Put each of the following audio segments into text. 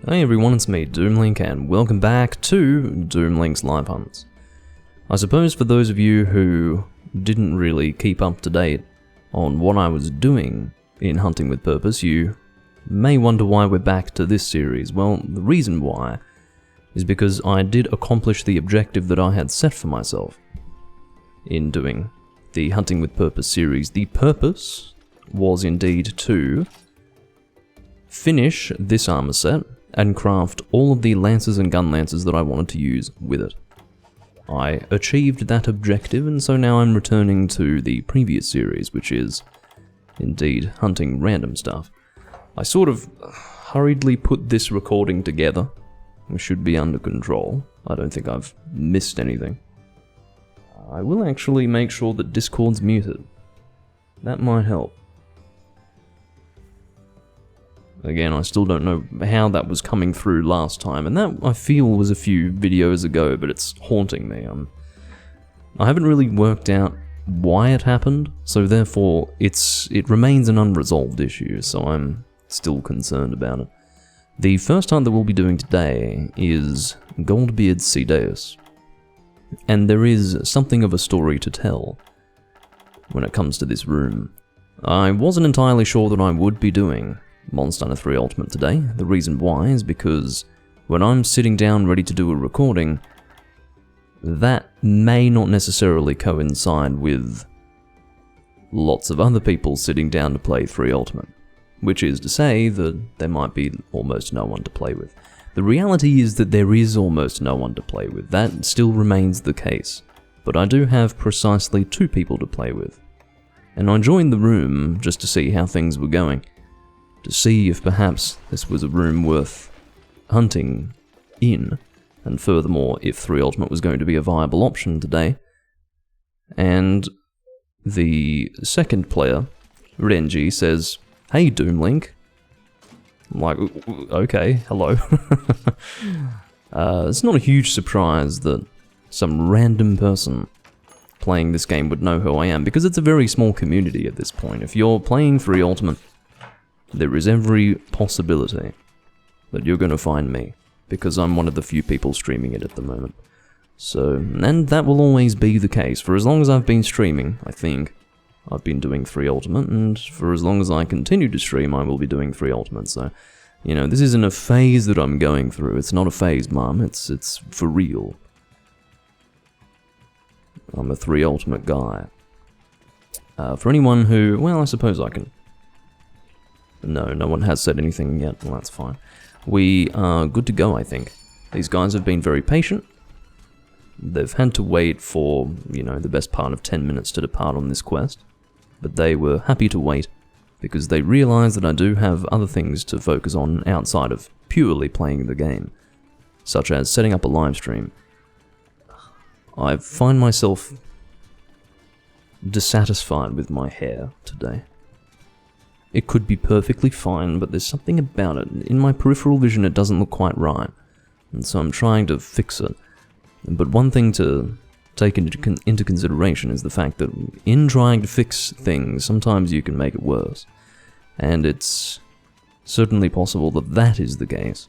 Hey everyone, it's me, Doomlink, and welcome back to Doomlink's Live Hunts. I suppose for those of you who didn't really keep up to date on what I was doing in Hunting with Purpose, you may wonder why we're back to this series. Well, the reason why is because I did accomplish the objective that I had set for myself in doing the Hunting with Purpose series. The purpose was indeed to finish this armor set and craft all of the lances and gun lances that I wanted to use with it. I achieved that objective, and so now I'm returning to the previous series, which is indeed hunting random stuff. I sort of hurriedly put this recording together. We should be under control. I don't think I've missed anything. I will actually make sure that Discord's muted. That might help. Again, I still don't know how that was coming through last time, and that, I feel, was a few videos ago, but it's haunting me. I haven't really worked out why it happened, so therefore it remains an unresolved issue, so I'm still concerned about it. The first hunt that we'll be doing today is Goldbeard Cedeus, and there is something of a story to tell when it comes to this room. I wasn't entirely sure that I would be doing Monster Hunter 3 Ultimate today. The reason why is because when I'm sitting down ready to do a recording, that may not necessarily coincide with lots of other people sitting down to play 3 Ultimate, which is to say that there might be almost no one to play with. The reality is that there is almost no one to play with. That still remains the case, but I do have precisely 2 people to play with, and I joined the room just to see how things were going, to see if perhaps this was a room worth hunting in, and furthermore, if 3 Ultimate was going to be a viable option today. And the second player, Renji, says, "Hey Doomlink." I'm like, okay, hello. It's not a huge surprise that some random person playing this game would know who I am, because it's a very small community at this point. If you're playing 3 Ultimate, there is every possibility that you're going to find me, because I'm one of the few people streaming it at the moment. So, and that will always be the case. For as long as I've been streaming, I think, I've been doing 3 Ultimate, and for as long as I continue to stream, I will be doing 3 Ultimate. So, you know, this isn't a phase that I'm going through. It's not a phase, Mum. It's for real. I'm a 3 Ultimate guy. For anyone who, well, I suppose I can... No one has said anything yet. Well, that's fine. We are good to go, I think. These guys have been very patient. They've had to wait for, you know, the best part of 10 minutes to depart on this quest. But they were happy to wait, because they realize that I do have other things to focus on outside of purely playing the game, such as setting up a live stream. I find myself dissatisfied with my hair today. It could be perfectly fine, but there's something about it. In my peripheral vision, it doesn't look quite right, and so I'm trying to fix it. But one thing to take into consideration is the fact that in trying to fix things, sometimes you can make it worse. And it's certainly possible that that is the case,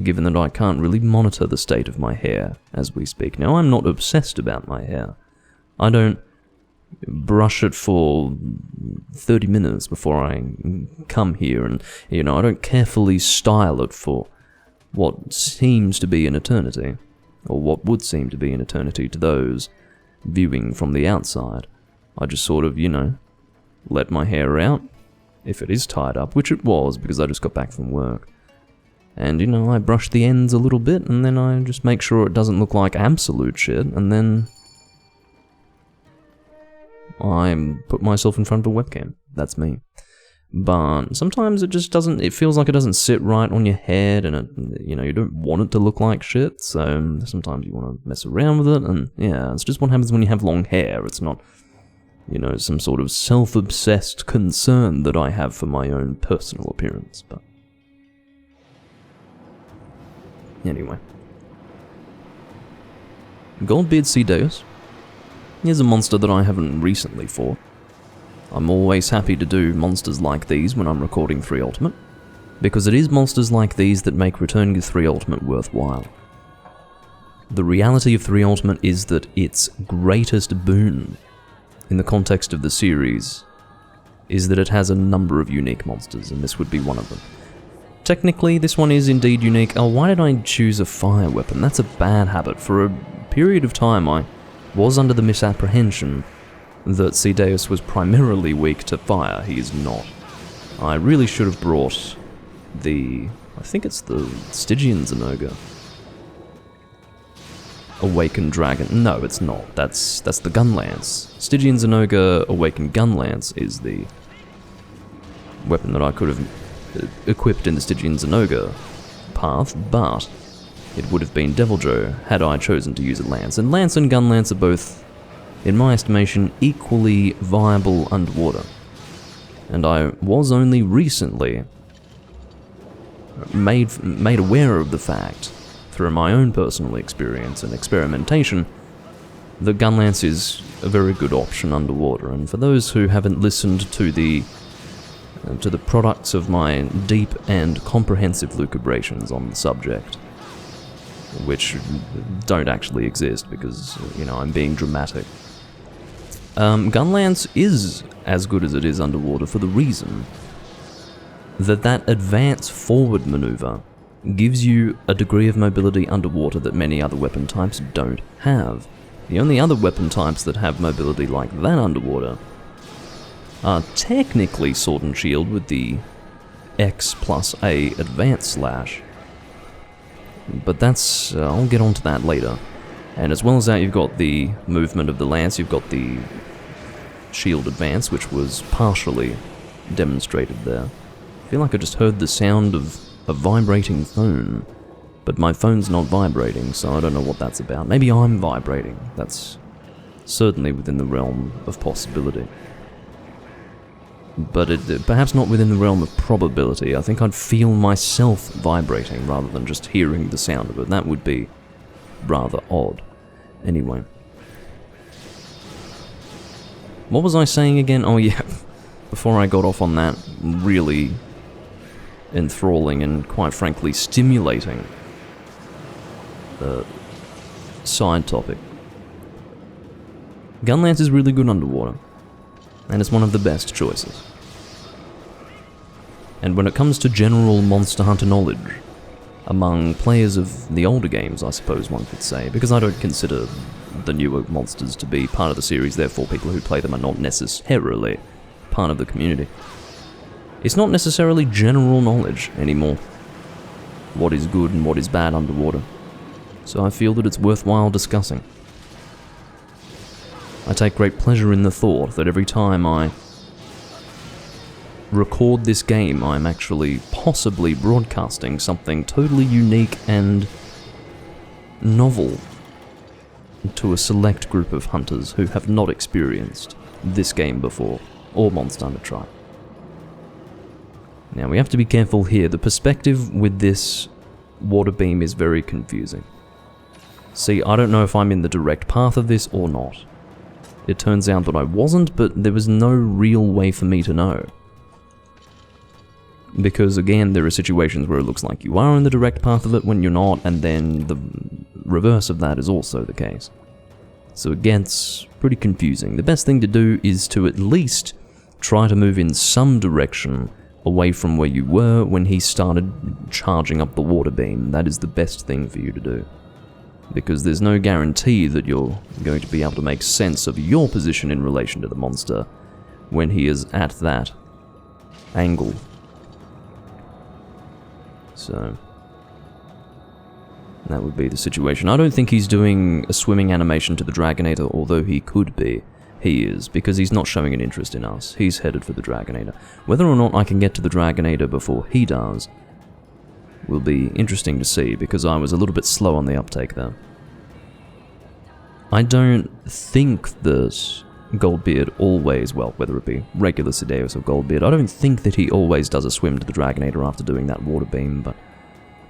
given that I can't really monitor the state of my hair as we speak. Now, I'm not obsessed about my hair. I don't brush it for 30 minutes before I come here, and, you know, I don't carefully style it for what seems to be an eternity, or what would seem to be an eternity to those viewing from the outside. I just sort of, you know, let my hair out, if it is tied up, which it was, because I just got back from work. And, you know, I brush the ends a little bit, and then I just make sure it doesn't look like absolute shit, and then I put myself in front of a webcam. That's me. But sometimes it just doesn't, it feels like it doesn't sit right on your head, and it, you know, you don't want it to look like shit, so sometimes you want to mess around with it, and yeah, it's just what happens when you have long hair. It's not, you know, some sort of self-obsessed concern that I have for my own personal appearance, but anyway. Goldbeard Cedeus is a monster that I haven't recently fought. I'm always happy to do monsters like these when I'm recording 3 Ultimate. because it is monsters like these that make returning to 3 Ultimate worthwhile. The reality of 3 Ultimate is that its greatest boon in the context of the series is that it has a number of unique monsters, and this would be one of them. Technically, this one is indeed unique. Oh, why did I choose a fire weapon? That's a bad habit. For a period of time, I was under the misapprehension that Cedeus was primarily weak to fire. He is not. I really should have brought the... I think it's the Stygian Zenogre. Awakened Dragon. No, it's not. That's the Gunlance. Stygian Zenogre Awakened Gunlance is the weapon that I could have equipped in the Stygian Zenogre path, but it would have been Deviljho had I chosen to use a Lance. And Lance and Gunlance are both, in my estimation, equally viable underwater. And I was only recently made aware of the fact, through my own personal experience and experimentation, that Gunlance is a very good option underwater. And for those who haven't listened to the products of my deep and comprehensive lucubrations on the subject, which don't actually exist because, you know, I'm being dramatic. Gunlance is as good as it is underwater for the reason that advance forward maneuver gives you a degree of mobility underwater that many other weapon types don't have. The only other weapon types that have mobility like that underwater are technically Sword and Shield with the X+A Advanced Slash. But that's... I'll get onto that later. And as well as that, you've got the movement of the Lance, you've got the Shield Advance, which was partially demonstrated there. I feel like I just heard the sound of a vibrating phone, but my phone's not vibrating, so I don't know what that's about. Maybe I'm vibrating. That's certainly within the realm of possibility. But perhaps not within the realm of probability. I think I'd feel myself vibrating rather than just hearing the sound of it. That would be rather odd. Anyway. What was I saying again? Oh yeah, before I got off on that really enthralling and, quite frankly, stimulating side topic. Gunlance is really good underwater, and it's one of the best choices. And when it comes to general Monster Hunter knowledge, among players of the older games, I suppose one could say, because I don't consider the newer monsters to be part of the series, therefore people who play them are not necessarily part of the community. It's not necessarily general knowledge anymore, what is good and what is bad underwater, so I feel that it's worthwhile discussing. I take great pleasure in the thought that every time I record this game, I'm actually possibly broadcasting something totally unique and novel to a select group of hunters who have not experienced this game before, or Monster Hunter Tribe. Now, we have to be careful here. The perspective with this water beam is very confusing. See, I don't know if I'm in the direct path of this or not. It turns out that I wasn't, but there was no real way for me to know. Because, again, there are situations where it looks like you are in the direct path of it when you're not, and then the reverse of that is also the case. So it gets pretty confusing. The best thing to do is to at least try to move in some direction away from where you were when he started charging up the water beam. That is the best thing for you to do. Because there's no guarantee that you're going to be able to make sense of your position in relation to the monster when he is at that angle. So that would be the situation. I don't think he's doing a swimming animation to the Dragonator, although he could be. He is, because he's not showing an interest in us. He's headed for the Dragonator. Whether or not I can get to the Dragonator before he does will be interesting to see, because I was a little bit slow on the uptake there. I don't think that Goldbeard always, well, whether it be regular Cedeus or Goldbeard, I don't think that he always does a swim to the Dragonator after doing that water beam, but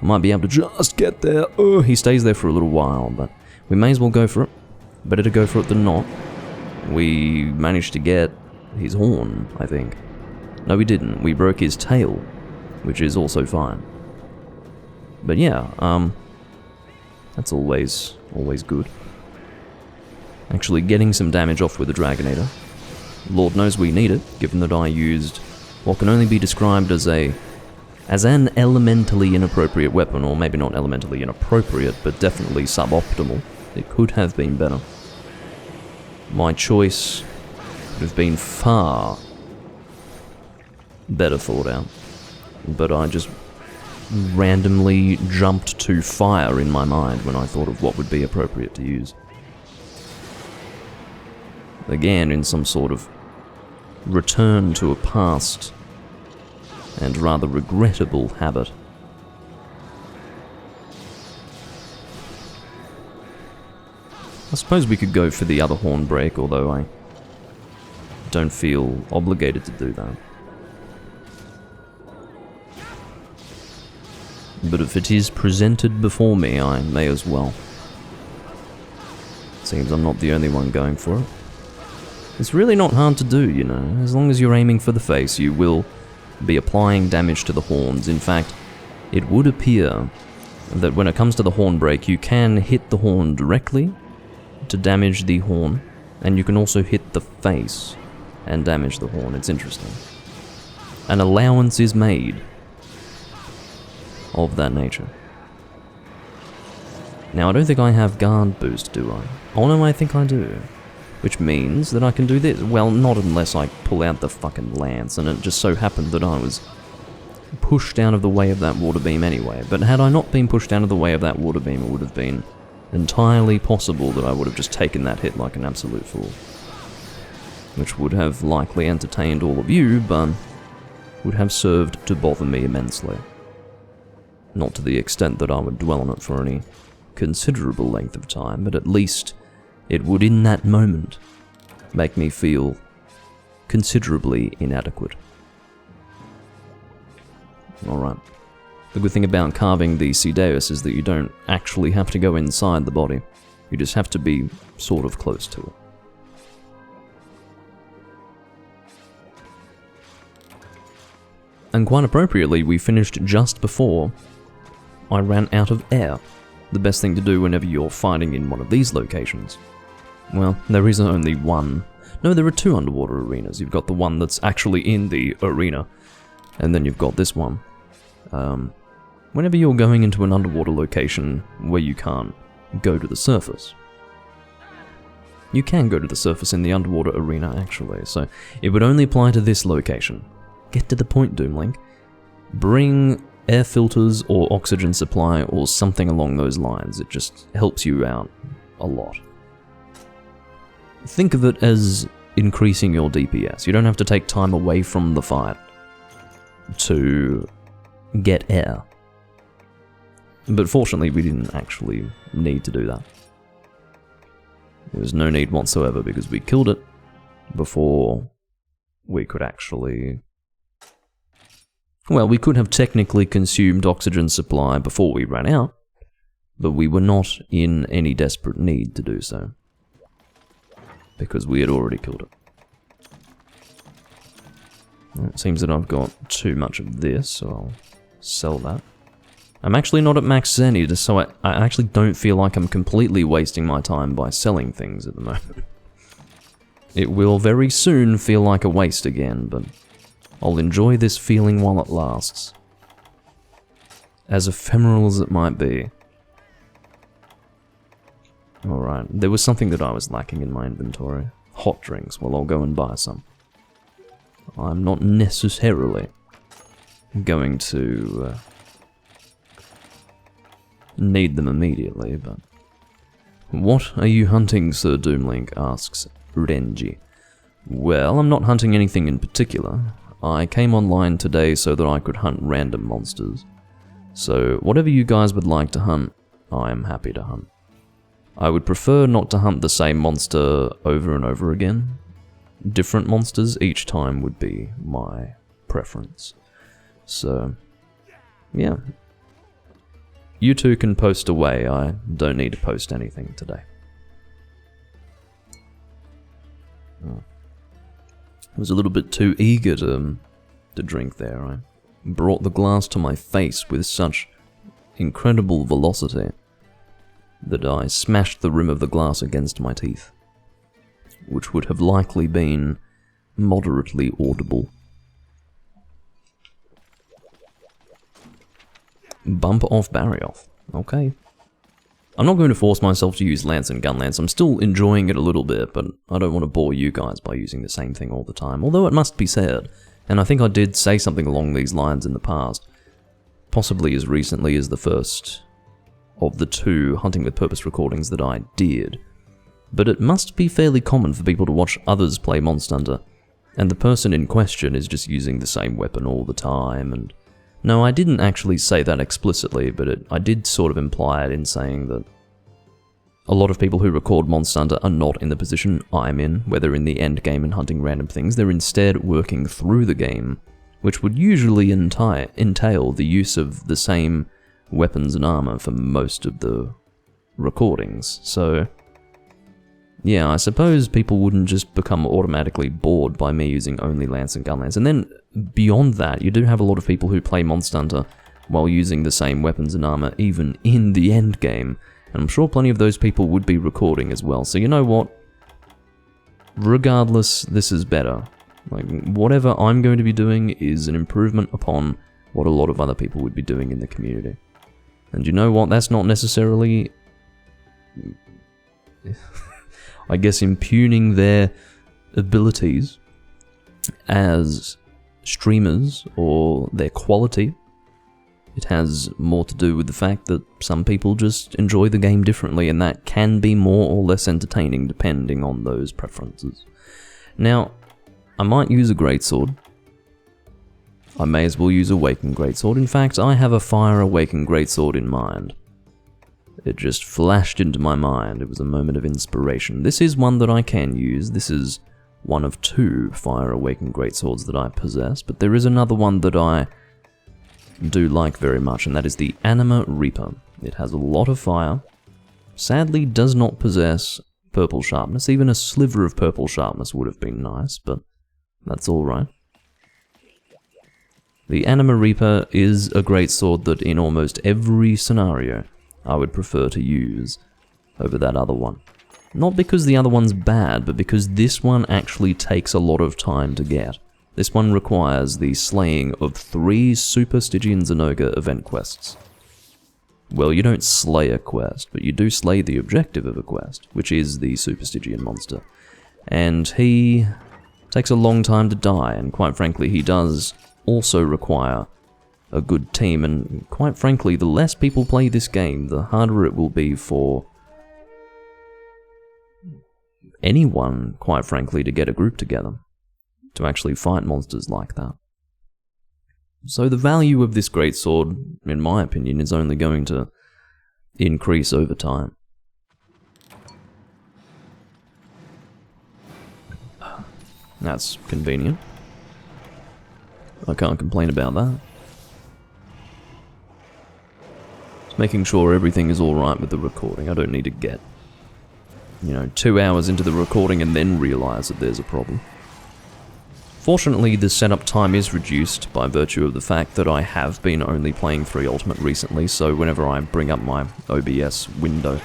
I might be able to just get there. Oh, he stays there for a little while, but we may as well go for it. Better to go for it than not. We managed to get his horn, I think. No, we didn't. We broke his tail. which is also fine. But yeah, that's always good. Actually getting some damage off with the Dragonator. Lord knows we need it, given that I used what can only be described as an elementally inappropriate weapon, or maybe not elementally inappropriate, but definitely suboptimal. It could have been better. My choice would have been far better thought out, but I just randomly jumped to fire in my mind when I thought of what would be appropriate to use. Again, in some sort of return to a past and rather regrettable habit. I suppose we could go for the other horn break, although I don't feel obligated to do that. But if it is presented before me, I may as well. Seems I'm not the only one going for it. It's really not hard to do, you know. As long as you're aiming for the face, you will be applying damage to the horns. In fact, it would appear that when it comes to the horn break, you can hit the horn directly to damage the horn, and you can also hit the face and damage the horn. It's interesting. An allowance is made of that nature. Now, I don't think I have guard boost, do I? Oh no, I think I do. Which means that I can do this. Well, not unless I pull out the fucking lance, and it just so happened that I was pushed out of the way of that water beam anyway. But had I not been pushed out of the way of that water beam, it would have been entirely possible that I would have just taken that hit like an absolute fool. Which would have likely entertained all of you, but would have served to bother me immensely. Not to the extent that I would dwell on it for any considerable length of time, but at least it would in that moment make me feel considerably inadequate. Alright. The good thing about carving the Cedeus is that you don't actually have to go inside the body. You just have to be sort of close to it. And quite appropriately, we finished just before I ran out of air. The best thing to do whenever you're fighting in one of these locations. Well, there is only one. No, there are two underwater arenas. You've got the one that's actually in the arena, and then you've got this one. Whenever you're going into an underwater location where you can't go to the surface. You can go to the surface in the underwater arena, actually, so it would only apply to this location. Get to the point, Doomlink. Bring air filters or oxygen supply or something along those lines. It just helps you out a lot. Think of it as increasing your DPS. You don't have to take time away from the fight to get air. But fortunately, we didn't actually need to do that. There was no need whatsoever because we killed it before we could actually... Well, we could have technically consumed oxygen supply before we ran out, but we were not in any desperate need to do so, because we had already killed it. Well, it seems that I've got too much of this, so I'll sell that. I'm actually not at max zen, so I actually don't feel like I'm completely wasting my time by selling things at the moment. It will very soon feel like a waste again, but I'll enjoy this feeling while it lasts. As ephemeral as it might be. Alright, there was something that I was lacking in my inventory. Hot drinks. Well, I'll go and buy some. I'm not necessarily going to need them immediately, but... What are you hunting, Sir Doomlink? Asks Renji. Well, I'm not hunting anything in particular. I came online today so that I could hunt random monsters. So, whatever you guys would like to hunt, I am happy to hunt. I would prefer not to hunt the same monster over and over again. Different monsters each time would be my preference. So, yeah. You two can post away, I don't need to post anything today. I was a little bit too eager to drink there. I brought the glass to my face with such incredible velocity that I smashed the rim of the glass against my teeth, which would have likely been moderately audible. Bump off, barry off. Okay. I'm not going to force myself to use Lance and Gun Lance. I'm still enjoying it a little bit, but I don't want to bore you guys by using the same thing all the time. Although it must be said, and I think I did say something along these lines in the past, possibly as recently as the first of the 2 Hunting with Purpose recordings that I did, but it must be fairly common for people to watch others play Monster Hunter, and the person in question is just using the same weapon all the time, and no, I didn't actually say that explicitly, but I did sort of imply it in saying that a lot of people who record Monster Hunter are not in the position I'm in, where they're in the end game and hunting random things. They're instead working through the game, which would usually entail the use of the same weapons and armor for most of the recordings. So, yeah, I suppose people wouldn't just become automatically bored by me using only Lance and Gun Lance. And then, beyond that, you do have a lot of people who play Monster Hunter while using the same weapons and armor, even in the end game. And I'm sure plenty of those people would be recording as well. So you know what? Regardless, this is better. Like, whatever I'm going to be doing is an improvement upon what a lot of other people would be doing in the community. And you know what? That's not necessarily, I guess, impugning their abilities as streamers or their quality. It has more to do with the fact that some people just enjoy the game differently, and that can be more or less entertaining depending on those preferences. Now, I might use a greatsword. I may as well use a Awakened Greatsword. In fact, I have a Fire Awakened Greatsword in mind. It just flashed into my mind. It was a moment of inspiration. This is one that I can use. This is one of 2 Fire Awakened Greatswords that I possess, but there is another one that I do like very much, and that is the Anima Reaper. It has a lot of fire, sadly does not possess purple sharpness. Even a sliver of purple sharpness would have been nice, but that's alright. The Anima Reaper is a greatsword that in almost every scenario I would prefer to use over that other one. Not because the other one's bad, but because this one actually takes a lot of time to get. This one requires the slaying of 3 Super Stygian Zenogre event quests. Well, you don't slay a quest, but you do slay the objective of a quest, which is the Super Stygian monster. And he takes a long time to die, and quite frankly, he does also require a good team, and quite frankly, the less people play this game, the harder it will be for anyone, quite frankly, to get a group together to actually fight monsters like that. So the value of this greatsword, in my opinion, is only going to increase over time. That's convenient. I can't complain about that. Just making sure everything is alright with the recording. I don't need to get, 2 hours into the recording and then realize that there's a problem. Fortunately, the setup time is reduced by virtue of the fact that I have been only playing 3 Ultimate recently, so whenever I bring up my OBS window,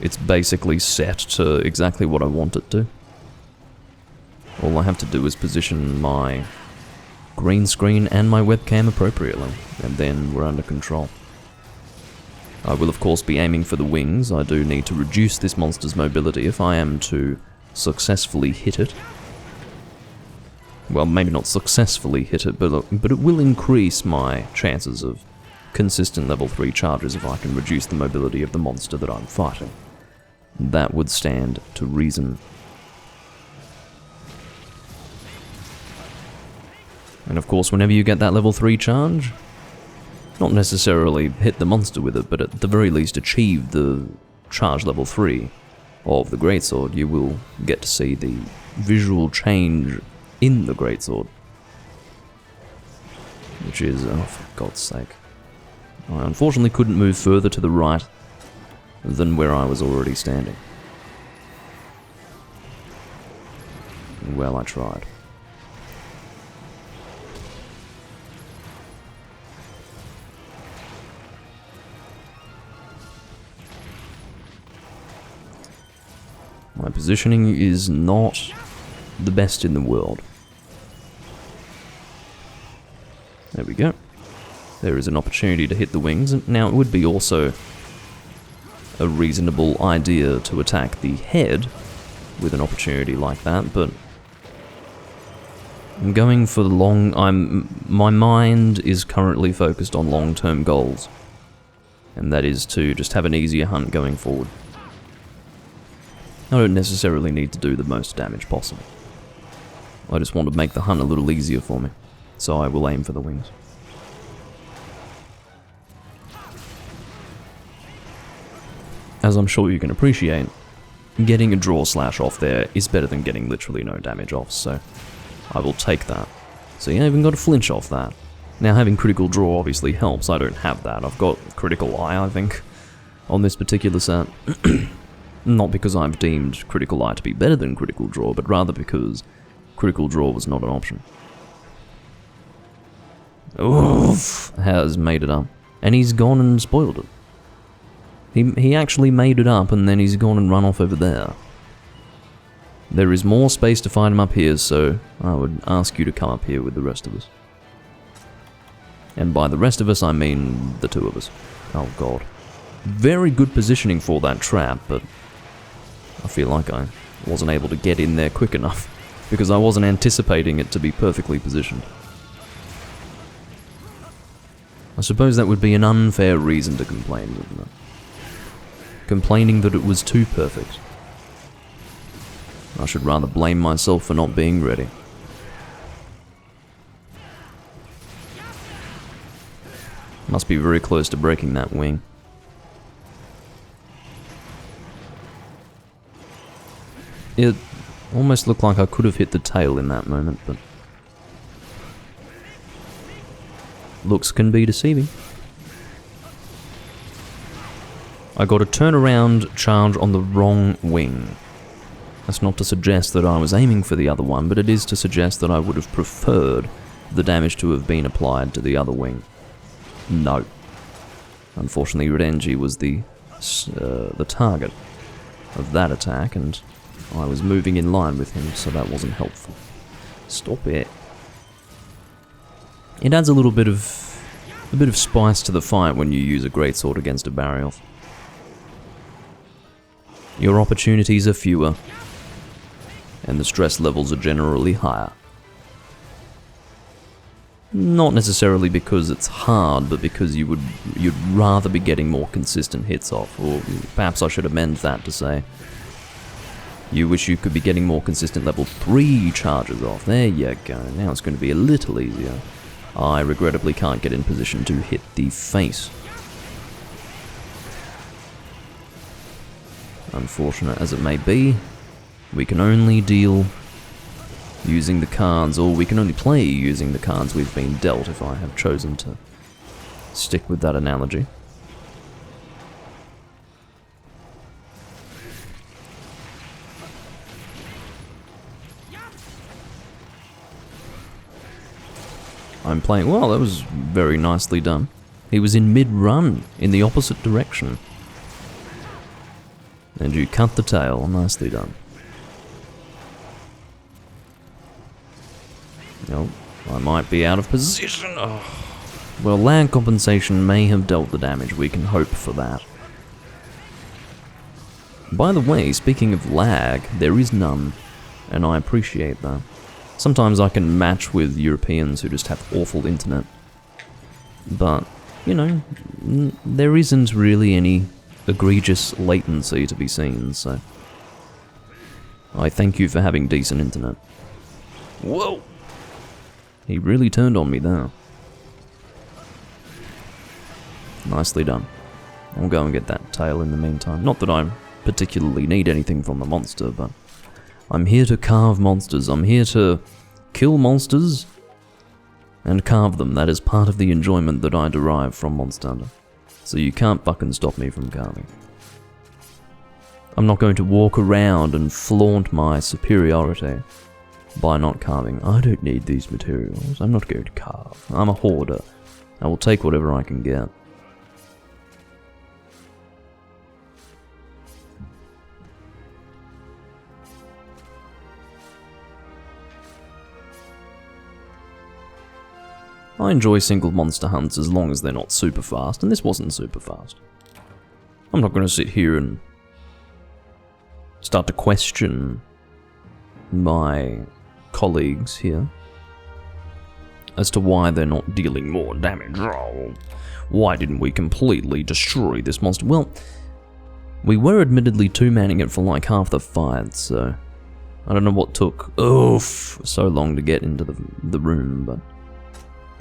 it's basically set to exactly what I want it to. All I have to do is position my green screen and my webcam appropriately, and then we're under control. I will of course be aiming for the wings. I do need to reduce this monster's mobility if I am to successfully hit it. Well, maybe not successfully hit it, but it will increase my chances of consistent level 3 charges if I can reduce the mobility of the monster that I'm fighting. That would stand to reason. And of course, whenever you get that level 3 charge, not necessarily hit the monster with it, but at the very least achieve the charge level 3 of the greatsword, you will get to see the visual change in the greatsword, which is, oh for God's sake. I unfortunately couldn't move further to the right than where I was already standing. Well, I tried. My positioning is not the best in the world. There we go. There is an opportunity to hit the wings. And now, it would be also a reasonable idea to attack the head with an opportunity like that, but I'm going for the my mind is currently focused on long-term goals, and that is to just have an easier hunt going forward. I don't necessarily need to do the most damage possible. I just want to make the hunt a little easier for me, so I will aim for the wings. As I'm sure you can appreciate, getting a draw slash off there is better than getting literally no damage off, so I will take that. So yeah, I even got a flinch off that. Now, having critical draw obviously helps. I don't have that. I've got critical eye, I think, on this particular set. Not because I've deemed critical eye to be better than critical draw, but rather because critical draw was not an option. Oof, has made it up. And he's gone and spoiled it. He actually made it up, and then he's gone and run off over there. There is more space to find him up here, so I would ask you to come up here with the rest of us. And by the rest of us, I mean the two of us. Oh god. Very good positioning for that trap, but I feel like I wasn't able to get in there quick enough, because I wasn't anticipating it to be perfectly positioned. I suppose that would be an unfair reason to complain, wouldn't it? Complaining that it was too perfect. I should rather blame myself for not being ready. Must be very close to breaking that wing. It almost looked like I could have hit the tail in that moment, but looks can be deceiving. I got a turnaround charge on the wrong wing. That's not to suggest that I was aiming for the other one, but it is to suggest that I would have preferred the damage to have been applied to the other wing. No. Unfortunately, Renji was the target of that attack, and I was moving in line with him, so that wasn't helpful. Stop it. It adds a bit of spice to the fight when you use a greatsword against a Barioth. Your opportunities are fewer, and the stress levels are generally higher. Not necessarily because it's hard, but because you'd rather be getting more consistent hits off, or perhaps I should amend that to say, you wish you could be getting more consistent level 3 charges off. There you go, now it's going to be a little easier. I regrettably can't get in position to hit the face. Unfortunate as it may be, we can only deal using the cards, or we can only play using the cards we've been dealt, if I have chosen to stick with that analogy. I'm playing, well, that was very nicely done. He was in mid-run, in the opposite direction. And you cut the tail, nicely done. Oh, I might be out of position. Oh. Well, lag compensation may have dealt the damage, we can hope for that. By the way, speaking of lag, there is none, and I appreciate that. Sometimes I can match with Europeans who just have awful internet. But, you know, there isn't really any egregious latency to be seen, so I thank you for having decent internet. Whoa! He really turned on me there. Nicely done. I'll go and get that tail in the meantime. Not that I particularly need anything from the monster, but I'm here to carve monsters. I'm here to kill monsters and carve them. That is part of the enjoyment that I derive from Monster Hunter. So you can't fucking stop me from carving. I'm not going to walk around and flaunt my superiority by not carving. I don't need these materials. I'm not going to carve. I'm a hoarder. I will take whatever I can get. I enjoy single monster hunts as long as they're not super fast, and this wasn't super fast. I'm not going to sit here and start to question my colleagues here as to why they're not dealing more damage. Oh, why didn't we completely destroy this monster? Well, we were admittedly two-manning it for like half the fight, so I don't know what took so long to get into the room, but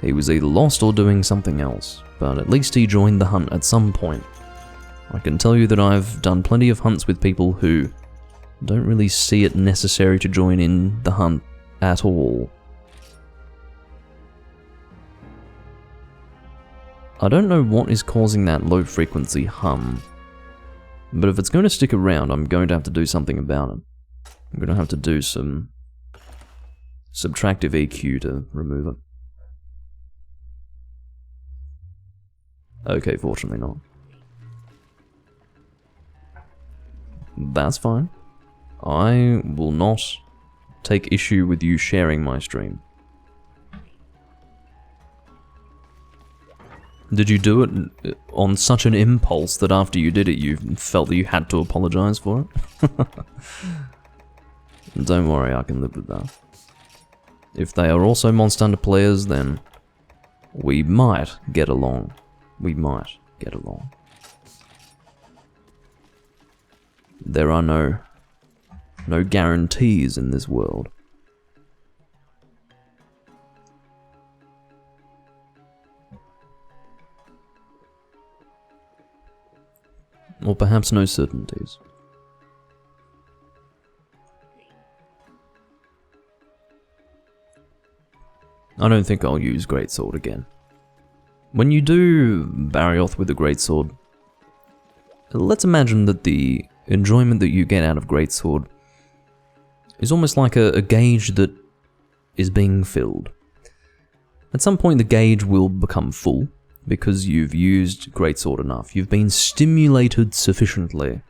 he was either lost or doing something else. But at least he joined the hunt at some point. I can tell you that I've done plenty of hunts with people who don't really see it necessary to join in the hunt at all. I don't know what is causing that low frequency hum, but if it's going to stick around, I'm going to have to do something about it. I'm going to have to do some subtractive EQ to remove it. Okay, fortunately not. That's fine. I will not take issue with you sharing my stream. Did you do it on such an impulse that after you did it you felt that you had to apologize for it? Don't worry, I can live with that. If they are also Monster Hunter players, then we might get along. We might get along. There are no guarantees in this world. Or perhaps no certainties. I don't think I'll use Greatsword again. When you do Barioth with a Greatsword, let's imagine that the enjoyment that you get out of Greatsword is almost like a gauge that is being filled. At some point the gauge will become full, because you've used Greatsword enough. You've been stimulated sufficiently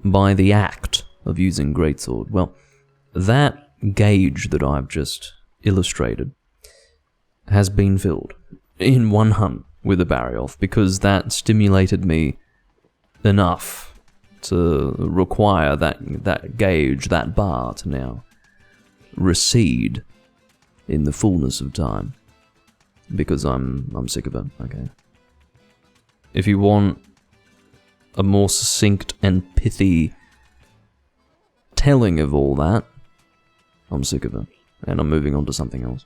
by the act of using Greatsword. Well, that gauge that I've just illustrated has been filled in one hunt with a Barioth, because that stimulated me enough to require that gauge, that bar, to now recede in the fullness of time. Because I'm sick of it, okay. If you want a more succinct and pithy telling of all that, I'm sick of it, and I'm moving on to something else.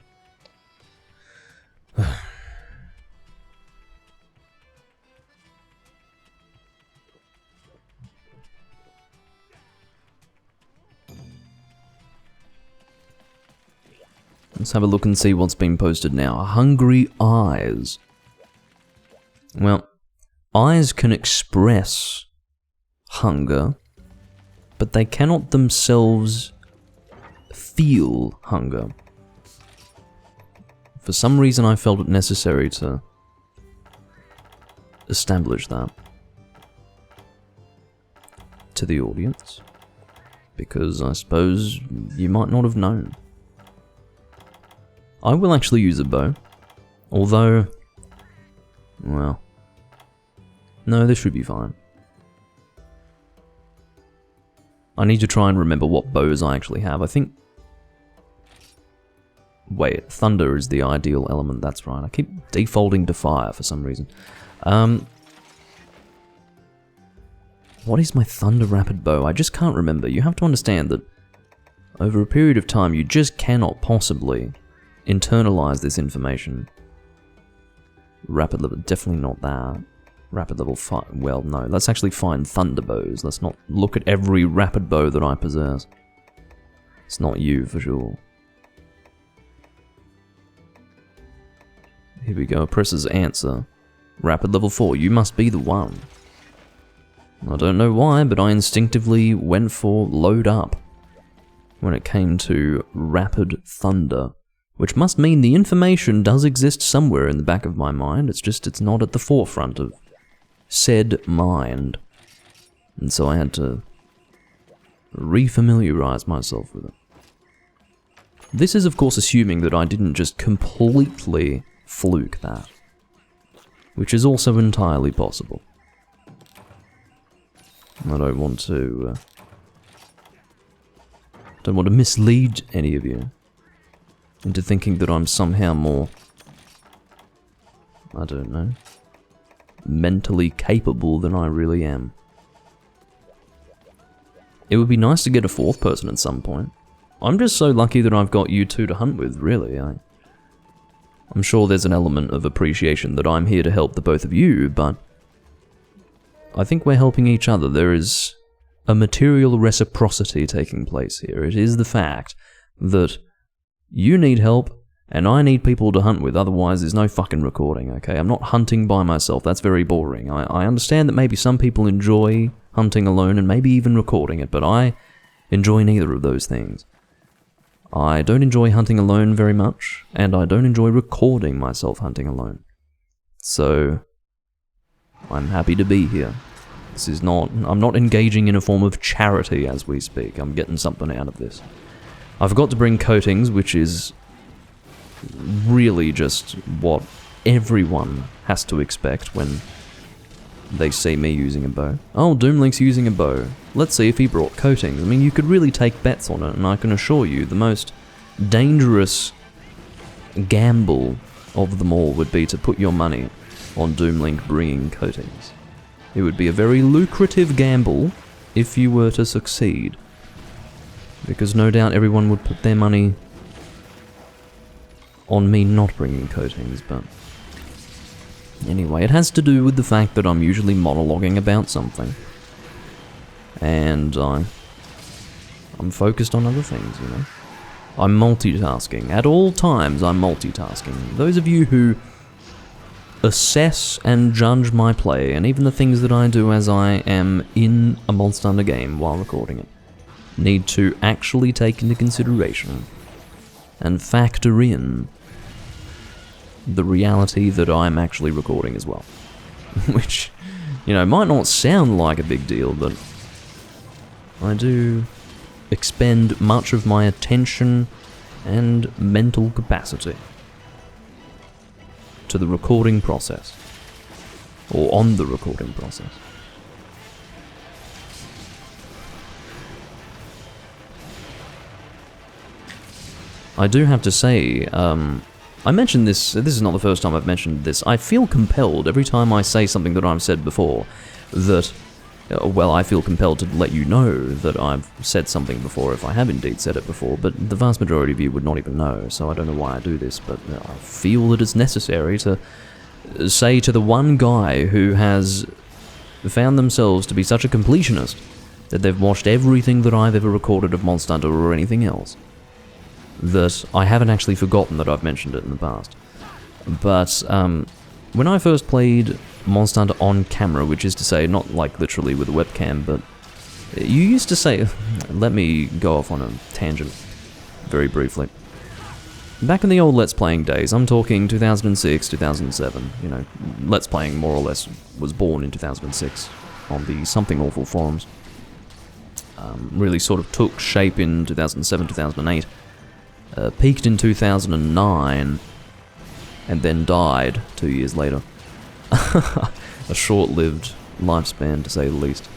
Let's have a look and see what's been posted now. Hungry eyes. Well, eyes can express hunger, but they cannot themselves feel hunger. For some reason I felt it necessary to establish that to the audience, because I suppose you might not have known. I will actually use a bow, although, well, no, this should be fine. I need to try and remember what bows I actually have. I think, wait, thunder is the ideal element, that's right. I keep defaulting to fire for some reason. What is my thunder rapid bow? I just can't remember. You have to understand that over a period of time you just cannot possibly internalize this information. Rapid level, definitely not that. Rapid level 5, well no, let's actually find thunder bows. Let's not look at every rapid bow that I possess. It's not you for sure. Here we go, presses answer. Rapid level 4, you must be the one. I don't know why, but I instinctively went for load up when it came to rapid thunder. Which must mean the information does exist somewhere in the back of my mind, it's not at the forefront of said mind. And so I had to refamiliarize myself with it. This is of course assuming that I didn't just completely fluke that. Which is also entirely possible. I don't want to mislead any of you into thinking that I'm somehow more, I don't know, mentally capable than I really am. It would be nice to get a fourth person at some point. I'm just so lucky that I've got you two to hunt with, really. I'm sure there's an element of appreciation that I'm here to help the both of you, but I think we're helping each other. There is a material reciprocity taking place here. It is the fact that you need help and I need people to hunt with, otherwise there's no fucking recording, okay? I'm not hunting by myself, that's very boring. I understand that maybe some people enjoy hunting alone and maybe even recording it, but I enjoy neither of those things. I don't enjoy hunting alone very much, and I don't enjoy recording myself hunting alone. So, I'm happy to be here. I'm not engaging in a form of charity as we speak. I'm getting something out of this. I forgot to bring coatings, which is really just what everyone has to expect when they see me using a bow. Oh, Doomlink's using a bow. Let's see if he brought coatings. I mean, you could really take bets on it, and I can assure you the most dangerous gamble of them all would be to put your money on Doomlink bringing coatings. It would be a very lucrative gamble if you were to succeed, because no doubt everyone would put their money on me not bringing coatings, but anyway, it has to do with the fact that I'm usually monologuing about something, and I'm focused on other things, you know. I'm multitasking. At all times, I'm multitasking. Those of you who assess and judge my play, and even the things that I do as I am in a Monster Hunter game while recording it, need to actually take into consideration and factor in the reality that I'm actually recording as well. Which, you know, might not sound like a big deal, but I do expend much of my attention and mental capacity to the recording process, or on the recording process. I do have to say, I mentioned this is not the first time I've mentioned this. I feel compelled every time I say something that I've said before, that, well, I feel compelled to let you know that I've said something before if I have indeed said it before, but the vast majority of you would not even know, so I don't know why I do this, but I feel that it's necessary to say to the one guy who has found themselves to be such a completionist that they've watched everything that I've ever recorded of Monster Hunter or anything else, that I haven't actually forgotten that I've mentioned it in the past. But when I first played Monster Hunter on camera, which is to say, not like literally with a webcam, but you used to say, let me go off on a tangent very briefly. Back in the old Let's Playing days, I'm talking 2006, 2007, you know, Let's Playing more or less was born in 2006 on the Something Awful forums. Really sort of took shape in 2007, 2008. Peaked in 2009, and then died 2 years later. A short-lived lifespan, to say the least.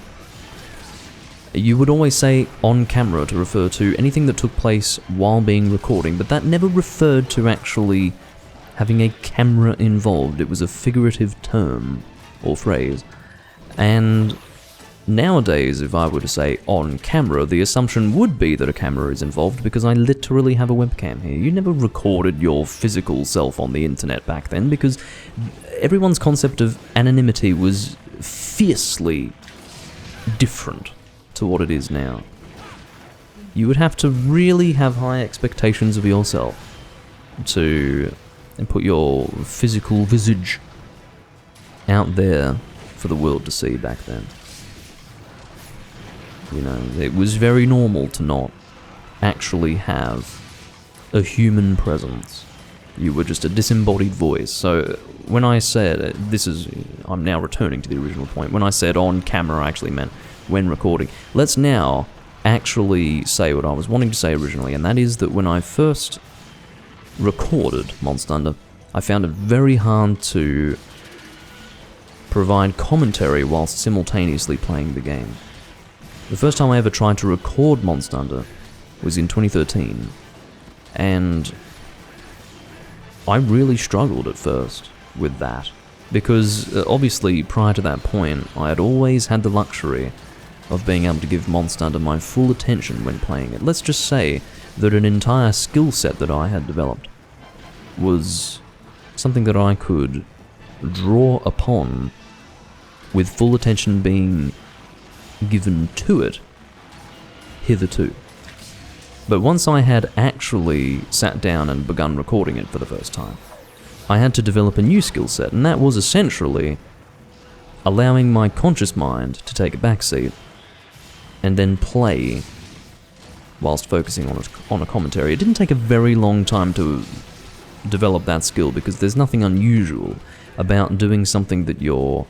You would always say on camera to refer to anything that took place while being recording, but that never referred to actually having a camera involved. It was a figurative term, or phrase. And nowadays, if I were to say on camera, the assumption would be that a camera is involved because I literally have a webcam here. You never recorded your physical self on the internet back then because everyone's concept of anonymity was fiercely different to what it is now. You would have to really have high expectations of yourself to put your physical visage out there for the world to see back then. You know, it was very normal to not actually have a human presence. You were just a disembodied voice. So when I said, I'm now returning to the original point, when I said on camera I actually meant when recording. Let's now actually say what I was wanting to say originally, and that is that when I first recorded Monster Hunter, I found it very hard to provide commentary whilst simultaneously playing the game. The first time I ever tried to record Monster Hunter was in 2013, and I really struggled at first with that, because obviously prior to that point I had always had the luxury of being able to give Monster Hunter my full attention when playing it. Let's just say that an entire skill set that I had developed was something that I could draw upon with full attention being given to it hitherto. But once I had actually sat down and begun recording it for the first time, I had to develop a new skill set, and that was essentially allowing my conscious mind to take a backseat and then play whilst focusing on a commentary. It didn't take a very long time to develop that skill, because there's nothing unusual about doing something that you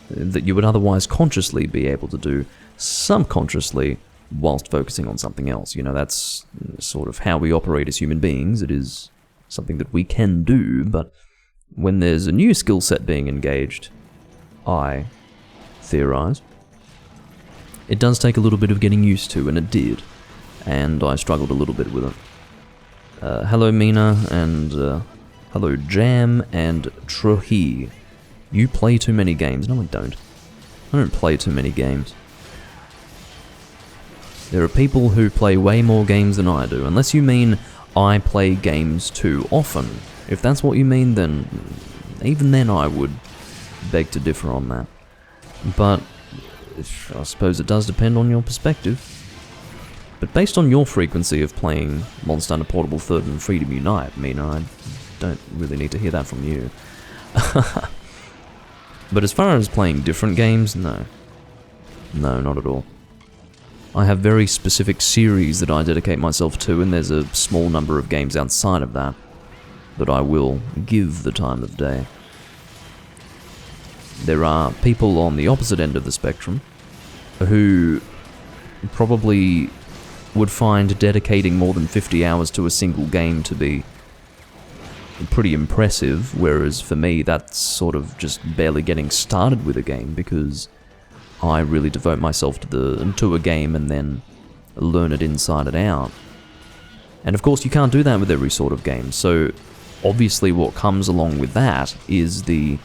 would otherwise consciously be able to do subconsciously whilst focusing on something else. You know, that's sort of how we operate as human beings. It is something that we can do, but when there's a new skill set being engaged, I theorize, it does take a little bit of getting used to, and it did, and I struggled a little bit with it. Hello Mina, and hello Jam, and Trohi. You play too many games. No, I don't. I don't play too many games. There are people who play way more games than I do, unless you mean I play games too often. If that's what you mean, then even then I would beg to differ on that. But I suppose it does depend on your perspective. But based on your frequency of playing Monster Hunter Portable 3rd and Freedom Unite, Mina, I don't really need to hear that from you. But as far as playing different games, no. No, not at all. I have very specific series that I dedicate myself to, and there's a small number of games outside of that that I will give the time of day. There are people on the opposite end of the spectrum who probably would find dedicating more than 50 hours to a single game to be pretty impressive, whereas for me that's sort of just barely getting started with a game, because I really devote myself to a game and then learn it inside and out. And of course you can't do that with every sort of game, so obviously what comes along with that is the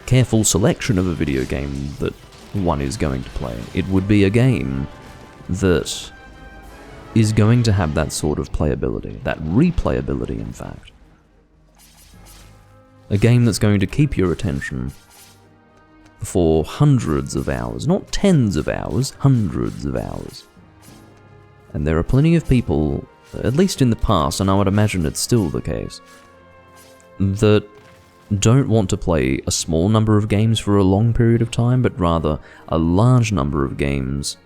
careful selection of a video game that one is going to play. It would be a game that is going to have that sort of playability, that replayability in fact. A game that's going to keep your attention for hundreds of hours, not tens of hours, hundreds of hours. And there are plenty of people, at least in the past, and I would imagine it's still the case, that don't want to play a small number of games for a long period of time, but rather a large number of games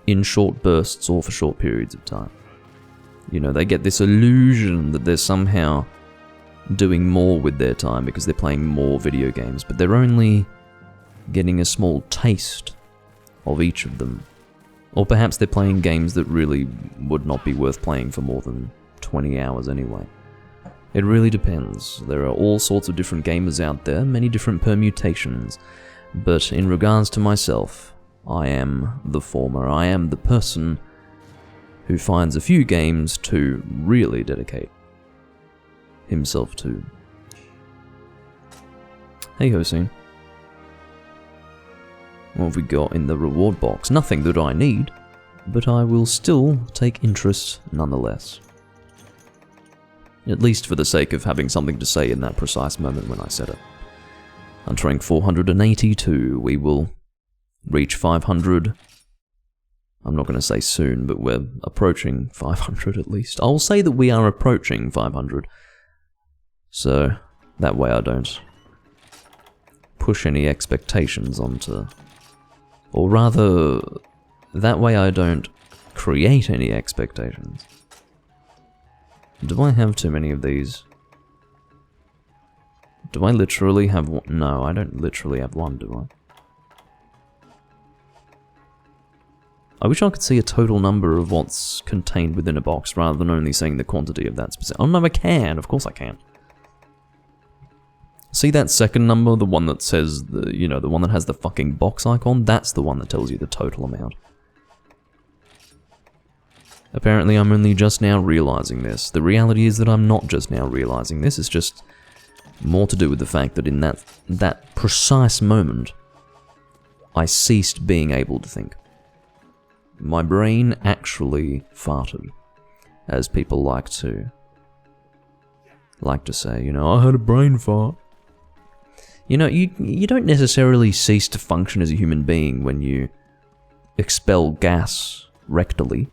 in short bursts or for short periods of time. You know, they get this illusion that they're somehow doing more with their time because they're playing more video games, but they're only getting a small taste of each of them. Or perhaps they're playing games that really would not be worth playing for more than 20 hours anyway. It really depends. There are all sorts of different gamers out there, many different permutations, but in regards to myself, I am the former. I am the person who finds a few games to really dedicate himself to. Hey Hossein. What have we got in the reward box? Nothing that I need, but I will still take interest nonetheless. At least for the sake of having something to say in that precise moment when I said it. Hunter rank 482, we will reach 500. I'm not going to say soon, but we're approaching 500 at least. I'll say that we are approaching 500. So, that way I don't push any expectations onto... Or rather, that way I don't create any expectations. Do I have too many of these? Do I literally have one? No, I don't literally have one, do I wish I could see a total number of what's contained within a box rather than only seeing the quantity of that specific... Oh no, I can. Of course I can. See that second number? The one that says, the one that has the fucking box icon? That's the one that tells you the total amount. Apparently I'm only just now realizing this. The reality is that I'm not just now realizing this. It's just more to do with the fact that in that precise moment, I ceased being able to think. My brain actually farted, as people like to say, I had a brain fart. You don't necessarily cease to function as a human being when you expel gas rectally.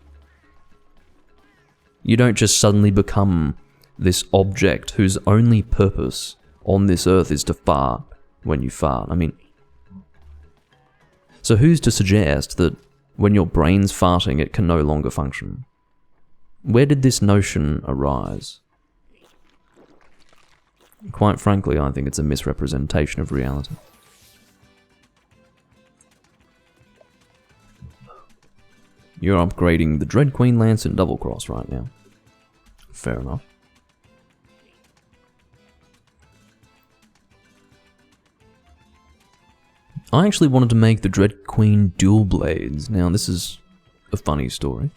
You don't just suddenly become this object whose only purpose on this earth is to fart when you fart. I mean, so who's to suggest that when your brain's farting, it can no longer function? Where did this notion arise? Quite frankly, I think it's a misrepresentation of reality. You're upgrading the Dread Queen Lance in Double Cross right now. Fair enough. I actually wanted to make the Dread Queen dual blades. Now, this is a funny story.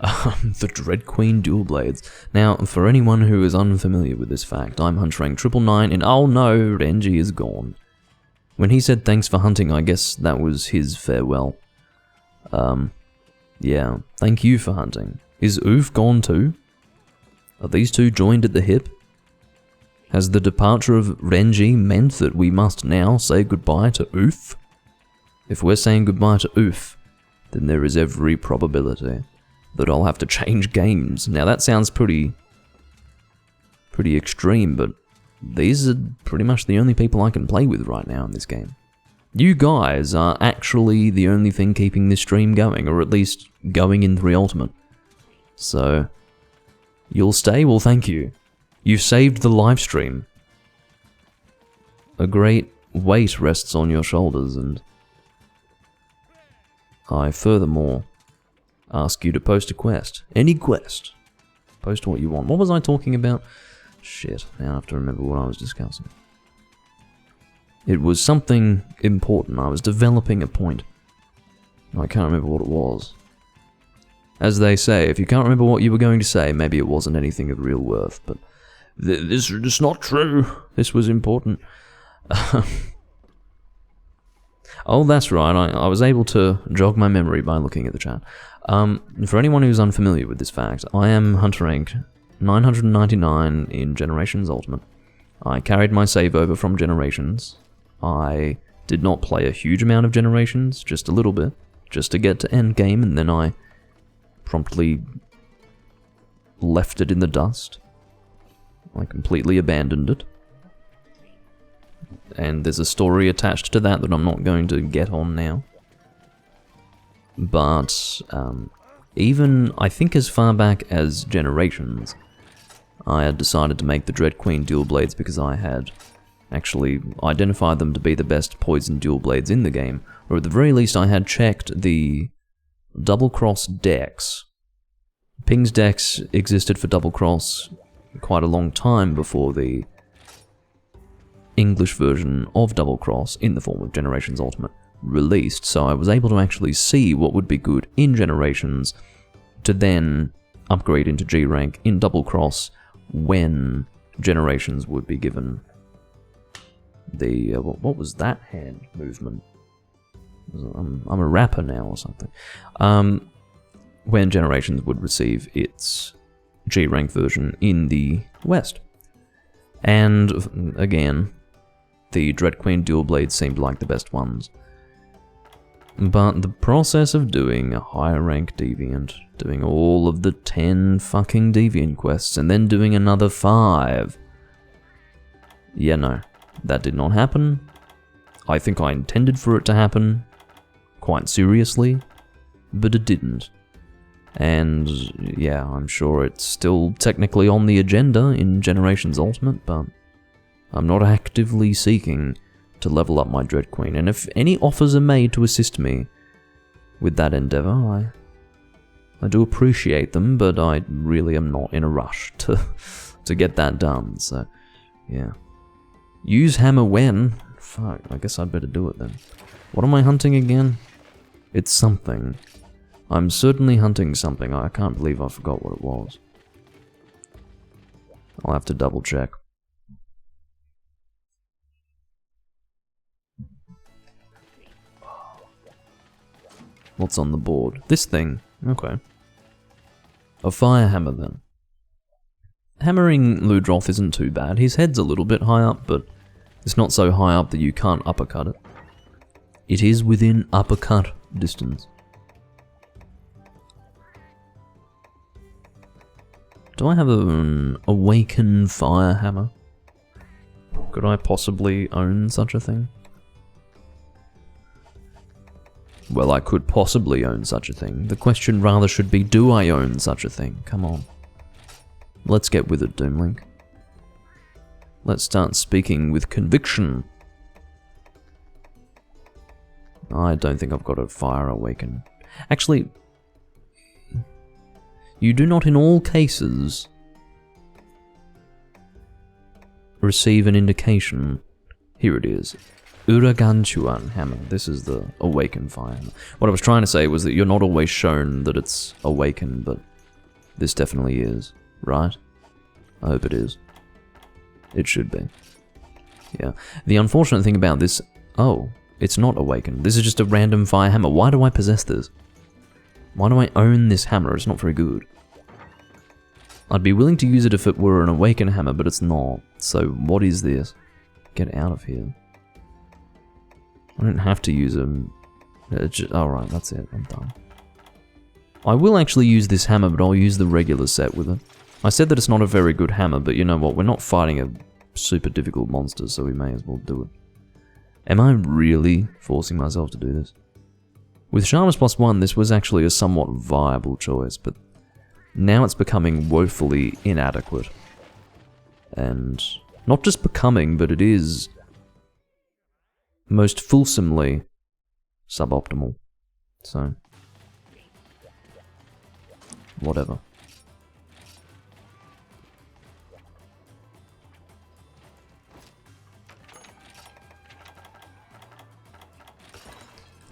The Dread Queen dual blades. Now, for anyone who is unfamiliar with this fact, I'm hunt rank 999 and oh no, Renji is gone. When he said thanks for hunting, I guess that was his farewell. Yeah, thank you for hunting. Is Oof gone too? Are these two joined at the hip? Has the departure of Renji meant that we must now say goodbye to Oof? If we're saying goodbye to Oof, then there is every probability that I'll have to change games. Now that sounds pretty extreme, but these are pretty much the only people I can play with right now in this game. You guys are actually the only thing keeping this stream going, or at least going in 3 Ultimate. So, you'll stay? Well, thank you. You saved the live stream. A great weight rests on your shoulders, and I furthermore ask you to post a quest. Any quest. Post what you want. What was I talking about? Shit, now I have to remember what I was discussing. It was something important. I was developing a point. I can't remember what it was. As they say, if you can't remember what you were going to say, maybe it wasn't anything of real worth, but this is not true. This was important. Oh, that's right. I was able to jog my memory by looking at the chat. For anyone who's unfamiliar with this fact, I am hunter rank 999 in Generations Ultimate. I carried my save over from Generations. I did not play a huge amount of Generations, just a little bit, just to get to endgame, and then I promptly left it in the dust. I completely abandoned it. And there's a story attached to that I'm not going to get on now. But even, I think as far back as Generations, I had decided to make the Dread Queen dual blades because I had actually identified them to be the best poison dual blades in the game, or at the very least I had checked the Double Cross decks. Ping's decks existed for Double Cross quite a long time before the English version of Double Cross, in the form of Generations Ultimate, released, so I was able to actually see what would be good in Generations to then upgrade into G rank in Double Cross when Generations would be given the what was that hand movement? I'm a rapper now or something. When Generations would receive its G rank version in the West. And again, the Dread Queen dual blades seemed like the best ones. But the process of doing a higher rank Deviant, doing all of the 10 fucking Deviant quests, and then doing another 5. Yeah, no, that did not happen. I think I intended for it to happen, quite seriously, but it didn't. And yeah, I'm sure it's still technically on the agenda in Generations Ultimate, but I'm not actively seeking to level up my Dread Queen, and if any offers are made to assist me, with that endeavor. I do appreciate them, but I really am not in a rush to get that done, so yeah. Use hammer when? Fuck, I guess I'd better do it then. What am I hunting again? It's something. I'm certainly hunting something. I can't believe I forgot what it was. I'll have to double check. What's on the board? This thing. Okay. A fire hammer then. Hammering Ludroth isn't too bad. His head's a little bit high up, but it's not so high up that you can't uppercut it. It is within uppercut distance. Do I have an Awaken Fire Hammer? Could I possibly own such a thing? Well, I could possibly own such a thing. The question rather should be, do I own such a thing? Come on. Let's get with it, Doomlink. Let's start speaking with conviction. I don't think I've got a Fire Awaken. Actually, you do not in all cases receive an indication. Here it is. Uraganchuan hammer. This is the Awaken Fire Hammer. What I was trying to say was that you're not always shown that it's awakened, but this definitely is, right? I hope it is. It should be. Yeah. The unfortunate thing about this... Oh, it's not awakened. This is just a random fire hammer. Why do I possess this? Why do I own this hammer? It's not very good. I'd be willing to use it if it were an awaken hammer, but it's not. So what is this? Get out of here. I don't have to use them. Alright, that's it. I'm done. I will actually use this hammer, but I'll use the regular set with it. I said that it's not a very good hammer, but you know what? We're not fighting a super difficult monster, so we may as well do it. Am I really forcing myself to do this? With Sharpness +1, this was actually a somewhat viable choice, but now it's becoming woefully inadequate. And not just becoming, but it is most fulsomely suboptimal. So, whatever.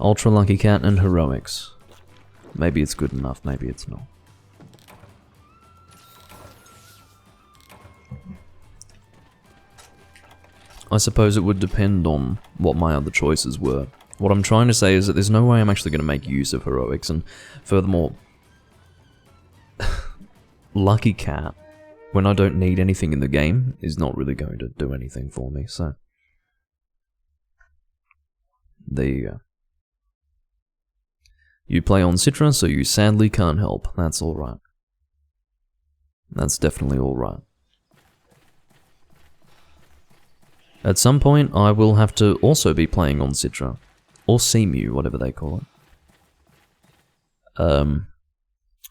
Ultra Lucky Cat and Heroics. Maybe it's good enough, maybe it's not. I suppose it would depend on what my other choices were. What I'm trying to say is that there's no way I'm actually going to make use of Heroics, and furthermore, Lucky Cat, when I don't need anything in the game, is not really going to do anything for me, so... There you go. You play on Citra, so you sadly can't help. That's alright. That's definitely alright. At some point, I will have to also be playing on Citra. Or Seamew, whatever they call it.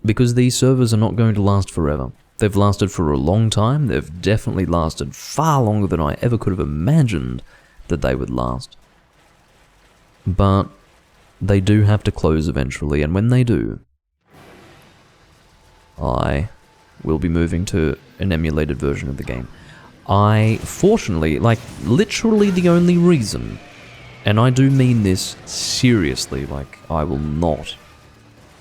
Because these servers are not going to last forever. They've lasted for a long time. They've definitely lasted far longer than I ever could have imagined that they would last. But they do have to close eventually, and when they do, I will be moving to an emulated version of the game. I, fortunately, like, literally the only reason, and I do mean this seriously, like, I will not.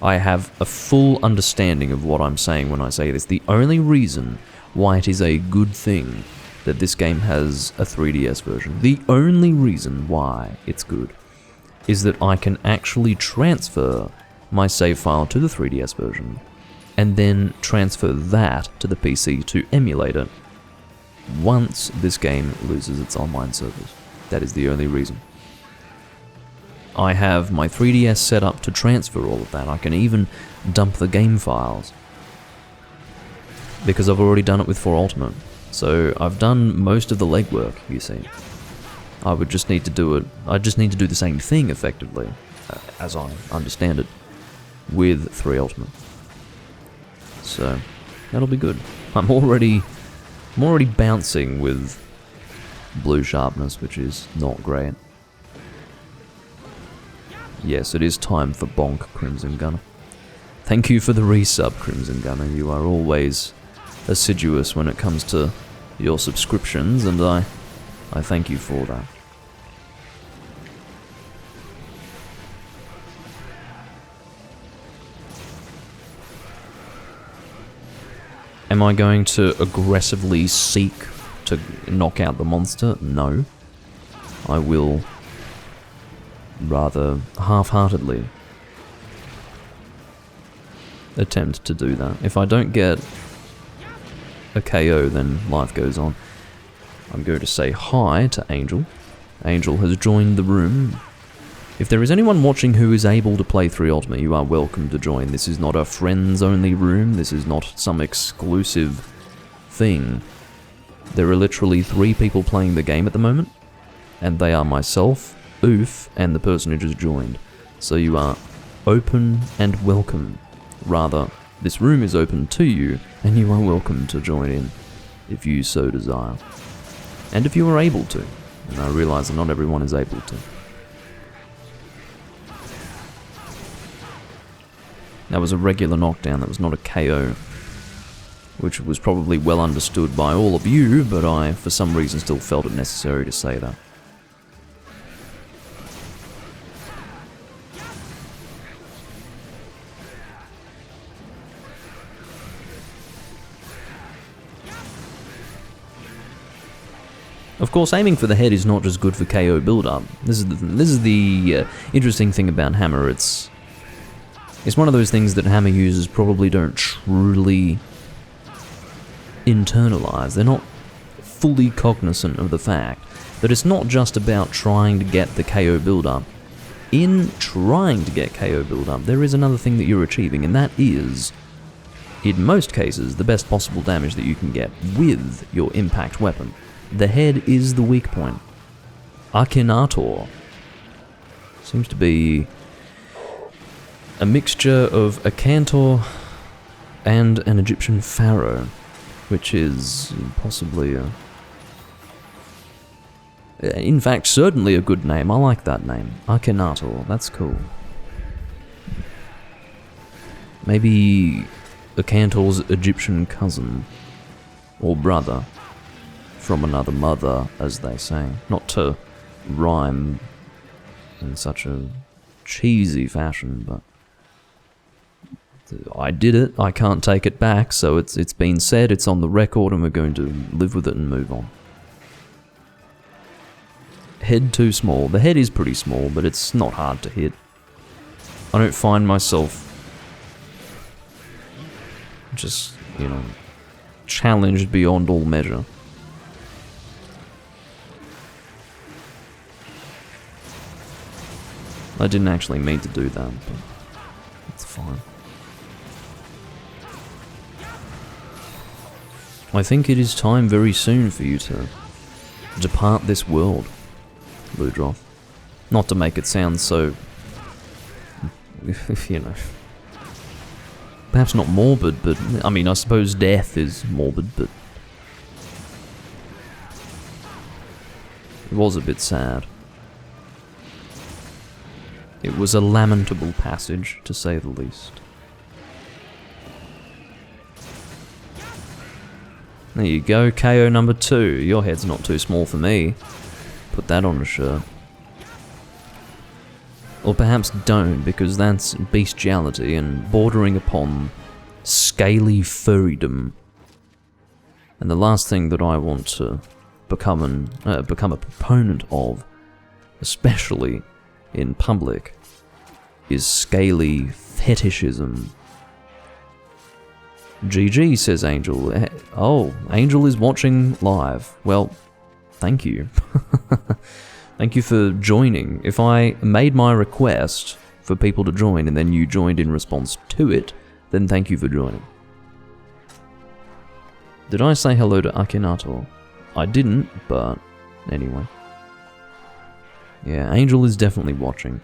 I have a full understanding of what I'm saying when I say this. The only reason why it is a good thing that this game has a 3DS version, the only reason why it's good, is that I can actually transfer my save file to the 3DS version, and then transfer that to the PC to emulate it once this game loses its online servers. That is the only reason. I have my 3DS set up to transfer all of that. I can even dump the game files, because I've already done it with 4 Ultimate. So I've done most of the legwork, you see. I would just need to do it, I just need to do the same thing, effectively, as I understand it, with 3 Ultimate. So, that'll be good. I'm already bouncing with blue sharpness, which is not great. Yes, it is time for bonk, Crimson Gunner. Thank you for the resub, Crimson Gunner. You are always assiduous when it comes to your subscriptions, and I thank you for that. Am I going to aggressively seek to knock out the monster? No. I will rather half-heartedly attempt to do that. If I don't get a KO, then life goes on. I'm going to say hi to Angel. Angel has joined the room. If there is anyone watching who is able to play 3 Ultimate, you are welcome to join. This is not a friends-only room. This is not some exclusive thing. There are literally 3 people playing the game at the moment, and they are myself, Oof, and the person who just joined. So you are open and welcome. Rather, this room is open to you, and you are welcome to join in, if you so desire. And if you are able to. And I realise that not everyone is able to. That was a regular knockdown, that was not a KO. Which was probably well understood by all of you, but I, for some reason, still felt it necessary to say that. Of course, aiming for the head is not just good for KO build-up. This is the interesting thing about Hammer. It's one of those things that Hammer users probably don't truly internalize. They're not fully cognizant of the fact that it's not just about trying to get the KO build-up. In trying to get KO build-up, there is another thing that you're achieving, and that is, in most cases, the best possible damage that you can get with your impact weapon. The head is the weak point. Akhenator seems to be a mixture of a Cantor and an Egyptian pharaoh, which is possibly in fact, certainly a good name. I like that name. Akhenator, that's cool. Maybe a Cantor's Egyptian cousin, or brother, from another mother, as they say. Not to rhyme in such a cheesy fashion, but I did it, I can't take it back, so it's been said, it's on the record, and we're going to live with it and move on. Head too small. The head is pretty small, but it's not hard to hit. I don't find myself just, you know, challenged beyond all measure. I didn't actually mean to do that, but it's fine. I think it is time very soon for you to depart this world, Ludroth. Not to make it sound so, you know, perhaps not morbid, but, I mean, I suppose death is morbid, but it was a bit sad. It was a lamentable passage, to say the least. There you go, KO number 2. Your head's not too small for me. Put that on a shirt. Or perhaps don't, because that's bestiality and bordering upon scaly furrydom. And the last thing that I want to become a proponent of, especially in public, is scaly fetishism. GG, says Angel. Oh, Angel is watching live. Well, thank you. Thank you for joining. If I made my request for people to join and then you joined in response to it, then thank you for joining. Did I say hello to Akhenator? I didn't, but anyway. Yeah, Angel is definitely watching.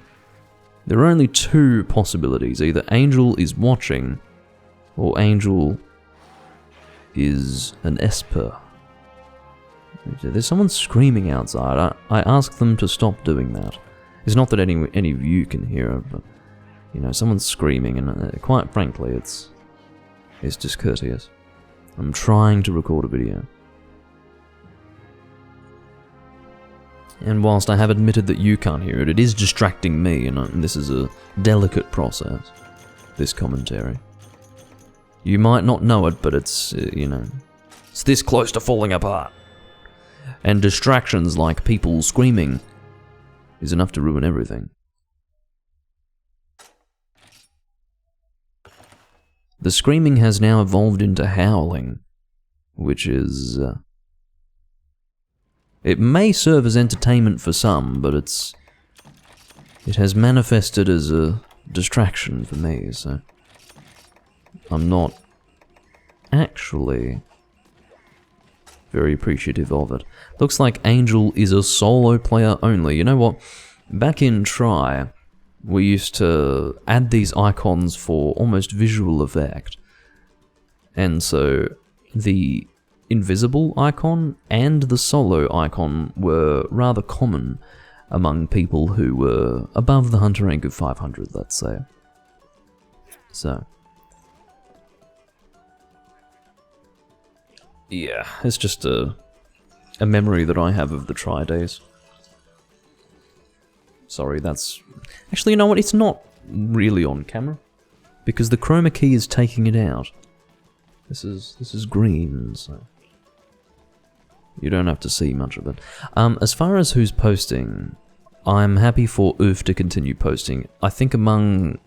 There are only 2 possibilities. Either Angel is watching, or Angel is an Esper. There's someone screaming outside. I asked them to stop doing that. It's not that any of you can hear it, but, you know, someone's screaming, and quite frankly, it's discourteous. I'm trying to record a video. And whilst I have admitted that you can't hear it, it is distracting me, and this is a delicate process, this commentary. You might not know it, but it's, you know, it's this close to falling apart. And distractions like people screaming is enough to ruin everything. The screaming has now evolved into howling, which is... it may serve as entertainment for some, but it has manifested as a distraction for me, so I'm not actually very appreciative of it. Looks like Angel is a solo player only. You know what? Back in Try, we used to add these icons for almost visual effect. And so the invisible icon and the solo icon were rather common among people who were above the hunter rank of 500, let's say. So, yeah, it's just a memory that I have of the Try days. Sorry, that's... Actually, you know what? It's not really on camera, because the chroma key is taking it out. This is green, so you don't have to see much of it. As far as who's posting, I'm happy for Oof to continue posting. I think among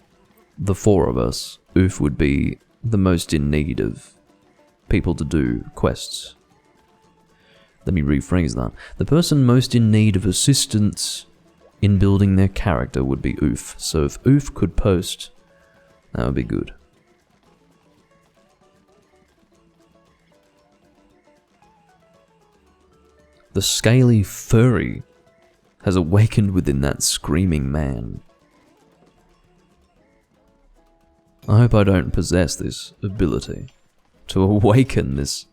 the four of us, Oof would be the most in need of people to do quests. Let me rephrase that. The person most in need of assistance in building their character would be Oof. So if Oof could post, that would be good. The scaly furry has awakened within that screaming man. I hope I don't possess this ability to awaken this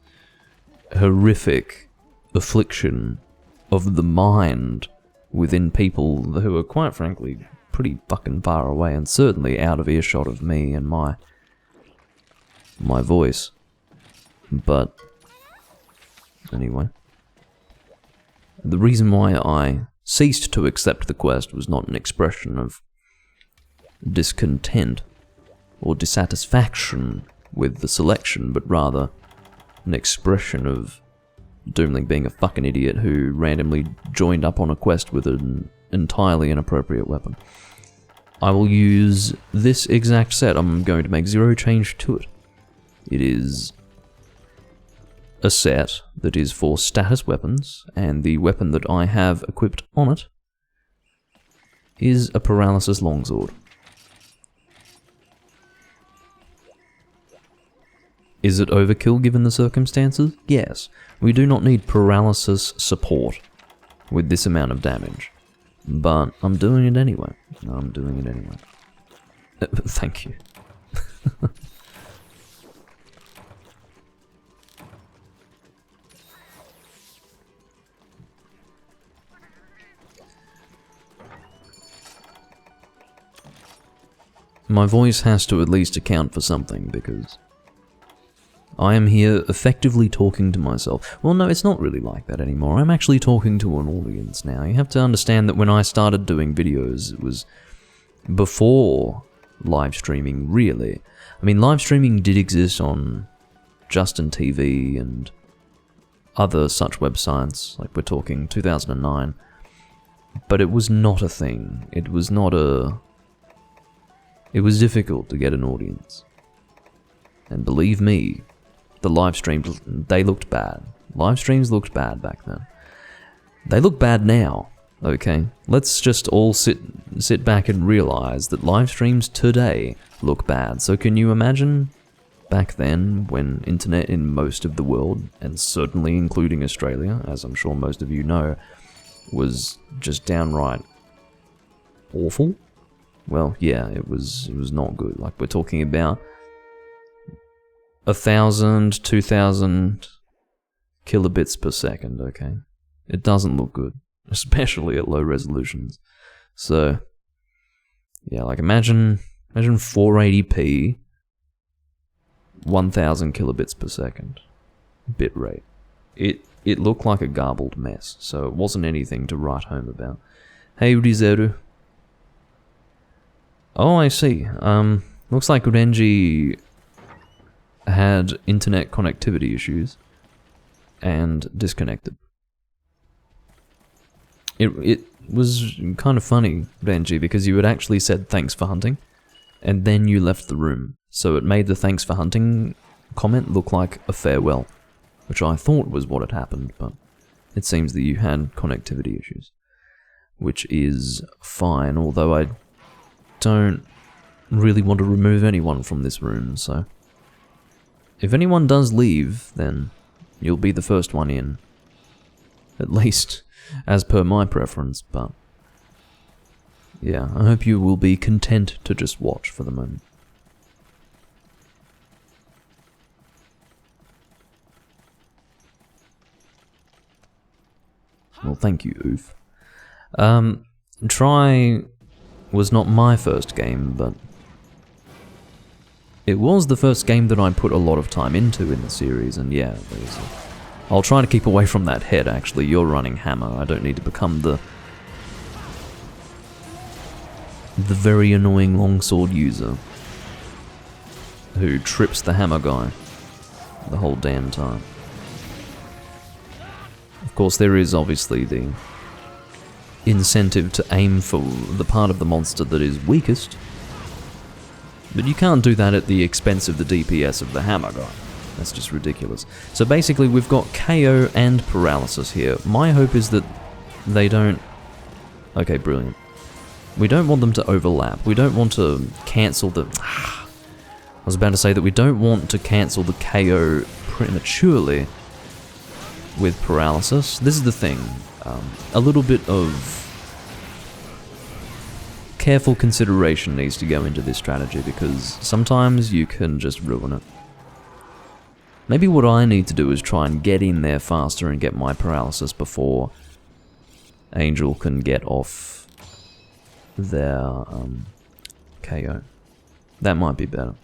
horrific affliction of the mind within people who are, quite frankly, pretty fucking far away, and certainly out of earshot of me and my voice. But anyway, the reason why I ceased to accept the quest was not an expression of discontent or dissatisfaction with the selection, but rather an expression of Doomlink being a fucking idiot who randomly joined up on a quest with an entirely inappropriate weapon. I will use this exact set. I'm going to make zero change to it. It is a set that is for status weapons, and the weapon that I have equipped on it is a paralysis longsword. Is it overkill given the circumstances? Yes. We do not need paralysis support with this amount of damage. But I'm doing it anyway. Thank you. My voice has to at least account for something, because I am here effectively talking to myself. Well, no, it's not really like that anymore. I'm actually talking to an audience now. You have to understand that when I started doing videos, it was before live streaming, really. I mean, live streaming did exist on Justin TV and other such websites, like we're talking 2009, but it was not a thing. It was difficult to get an audience. And believe me, the live streams, they looked bad. Live streams looked bad back then. They look bad now, okay? Let's just all sit back and realize that live streams today look bad. So can you imagine back then when internet in most of the world, and certainly including Australia, as I'm sure most of you know, was just downright awful? Well, yeah, it was not good. Like, we're talking about 1,000, 2,000 kilobits per second, okay? It doesn't look good, especially at low resolutions. So, yeah, like imagine 480p, 1000 kilobits per second bitrate. It looked like a garbled mess, so it wasn't anything to write home about. Hey, Rizeru. Oh, I see. Looks like Renji had internet connectivity issues and disconnected. It was kind of funny, Renji, because you had actually said thanks for hunting, and then you left the room. So it made the thanks for hunting comment look like a farewell, which I thought was what had happened, but it seems that you had connectivity issues, which is fine, although I don't really want to remove anyone from this room, so if anyone does leave, then you'll be the first one in, at least as per my preference, but yeah, I hope you will be content to just watch for the moment. Well, thank you, Oof. Try was not my first game, but it was the first game that I put a lot of time into in the series, and yeah, I'll try to keep away from that head, actually. You're running hammer. I don't need to become the very annoying longsword user who trips the hammer guy the whole damn time. Of course, there is obviously the incentive to aim for the part of the monster that is weakest, but you can't do that at the expense of the DPS of the hammer guy. That's just ridiculous. So basically we've got KO and paralysis here. My hope is that they don't... Okay, brilliant. We don't want them to overlap. We don't want to cancel the... I was about to say that we don't want to cancel the KO prematurely with paralysis. This is the thing. A little bit of careful consideration needs to go into this strategy, because sometimes you can just ruin it. Maybe what I need to do is try and get in there faster and get my paralysis before Angel can get off their KO. That might be better.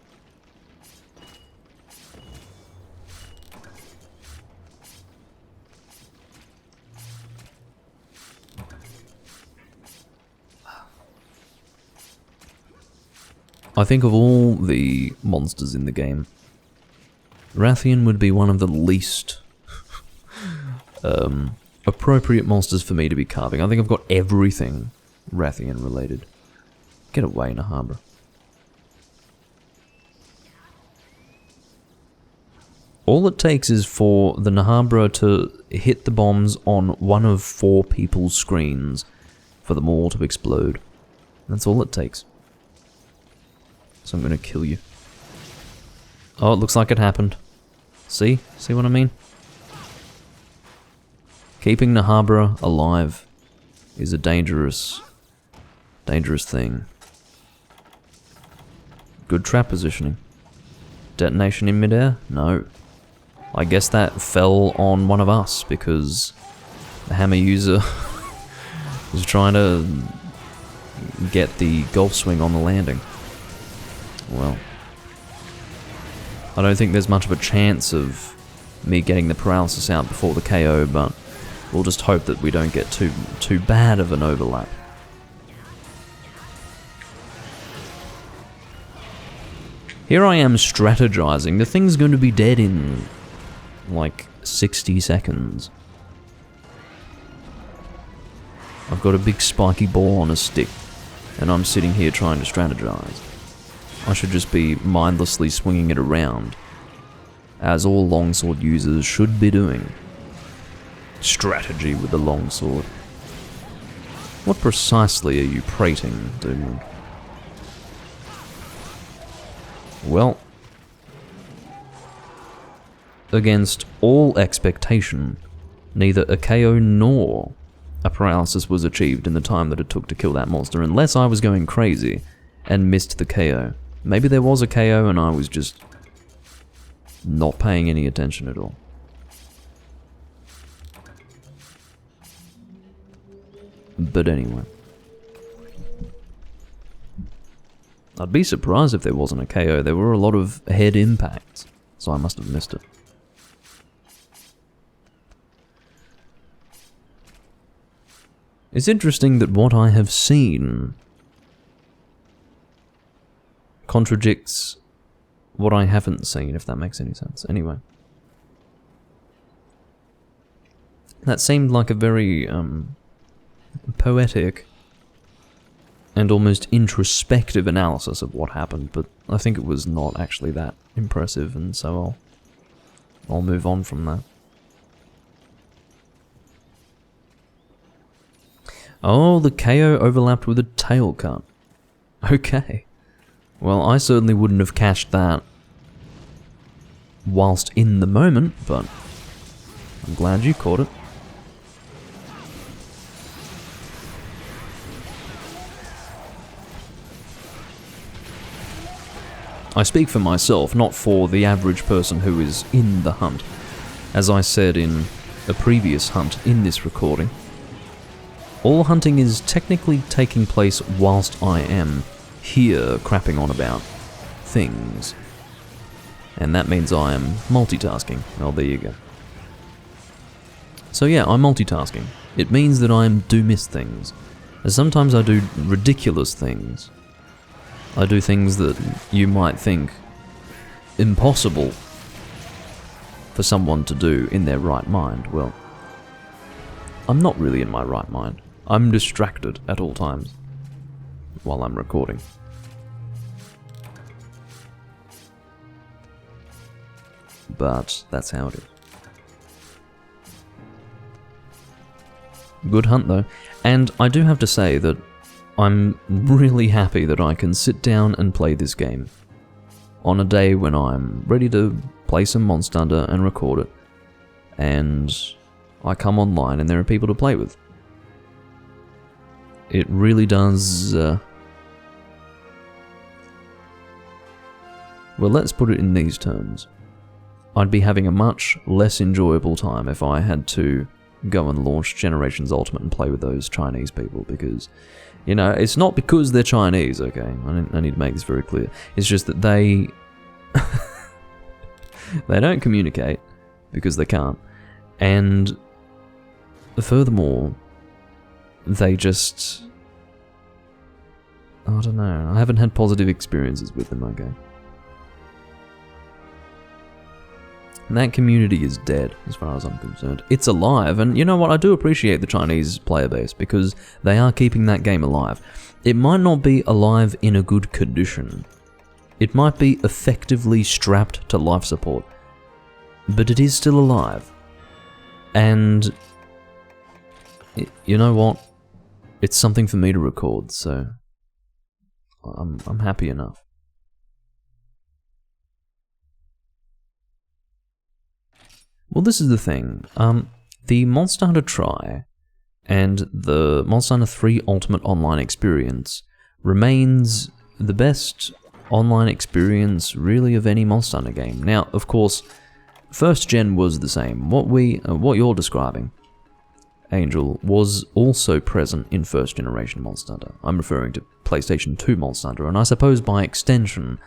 I think of all the monsters in the game, Rathian would be one of the least appropriate monsters for me to be carving. I think I've got everything Rathian related. Get away, Nahabra. All it takes is for the Nahabra to hit the bombs on one of 4 people's screens for them all to explode. That's all it takes. So I'm gonna kill you. Oh, it looks like it happened. See? See what I mean? Keeping Nahabra alive is a dangerous thing. Good trap positioning. Detonation in midair? No. I guess that fell on one of us because the hammer user was trying to get the golf swing on the landing. Well, I don't think there's much of a chance of me getting the paralysis out before the KO, but we'll just hope that we don't get too bad of an overlap. Here I am strategizing. The thing's going to be dead in like 60 seconds. I've got a big spiky ball on a stick, and I'm sitting here trying to strategize. I should just be mindlessly swinging it around, as all longsword users should be doing. Strategy with the longsword. What precisely are you prating, Doomlink? Well, against all expectation, neither a KO nor a paralysis was achieved in the time that it took to kill that monster, unless I was going crazy and missed the KO. Maybe there was a KO and I was just not paying any attention at all. But anyway. I'd be surprised if there wasn't a KO. There were a lot of head impacts, so I must have missed it. It's interesting that what I have seen contradicts what I haven't seen, if that makes any sense. Anyway. That seemed like a very, poetic and almost introspective analysis of what happened, but I think it was not actually that impressive, and so I'll move on from that. Oh, the KO overlapped with a tail cut. Okay. Well, I certainly wouldn't have catched that whilst in the moment, but I'm glad you caught it. I speak for myself, not for the average person who is in the hunt. As I said in a previous hunt in this recording, all hunting is technically taking place whilst I am here crapping on about things. And that means I am multitasking. Well, there you go. So yeah, I'm multitasking. It means that I do miss things. And sometimes I do ridiculous things. I do things that you might think impossible for someone to do in their right mind. Well, I'm not really in my right mind. I'm distracted at all times while I'm recording. But that's how it is. Good hunt though, and I do have to say that I'm really happy that I can sit down and play this game on a day when I'm ready to play some Monster Hunter and record it, and I come online and there are people to play with. It really does, well, let's put it in these terms. I'd be having a much less enjoyable time if I had to go and launch Generations Ultimate and play with those Chinese people, because, you know, it's not because they're Chinese, okay? I need to make this very clear. It's just that they they don't communicate because they can't, and furthermore, they just, I don't know, I haven't had positive experiences with them, okay? And that community is dead, as far as I'm concerned. It's alive, and you know what, I do appreciate the Chinese player base, because they are keeping that game alive. It might not be alive in a good condition. It might be effectively strapped to life support, but it is still alive. And you know what? It's something for me to record, so I'm happy enough. Well, this is the thing. The Monster Hunter Tri and the Monster Hunter 3 Ultimate Online experience remains the best online experience, really, of any Monster Hunter game. Now, of course, first gen was the same. What you're describing, Angel, was also present in first generation Monster Hunter. I'm referring to PlayStation 2 Monster Hunter, and I suppose by extension,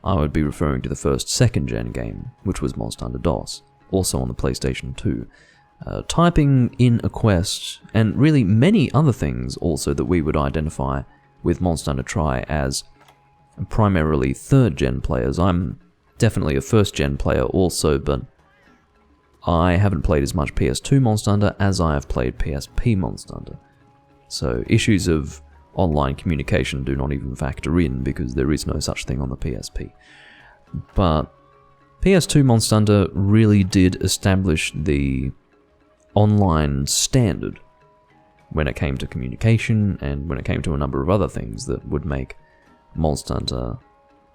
I would be referring to the first second gen game, which was Monster Hunter DOS, also on the PlayStation 2. Typing in a quest, and really many other things also that we would identify with Monster Hunter Tri as primarily third gen players. I'm definitely a first gen player also, but I haven't played as much PS2 Monster Hunter as I have played PSP Monster Hunter. So issues of online communication do not even factor in, because there is no such thing on the PSP. But PS2 Monster Hunter really did establish the online standard when it came to communication, and when it came to a number of other things that would make Monster Hunter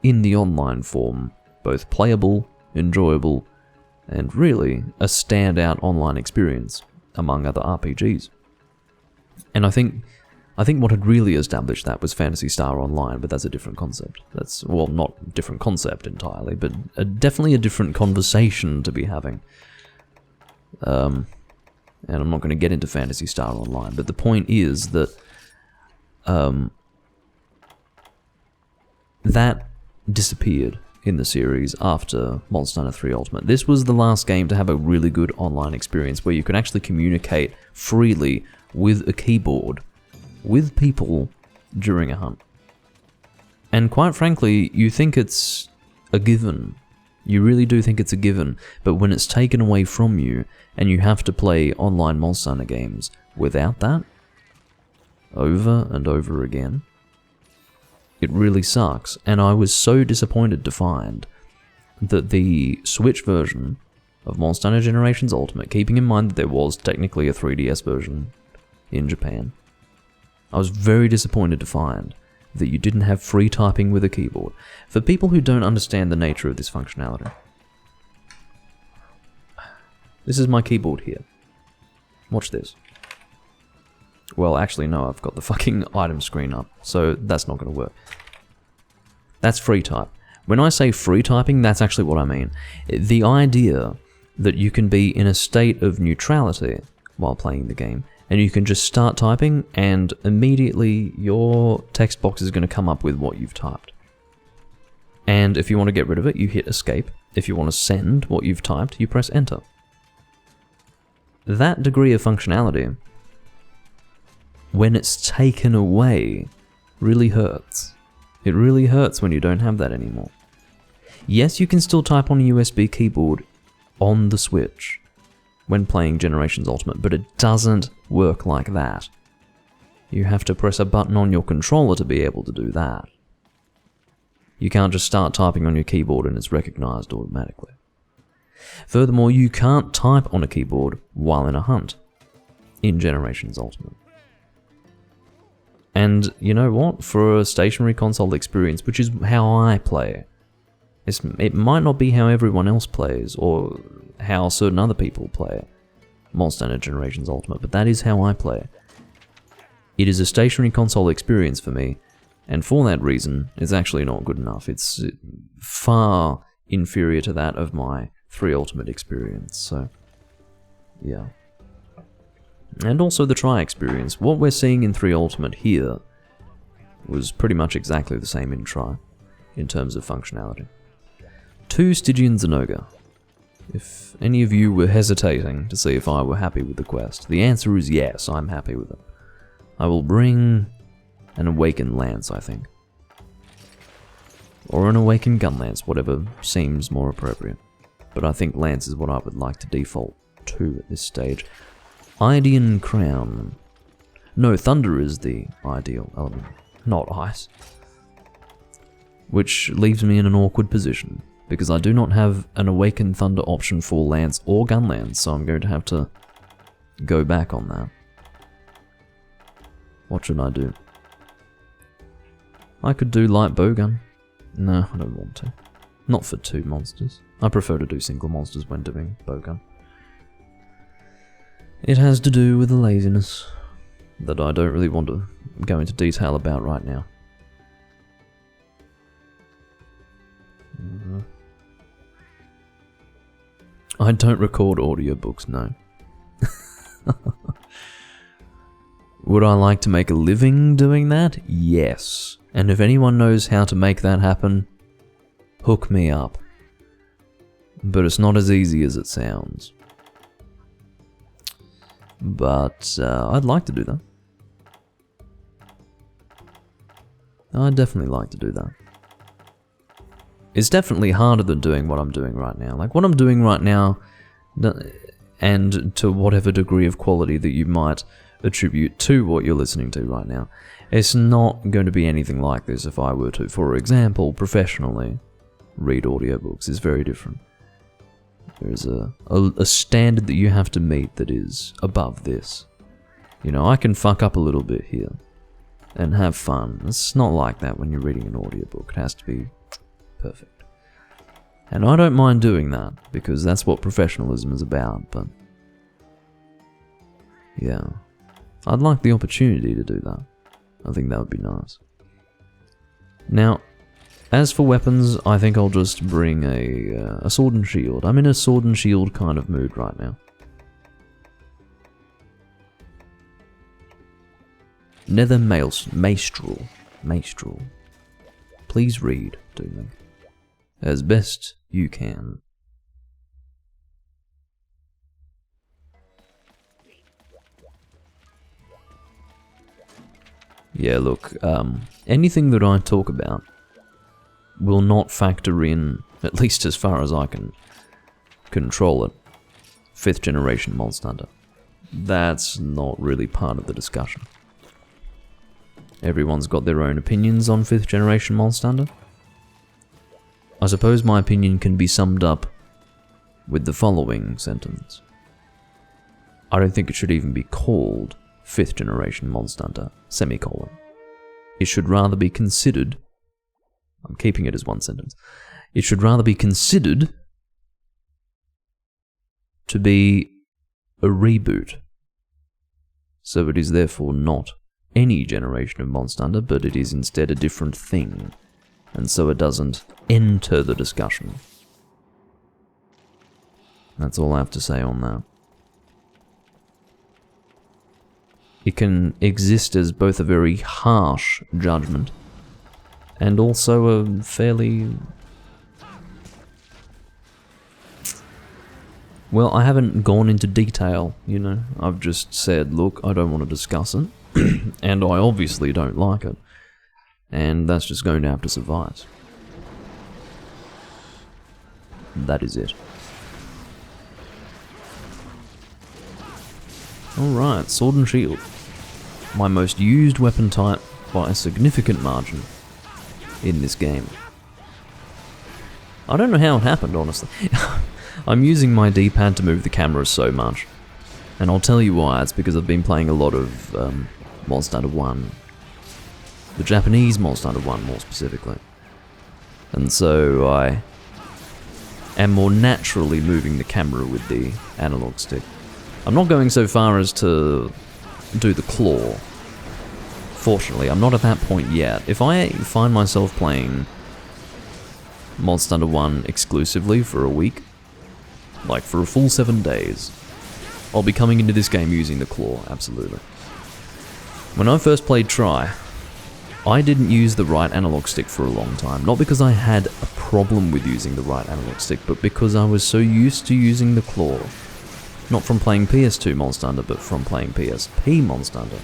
in the online form both playable, enjoyable, and really a standout online experience among other RPGs. And I think what had really established that was Phantasy Star Online, but that's a different concept. That's, well, not a different concept entirely, but definitely a different conversation to be having. And I'm not going to get into Phantasy Star Online, but the point is that that disappeared in the series after Monster Hunter 3 Ultimate. This was the last game to have a really good online experience where you could actually communicate freely with a keyboard with people during a hunt. And quite frankly, you think it's a given. You really do think it's a given, but when it's taken away from you and you have to play online Monster Hunter games without that, over and over again, it really sucks. And I was so disappointed to find that the Switch version of Monster Hunter Generations Ultimate, keeping in mind that there was technically a 3DS version in Japan, I was very disappointed to find that you didn't have free typing with a keyboard. For people who don't understand the nature of this functionality, this is my keyboard here. Watch this. Well, actually, no, I've got the fucking item screen up, so that's not going to work. That's free type. When I say free typing, that's actually what I mean. The idea that you can be in a state of neutrality while playing the game, and you can just start typing, and immediately your text box is going to come up with what you've typed. And if you want to get rid of it, you hit escape. If you want to send what you've typed, you press enter. That degree of functionality, when it's taken away, really hurts. It really hurts when you don't have that anymore. Yes, you can still type on a USB keyboard on the Switch when playing Generations Ultimate, but it doesn't work like that. You have to press a button on your controller to be able to do that. You can't just start typing on your keyboard and it's recognized automatically. Furthermore, you can't type on a keyboard while in a hunt in Generations Ultimate. And you know what? For a stationary console experience, which is how I play, it might not be how everyone else plays, or how certain other people play Monster Hunter Generations Ultimate, but that is how I play. It is a stationary console experience for me, and for that reason, it's actually not good enough. It's far inferior to that of my 3 Ultimate experience, so yeah. And also the Tri experience. What we're seeing in 3 Ultimate here was pretty much exactly the same in Tri, in terms of functionality. 2 Stygian Zenogre. If any of you were hesitating to see if I were happy with the quest, the answer is yes, I'm happy with it. I will bring an Awakened Lance, I think. Or an Awakened Gun Lance, whatever seems more appropriate. But I think Lance is what I would like to default to at this stage. Idian Crown. No, Thunder is the ideal element, not Ice. Which leaves me in an awkward position, because I do not have an Awakened Thunder option for Lance or Gun Lance, so I'm going to have to go back on that. What should I do? I could do Light Bowgun. No, I don't want to. Not for 2 monsters. I prefer to do single monsters when doing Bowgun. It has to do with a laziness that I don't really want to go into detail about right now. I don't record audiobooks, no. Would I like to make a living doing that? Yes. And if anyone knows how to make that happen, hook me up. But it's not as easy as it sounds. But I'd like to do that. I'd definitely like to do that. It's definitely harder than doing what I'm doing right now. Like, what I'm doing right now, and to whatever degree of quality that you might attribute to what you're listening to right now, it's not going to be anything like this if I were to, for example, professionally read audiobooks. It's very different. There's a standard that you have to meet that is above this. You know, I can fuck up a little bit here and have fun. It's not like that when you're reading an audiobook. It has to be perfect. And I don't mind doing that, because that's what professionalism is about, but yeah. I'd like the opportunity to do that. I think that would be nice. Now, as for weapons, I think I'll just bring a sword and shield. I'm in a sword and shield kind of mood right now. Nether Maestral. please read Doomlink as best you can. Yeah, look, anything that I talk about will not factor in, at least as far as I can control it, 5th generation Monster Hunter. That's not really part of the discussion. Everyone's got their own opinions on 5th generation Monster Hunter. I suppose my opinion can be summed up with the following sentence. I don't think it should even be called 5th generation Monster Hunter, semicolon. It should rather be considered, I'm keeping it as one sentence, it should rather be considered to be a reboot. So it is therefore not any generation of Monster Hunter, but it is instead a different thing, and so it doesn't enter the discussion. That's all I have to say on that. It can exist as both a very harsh judgment and also a fairly... Well, I haven't gone into detail, you know. I've just said, look, I don't want to discuss it, and I obviously don't like it, and that's just going to have to suffice. That is it. Alright, Sword and Shield. My most used weapon type by a significant margin in this game. I don't know how it happened, honestly. I'm using my D-pad to move the camera so much. And I'll tell you why. It's because I've been playing a lot of Monster Hunter 1. The Japanese Monster Hunter 1, more specifically. And so I am more naturally moving the camera with the analog stick. I'm not going so far as to do the claw. Fortunately, I'm not at that point yet. If I find myself playing Monster Hunter 1 exclusively for a week, like for a full 7 days, I'll be coming into this game using the claw, absolutely. When I first played Tri, I didn't use the right analog stick for a long time. Not because I had a problem with using the right analog stick, but because I was so used to using the claw. Not from playing PS2 Monster Hunter, but from playing PSP Monster Hunter,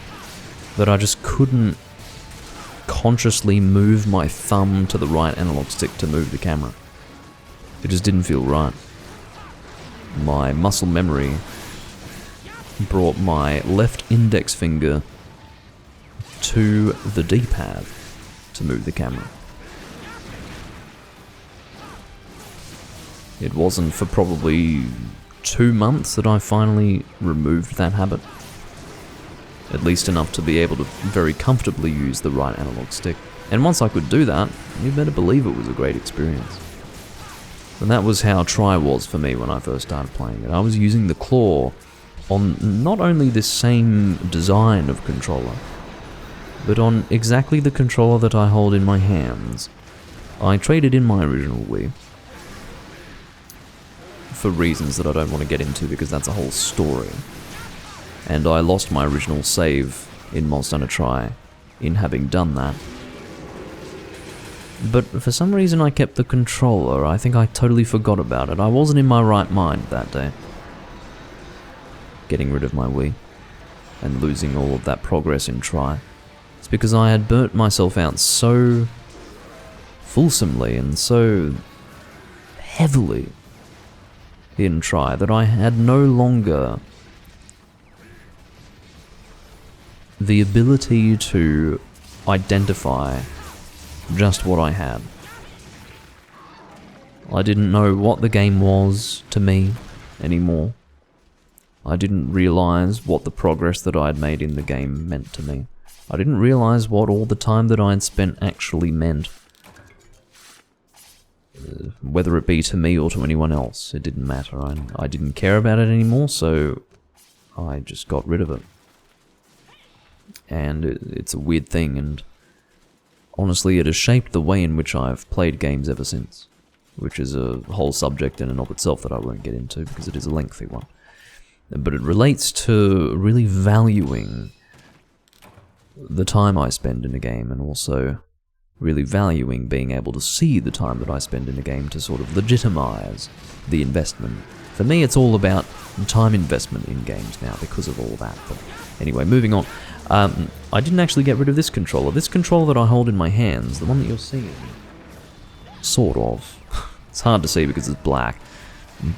that I just couldn't consciously move my thumb to the right analog stick to move the camera. It just didn't feel right. My muscle memory brought my left index finger to the D-pad to move the camera. It wasn't for probably 2 months that I finally removed that habit. At least enough to be able to very comfortably use the right analog stick. And once I could do that, you better believe it was a great experience. And that was how Tri was for me when I first started playing it. I was using the claw on not only this same design of controller, but on exactly the controller that I hold in my hands. I traded in my original Wii, for reasons that I don't want to get into because that's a whole story. And I lost my original save in Monster Hunter Tri in having done that. But for some reason I kept the controller. I think I totally forgot about it. I wasn't in my right mind that day. Getting rid of my Wii and losing all of that progress in Tri. It's because I had burnt myself out so fulsomely and so heavily in Tri that I had no longer the ability to identify just what I had. I didn't know what the game was to me anymore. I didn't realize what the progress that I had made in the game meant to me. I didn't realize what all the time that I had spent actually meant. Whether it be to me or to anyone else, it didn't matter. I didn't care about it anymore, so I just got rid of it. And it's a weird thing, and honestly it has shaped the way in which I've played games ever since, which is a whole subject in and of itself that I won't get into because it is a lengthy one. But it relates to really valuing the time I spend in a game, and also really valuing being able to see the time that I spend in a game to sort of legitimize the investment. For me, it's all about time investment in games now because of all that. But anyway, moving on. I didn't actually get rid of this controller. This controller that I hold in my hands, the one that you're seeing, sort of. It's hard to see because it's black,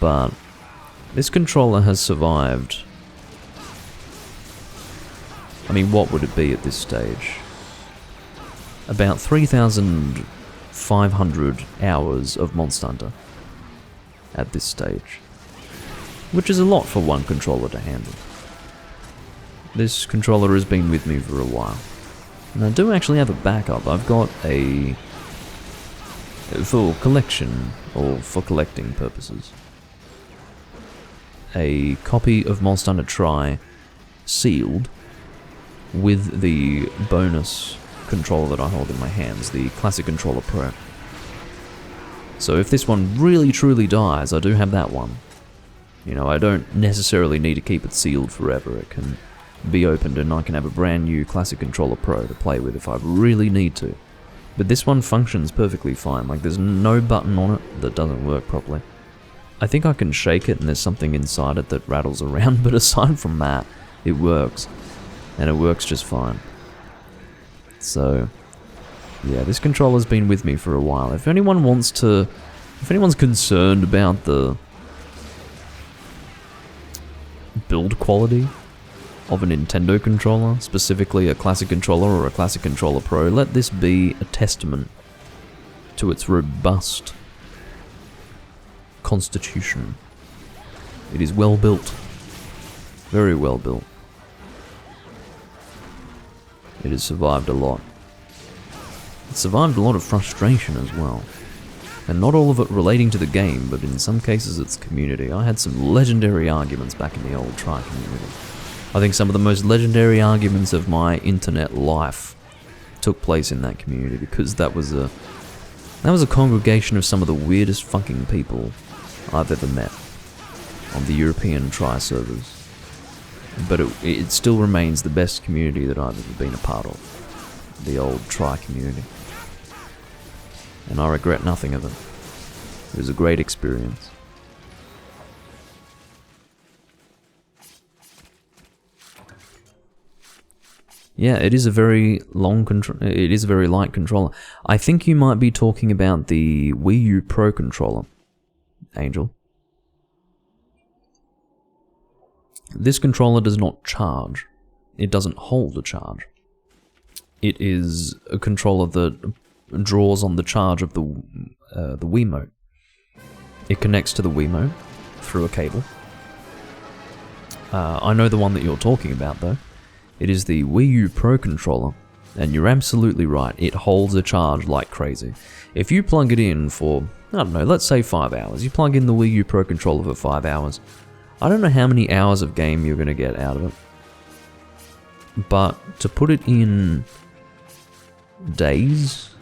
but this controller has survived. I mean, what would it be at this stage? About 3,500 hours of Monster Hunter at this stage, which is a lot for one controller to handle. This controller has been with me for a while, and I do actually have a backup. I've got a, for collection, or for collecting purposes, a copy of Monster Hunter Tri sealed with the bonus controller that I hold in my hands, the Classic Controller Pro. So if this one really truly dies, I do have that one. You know, I don't necessarily need to keep it sealed forever. It can be opened and I can have a brand new Classic Controller Pro to play with if I really need to. But this one functions perfectly fine. Like, there's no button on it that doesn't work properly. I think I can shake it and there's something inside it that rattles around, but aside from that, it works. And it works just fine. So, yeah, this controller's been with me for a while. If anyone wants to... If anyone's concerned about the build quality of a Nintendo controller, specifically a Classic Controller or a Classic Controller Pro, let this be a testament to its robust constitution. It is well built. Very well built. It has survived a lot. It survived a lot of frustration as well. And not all of it relating to the game, but in some cases its community. I had some legendary arguments back in the old Tri community. I think some of the most legendary arguments of my internet life took place in that community, because that was a congregation of some of the weirdest fucking people I've ever met on the European Tri servers. But it still remains the best community that I've ever been a part of. The old Tri community. And I regret nothing of it. It was a great experience. Yeah, it is a very it is a very light controller. I think you might be talking about the Wii U Pro controller, Angel. This controller does not charge. It doesn't hold a charge. It is a controller that draws on the charge of the Wiimote. It connects to the Wiimote through a cable. I know the one that you're talking about, though. It is the Wii U Pro controller, and you're absolutely right, it holds a charge like crazy. If you plug it in for, I don't know, let's say 5 hours, you plug in the Wii U Pro controller for 5 hours, I don't know how many hours of game you're going to get out of it, but to put it in days,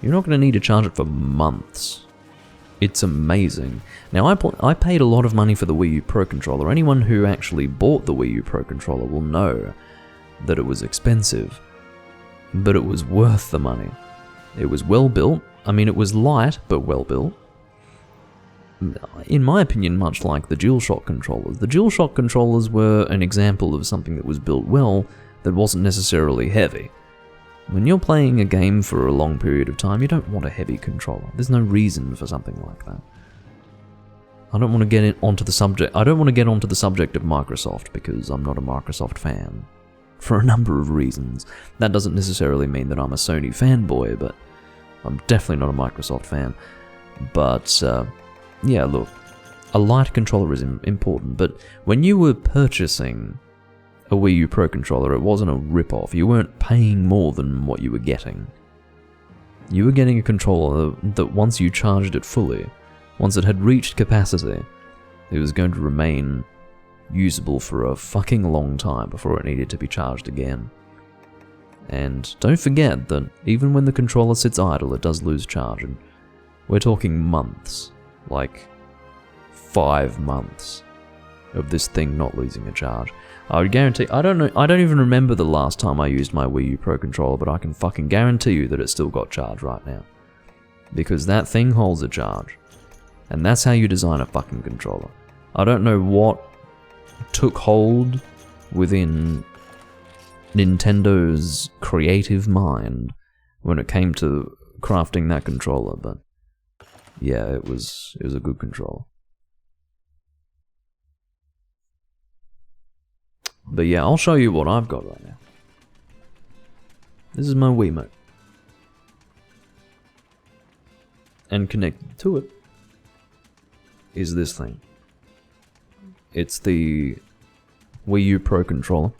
you're not going to need to charge it for months. It's amazing. Now, I paid a lot of money for the Wii U Pro controller. Anyone who actually bought the Wii U Pro controller will know that it was expensive, but it was worth the money. It was well built. I mean, it was light, but well built. In my opinion, much like the DualShock controllers. The DualShock controllers were an example of something that was built well, that wasn't necessarily heavy. When you're playing a game for a long period of time, you don't want a heavy controller. There's no reason for something like that. I don't want to get onto the subject. I don't want to get onto the subject of Microsoft because I'm not a Microsoft fan for a number of reasons. That doesn't necessarily mean that I'm a Sony fanboy, but I'm definitely not a Microsoft fan. But yeah, look, a light controller is important. But when you were purchasing a Wii U Pro controller, it wasn't a rip-off. You weren't paying more than what you were getting. You were getting a controller that once you charged it fully, once it had reached capacity, it was going to remain usable for a fucking long time before it needed to be charged again. And don't forget that even when the controller sits idle, it does lose charge, and we're talking months. Like 5 months. of this thing not losing a charge. I would guarantee, I don't even remember the last time I used my Wii U Pro Controller, but I can fucking guarantee you that it's still got charge right now. Because that thing holds a charge. And that's how you design a fucking controller. I don't know what took hold within Nintendo's creative mind when it came to crafting that controller, but yeah, it was a good controller. But yeah, I'll show you what I've got right now. This is my Wiimote. And connected to it is this thing. It's the Wii U Pro Controller.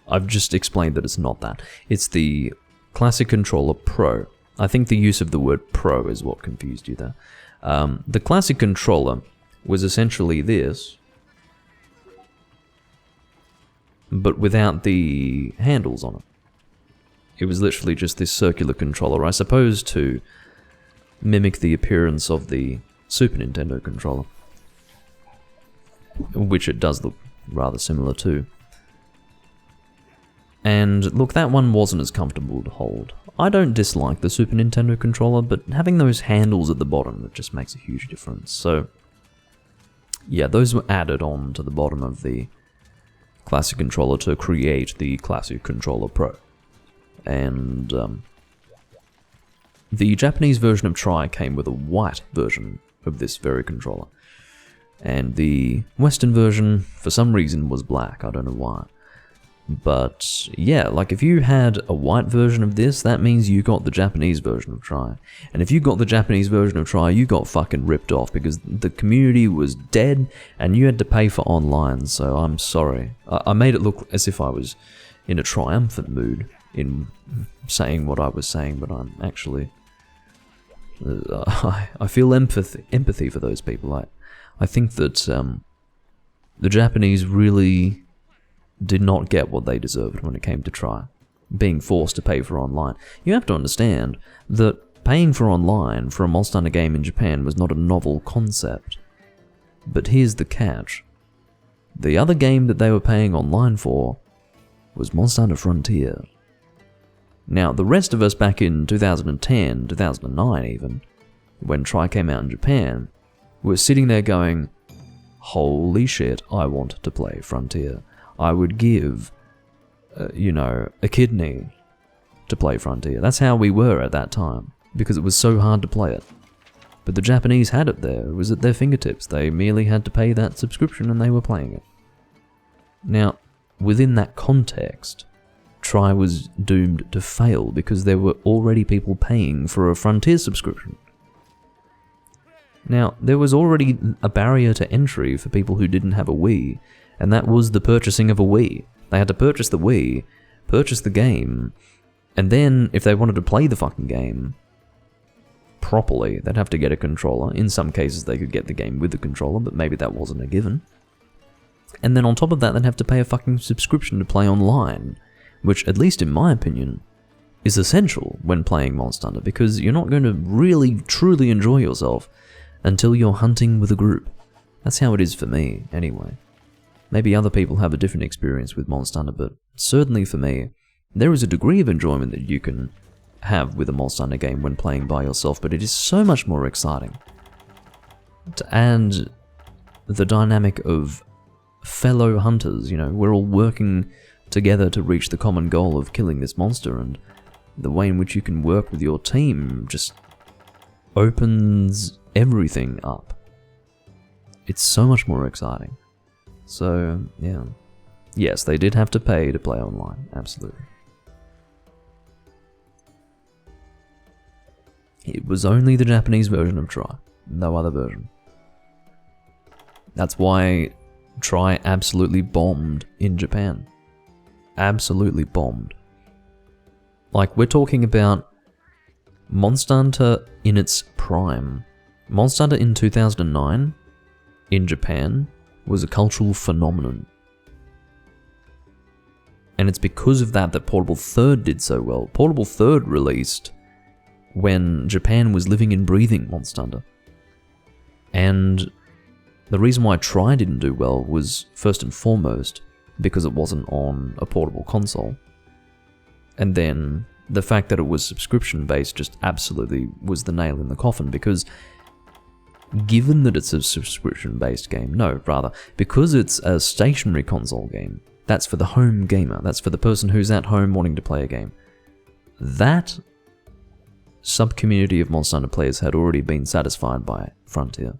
I've just explained that it's not that. It's the Classic Controller Pro. I think the use of the word Pro is what confused you there. The Classic Controller was essentially this, but without the handles on it. It was literally just this circular controller, I suppose to mimic the appearance of the Super Nintendo controller, which it does look rather similar to. And look, that one wasn't as comfortable to hold. I don't dislike the Super Nintendo controller, but having those handles at the bottom, it just makes a huge difference. So, yeah, those were added on to the bottom of the Classic Controller to create the Classic Controller Pro. And the Japanese version of Tri came with a white version of this very controller. And the Western version, for some reason, was black. I don't know why. But yeah, like if you had a white version of this, that means you got the Japanese version of Tri. And if you got the Japanese version of Tri, you got fucking ripped off because the community was dead and you had to pay for online, so I'm sorry. I made it look as if I was in a triumphant mood in saying what I was saying, but I'm actually... I feel empathy for those people. I think that the Japanese really did not get what they deserved when it came to Tri, being forced to pay for online. You have to understand that paying for online for a Monster Hunter game in Japan was not a novel concept. But here's the catch. The other game that they were paying online for was Monster Hunter Frontier. Now, the rest of us back in 2010, 2009 even, when Tri came out in Japan, were sitting there going, holy shit, I want to play Frontier. I would give, a kidney to play Frontier. That's how we were at that time, because it was so hard to play it. But the Japanese had it there, it was at their fingertips. They merely had to pay that subscription and they were playing it. Now, within that context, Tri was doomed to fail because there were already people paying for a Frontier subscription. Now, there was already a barrier to entry for people who didn't have a Wii, and that was the purchasing of a Wii. They had to purchase the Wii, purchase the game, and then, if they wanted to play the fucking game properly, they'd have to get a controller. In some cases, they could get the game with the controller, but maybe that wasn't a given. And then on top of that, they'd have to pay a fucking subscription to play online, which, at least in my opinion, is essential when playing Monster Hunter, because you're not going to really, truly enjoy yourself until you're hunting with a group. That's how it is for me, anyway. Maybe other people have a different experience with Monster Hunter, but certainly for me, there is a degree of enjoyment that you can have with a Monster Hunter game when playing by yourself, but it is so much more exciting. And the dynamic of fellow hunters, we're all working together to reach the common goal of killing this monster, and the way in which you can work with your team just opens everything up. It's so much more exciting. So, yeah. Yes, they did have to pay to play online, absolutely. It was only the Japanese version of Tri, no other version. That's why Tri absolutely bombed in Japan. Absolutely bombed. Like, we're talking about Monster Hunter in its prime. Monster Hunter in 2009, in Japan, was a cultural phenomenon. And it's because of that that Portable Third did so well. Portable Third released when Japan was living and breathing Monster Hunter. And The reason why Try didn't do well was, first and foremost, because it wasn't on a portable console. And then the fact that it was subscription-based just absolutely was the nail in the coffin, because given that it's a subscription-based game, because it's a stationary console game, that's for the home gamer, that's for the person who's at home wanting to play a game. That sub-community of Monster Hunter players had already been satisfied by Frontier,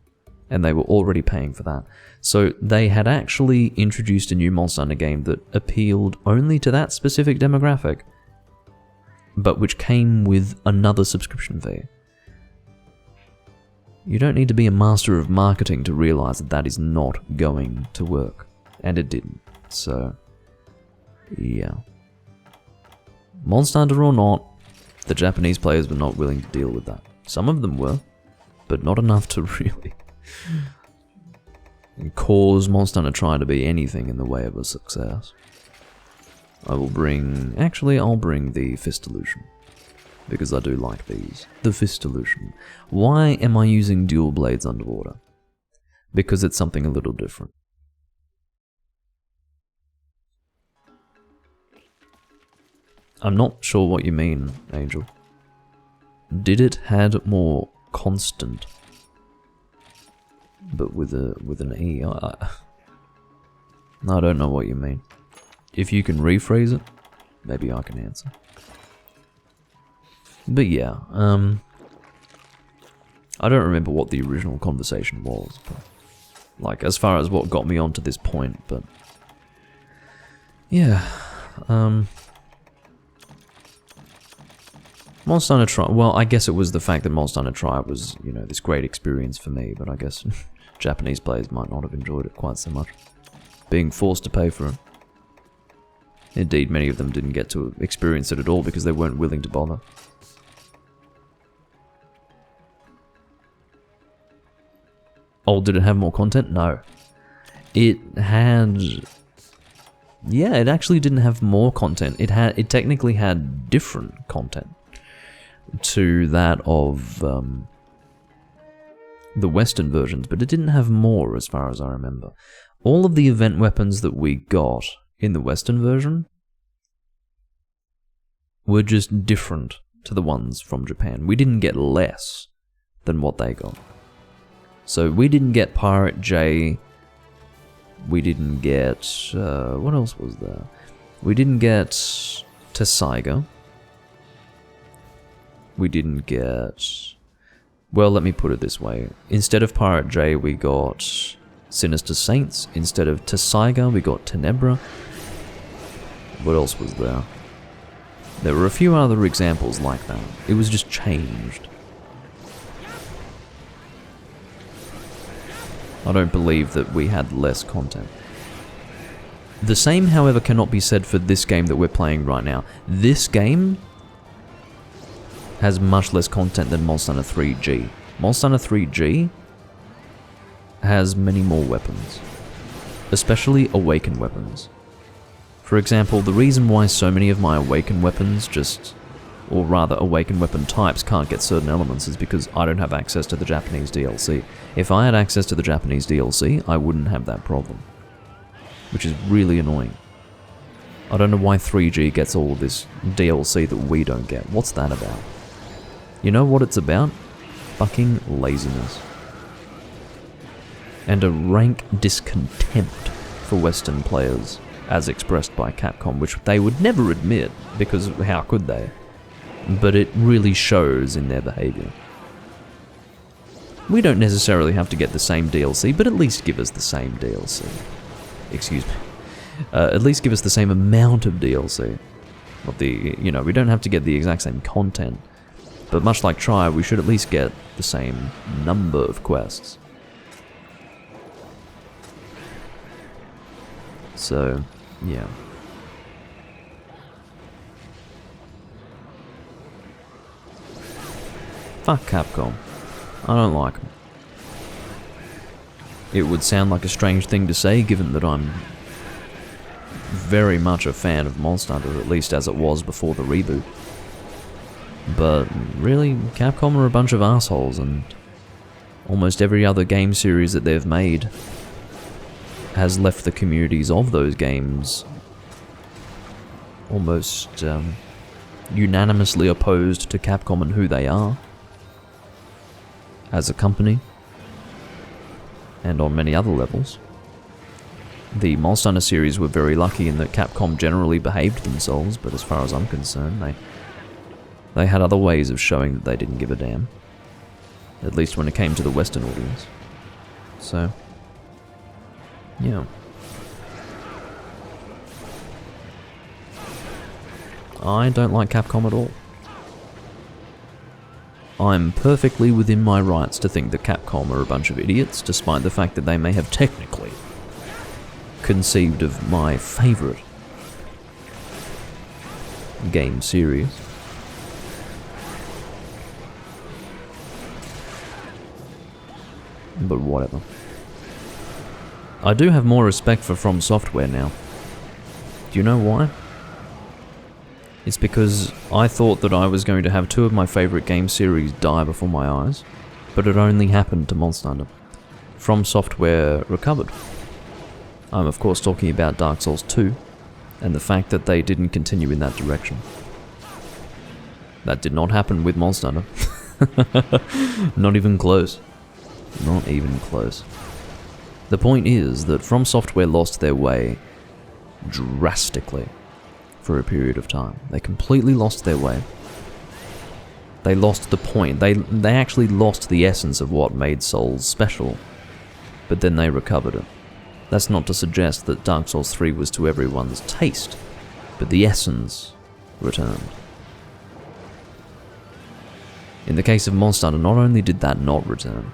and they were already paying for that. So they had actually introduced a new Monster Hunter game that appealed only to that specific demographic, but which came with another subscription fee. You don't need to be a master of marketing to realize that that is not going to work. And it didn't. So, yeah. Monster Hunter or not, the Japanese players were not willing to deal with that. Some of them were, but not enough to really cause Monster Hunter try to be anything in the way of a success. I'll bring the Fist Illusion, because I do like these. The Fist Illusion. Why am I using dual blades underwater? Because it's something a little different. I'm not sure what you mean, Angel. Did it had more constant, but with an E? I don't know what you mean. If you can rephrase it, maybe I can answer. But yeah, I don't remember what the original conversation was, but, like, as far as what got me onto this point, but yeah, Monster Hunter Tri, well, I guess it was the fact that Monster Hunter Tri was, you know, this great experience for me, but I guess Japanese players might not have enjoyed it quite so much, being forced to pay for it. Indeed, many of them didn't get to experience it at all because they weren't willing to bother. Oh, did it have more content? No. It had... Yeah, it actually didn't have more content. It technically had different content to that of the Western versions, but it didn't have more as far as I remember. All of the event weapons that we got in the Western version were just different to the ones from Japan. We didn't get less than what they got. So we didn't get Pirate J, we didn't get... what else was there? We didn't get Tessaiga. We didn't get... Well, let me put it this way. Instead of Pirate J, we got Sinister Saints. Instead of Tessaiga, we got Tenebra. What else was there? There were a few other examples like that. It was just changed. I don't believe that we had less content. The same, however, cannot be said for this game that we're playing right now. This game has much less content than Monster Hunter 3G. Monster Hunter 3G has many more weapons, especially awakened weapons. For example, the reason why so many of my awakened weapons or rather awakened weapon types can't get certain elements is because I don't have access to the Japanese DLC. If I had access to the Japanese DLC, I wouldn't have that problem, which is really annoying. I don't know why 3G gets all this DLC that we don't get. What's that about? You know what it's about? Fucking laziness. And a rank discontempt for Western players, as expressed by Capcom, which they would never admit, because how could they? But it really shows in their behavior. We don't necessarily have to get the same DLC, but at least give us the same DLC. Excuse me. At least give us the same amount of DLC. We don't have to get the exact same content, but much like Try, we should at least get the same number of quests. So, yeah. Fuck Capcom. I don't like them. It would sound like a strange thing to say, given that I'm very much a fan of Monster Hunter, at least as it was before the reboot. But really, Capcom are a bunch of assholes, and almost every other game series that they've made has left the communities of those games almost unanimously opposed to Capcom and who they are as a company, and on many other levels. The Monster Hunter series were very lucky in that Capcom generally behaved themselves, but as far as I'm concerned, they had other ways of showing that they didn't give a damn. At least when it came to the Western audience. So, yeah. I don't like Capcom at all. I'm perfectly within my rights to think that Capcom are a bunch of idiots, despite the fact that they may have technically conceived of my favourite game series. But whatever. I do have more respect for From Software now. Do you know why? It's because I thought that I was going to have two of my favourite game series die before my eyes, but it only happened to Monster Hunter. From Software recovered. I'm of course talking about Dark Souls 2, and the fact that they didn't continue in that direction. That did not happen with Monster Hunter. Not even close. Not even close. The point is that From Software lost their way drastically for a period of time. They completely lost their way. They lost the point. They actually lost the essence of what made Souls special, but then they recovered it. That's not to suggest that Dark Souls 3 was to everyone's taste, but the essence returned. In the case of Monster Hunter, not only did that not return,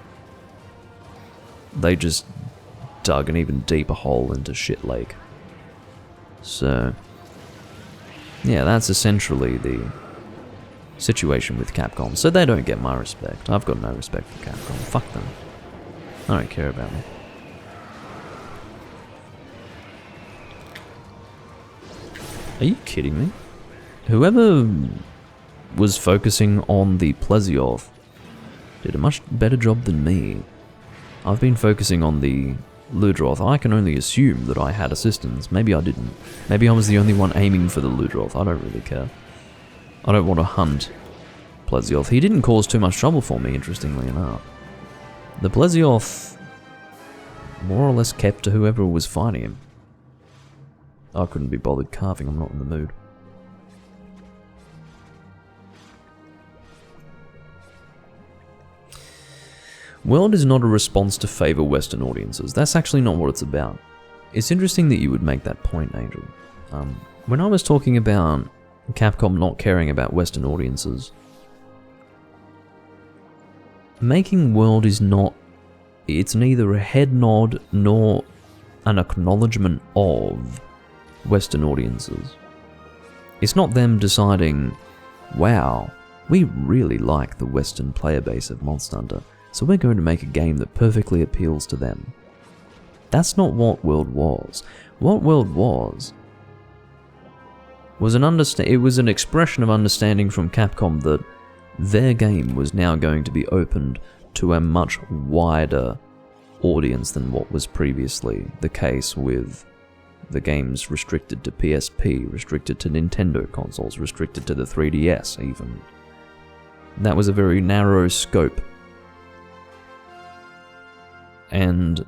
they just dug an even deeper hole into Shit Lake. So, yeah, that's essentially the situation with Capcom. So they don't get my respect. I've got no respect for Capcom. Fuck them. I don't care about them. Are you kidding me? Whoever was focusing on the Plesioth did a much better job than me. I've been focusing on the Ludroth. I can only assume that I had assistance. Maybe I didn't. Maybe I was the only one aiming for the Ludroth. I don't really care. I don't want to hunt Plesioth. He didn't cause too much trouble for me, interestingly enough. The Plesioth more or less kept to whoever was fighting him. I couldn't be bothered carving. I'm not in the mood. World is not a response to favour Western audiences. That's actually not what it's about. It's interesting that you would make that point, Angel. When I was talking about Capcom not caring about Western audiences, making World is not... It's neither a head nod nor an acknowledgement of Western audiences. It's not them deciding, wow, we really like the Western player base of Monster Hunter, so we're going to make a game that perfectly appeals to them. That's not what World was. What World was an expression of understanding from Capcom that their game was now going to be opened to a much wider audience than what was previously the case with the games restricted to PSP, restricted to Nintendo consoles, restricted to the 3DS even. That was a very narrow scope. And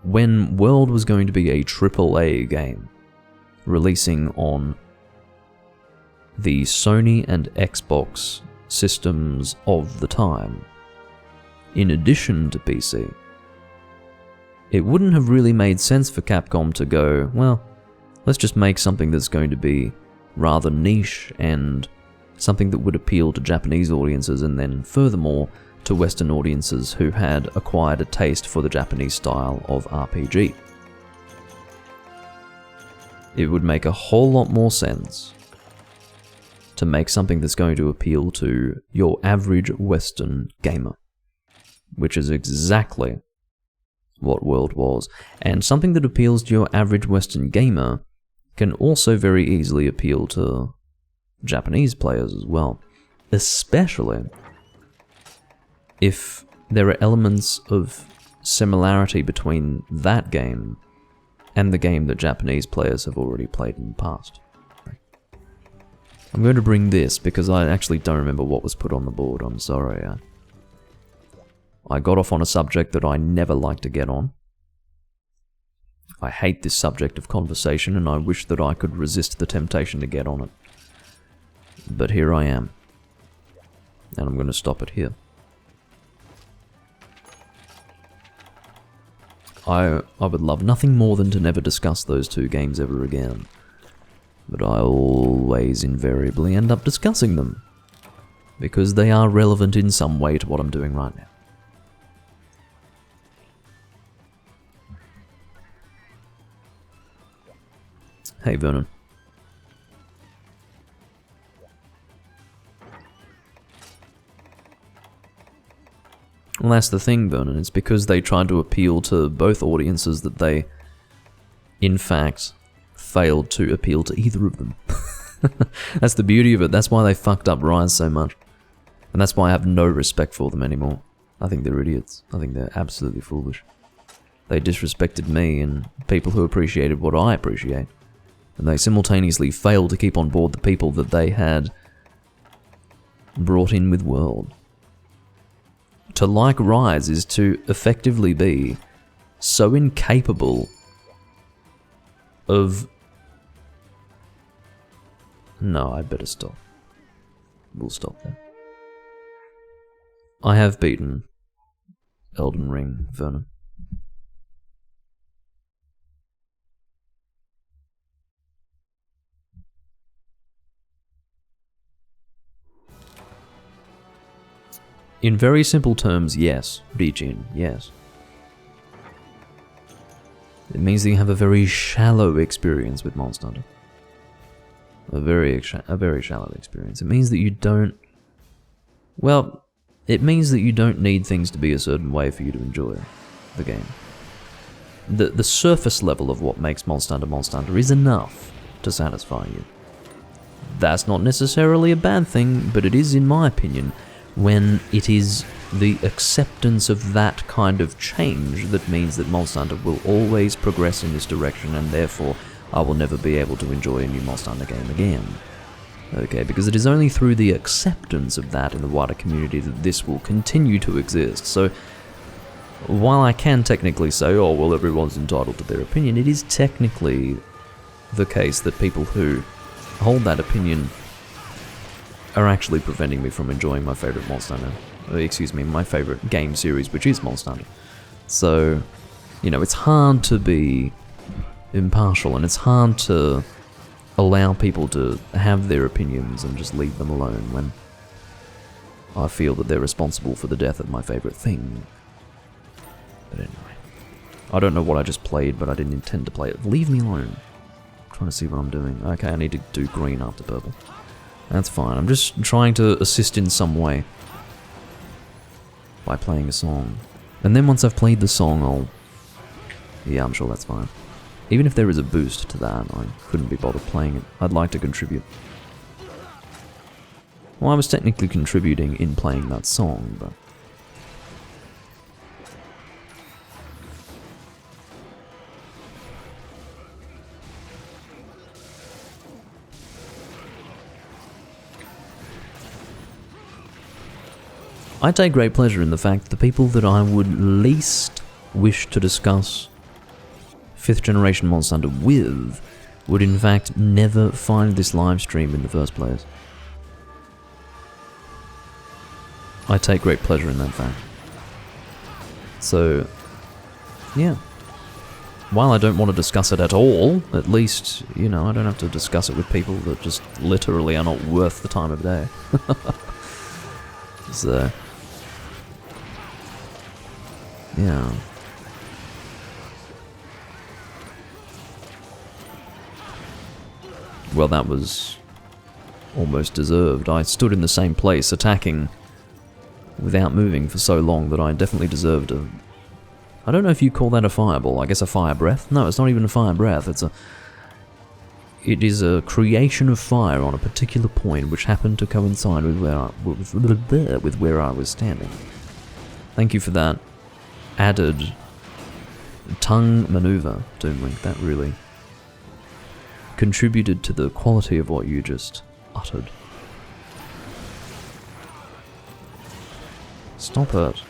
when World was going to be a AAA game, releasing on the Sony and Xbox systems of the time, in addition to PC, it wouldn't have really made sense for Capcom to go, well, let's just make something that's going to be rather niche and something that would appeal to Japanese audiences and then furthermore to Western audiences who had acquired a taste for the Japanese style of RPG. It would make a whole lot more sense to make something that's going to appeal to your average Western gamer, which is exactly what World was. And something that appeals to your average Western gamer can also very easily appeal to Japanese players as well, especially if there are elements of similarity between that game and the game that Japanese players have already played in the past. I'm going to bring this because I actually don't remember what was put on the board. I'm sorry. I got off on a subject that I never like to get on. I hate this subject of conversation, and I wish that I could resist the temptation to get on it. But here I am. And I'm going to stop it here. I would love nothing more than to never discuss those two games ever again. But I always invariably end up discussing them. Because they are relevant in some way to what I'm doing right now. Hey, Vernon. Well, that's the thing, Vernon. It's because they tried to appeal to both audiences that they, in fact, failed to appeal to either of them. That's the beauty of it. That's why they fucked up Rise so much. And that's why I have no respect for them anymore. I think they're idiots. I think they're absolutely foolish. They disrespected me and people who appreciated what I appreciate. And they simultaneously failed to keep on board the people that they had brought in with World. To like Rise is to effectively be so incapable of... No, I'd better stop. We'll stop there. I have beaten Elden Ring, Vernon. In very simple terms, yes. Regen, yes. It means that you have a very shallow experience with Monster Hunter. A very shallow experience. It means that you don't... Well, it means that you don't need things to be a certain way for you to enjoy the game. The surface level of what makes Monster Hunter is enough to satisfy you. That's not necessarily a bad thing, but it is, in my opinion, when it is the acceptance of that kind of change that means that Monster Hunter will always progress in this direction, and therefore I will never be able to enjoy a new Monster Hunter game again. Okay, because it is only through the acceptance of that in the wider community that this will continue to exist. So, while I can technically say, oh, well, everyone's entitled to their opinion, it is technically the case that people who hold that opinion are actually preventing me from enjoying my favourite Monster Hunter. Excuse me, my favourite game series, which is Monster Hunter. So, you know, it's hard to be impartial, and it's hard to allow people to have their opinions and just leave them alone when I feel that they're responsible for the death of my favourite thing. But anyway, I don't know what I just played, but I didn't intend to play it. Leave me alone. I'm trying to see what I'm doing. Okay, I need to do green after purple. That's fine. I'm just trying to assist in some way by playing a song. And then once I've played the song, I'll... Yeah, I'm sure that's fine. Even if there is a boost to that, I couldn't be bothered playing it. I'd like to contribute. Well, I was technically contributing in playing that song, but... I take great pleasure in the fact that the people that I would least wish to discuss 5th generation Monster Hunter with would in fact never find this live stream in the first place. I take great pleasure in that fact. So, yeah. While I don't want to discuss it at all, at least, you know, I don't have to discuss it with people that just literally are not worth the time of day. So... yeah. Well, that was almost deserved. I stood in the same place, attacking without moving for so long that I definitely deserved a... I don't know if you call that a fireball. I guess a fire breath? No, it's not even a fire breath. It is a creation of fire on a particular point which happened to coincide with where I was standing. Thank you for that added tongue maneuver, Doomlink. That really contributed to the quality of what you just uttered. Stop it.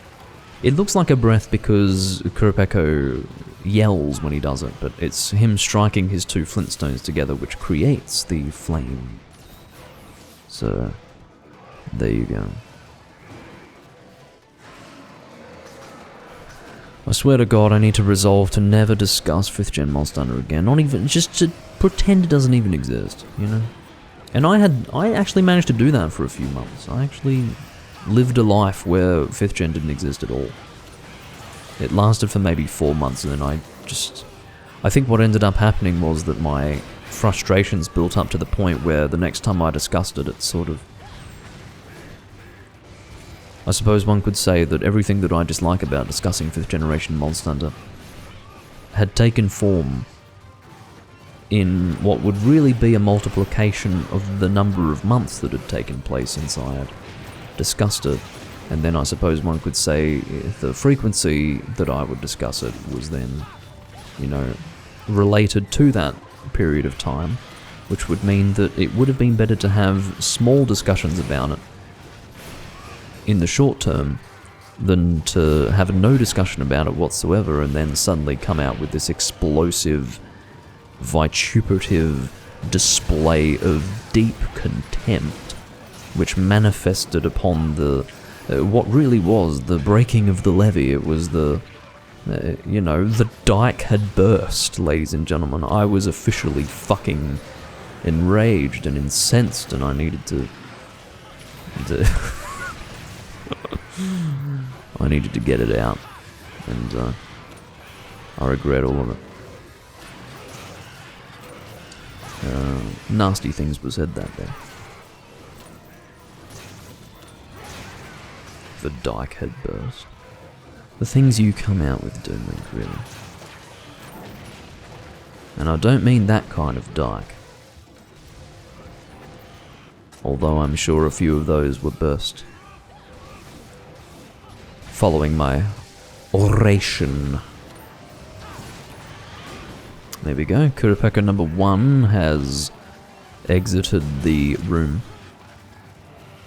It looks like a breath because Kurapeko yells when he does it, but it's him striking his two flintstones together which creates the flame. So, there you go. I swear to God, I need to resolve to never discuss 5th Gen Monster Hunter again. Not even, just to pretend it doesn't even exist, you know? And I actually managed to do that for a few months. I actually lived a life where 5th Gen didn't exist at all. It lasted for maybe 4 months, and then I think what ended up happening was that my frustrations built up to the point where the next time I discussed it, it's sort of... I suppose one could say that everything that I dislike about discussing 5th generation Monster Hunter had taken form in what would really be a multiplication of the number of months that had taken place since I had discussed it. And then I suppose one could say the frequency that I would discuss it was then, you know, related to that period of time, which would mean that it would have been better to have small discussions about it in the short term than to have no discussion about it whatsoever and then suddenly come out with this explosive, vituperative display of deep contempt which manifested upon the what really was the breaking of the levee. It was the you know, the dike had burst, ladies and gentlemen. I was officially fucking enraged and incensed, and I needed to I needed to get it out, and I regret all of it. Nasty things were said that day. The dike had burst. The things you come out with, Doomlink, really. And I don't mean that kind of dike. Although I'm sure a few of those were burst following my oration. There we go. Kurapeko number 1 has exited the room.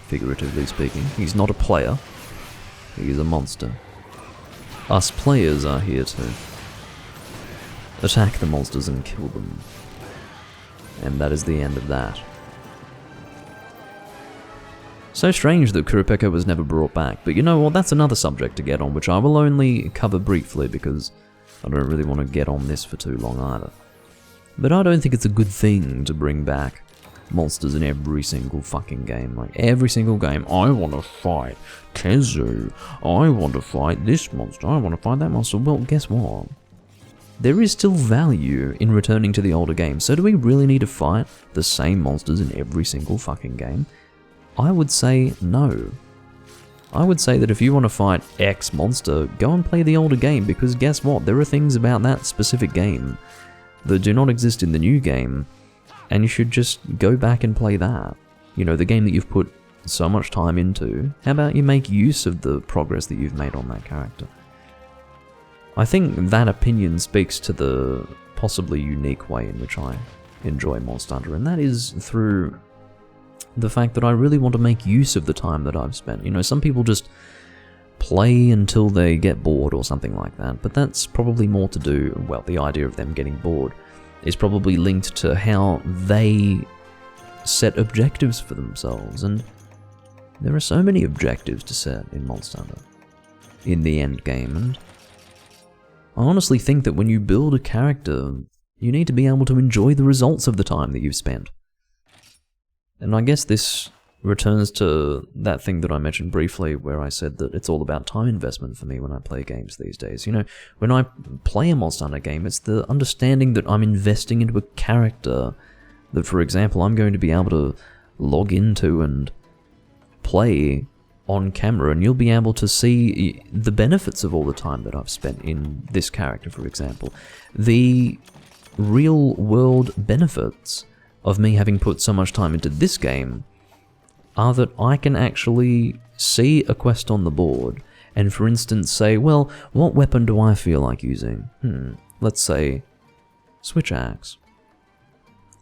Figuratively speaking. He's not a player. He's a monster. Us players are here to attack the monsters and kill them. And that is the end of that. So strange that Kurapeko was never brought back, but you know what, that's another subject to get on, which I will only cover briefly because I don't really want to get on this for too long either. But I don't think it's a good thing to bring back monsters in every single fucking game. Like, every single game, I want to fight Kezu, I want to fight this monster, I want to fight that monster. Well, guess what? There is still value in returning to the older games, so do we really need to fight the same monsters in every single fucking game? I would say no. I would say that if you want to fight X monster, go and play the older game, because guess what? There are things about that specific game that do not exist in the new game, and you should just go back and play that. You know, the game that you've put so much time into, how about you make use of the progress that you've made on that character? I think that opinion speaks to the possibly unique way in which I enjoy Monster Hunter, and that is through the fact that I really want to make use of the time that I've spent. You know, some people just play until they get bored or something like that, but that's probably more to do, well, the idea of them getting bored is probably linked to how they set objectives for themselves, and there are so many objectives to set in Monster Hunter in the end game, and I honestly think that when you build a character, you need to be able to enjoy the results of the time that you've spent. And I guess this returns to that thing that I mentioned briefly where I said that it's all about time investment for me when I play games these days. You know, when I play a Monster Hunter game, it's the understanding that I'm investing into a character that, for example, I'm going to be able to log into and play on camera, and you'll be able to see the benefits of all the time that I've spent in this character, for example. The real world benefits of me having put so much time into this game are that I can actually see a quest on the board and for instance say, well, what weapon do I feel like using? Let's say switch axe.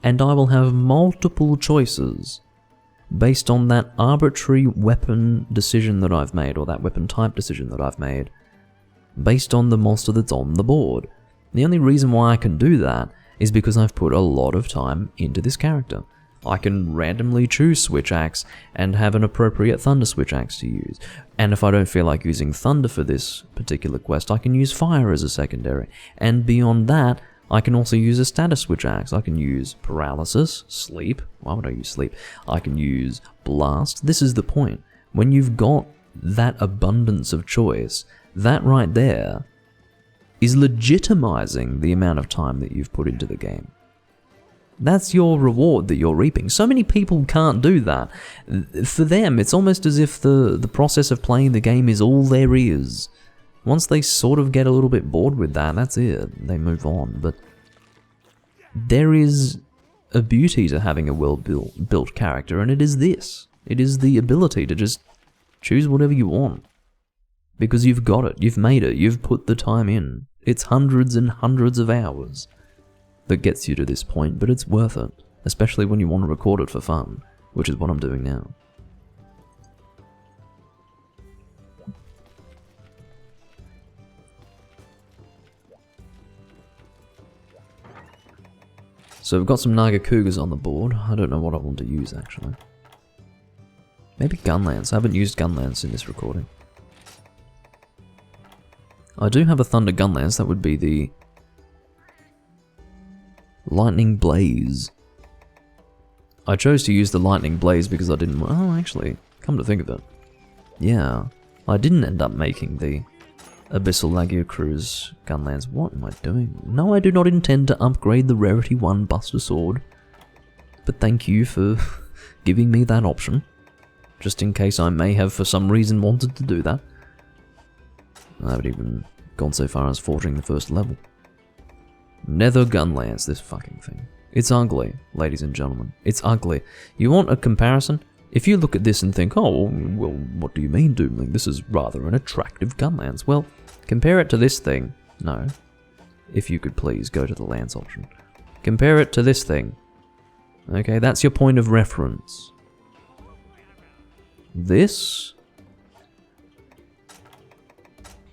And I will have multiple choices based on that arbitrary weapon decision that I've made, or that weapon type decision that I've made, based on the monster that's on the board. The only reason why I can do that is because I've put a lot of time into this character. I can randomly choose switch axe and have an appropriate thunder switch axe to use. And if I don't feel like using thunder for this particular quest, I can use fire as a secondary. And beyond that, I can also use a status switch axe. I can use paralysis, sleep. Why would I use sleep? I can use blast. This is the point. When you've got that abundance of choice, that right there is legitimizing the amount of time that you've put into the game. That's your reward that you're reaping. So many people can't do that. For them, it's almost as if the process of playing the game is all there is. Once they sort of get a little bit bored with that, that's it. They move on. But there is a beauty to having a well-built character, and it is this. It is the ability to just choose whatever you want. Because you've got it, you've made it, you've put the time in. It's hundreds and hundreds of hours that gets you to this point, but it's worth it, especially when you want to record it for fun, which is what I'm doing now. So we've got some Naga Cougars on the board. I don't know what I want to use, actually. Maybe Gunlance. I haven't used Gunlance in this recording. I do have a Thunder Gunlance. That would be the Lightning Blaze. I chose to use the Lightning Blaze because I didn't... Oh, actually, come to think of it. Yeah, I didn't end up making the Abyssal Lagio Cruise Gunlance. What am I doing? No, I do not intend to upgrade the Rarity 1 Buster Sword. But thank you for giving me that option. Just in case I may have for some reason wanted to do that. I haven't even gone so far as forging the first level. Nether Gunlance, this fucking thing. It's ugly, ladies and gentlemen. It's ugly. You want a comparison? If you look at this and think, oh, well, what do you mean, Doomlink? This is rather an attractive Gunlance. Well, compare it to this thing. No. If you could please go to the lance option. Compare it to this thing. Okay, that's your point of reference. This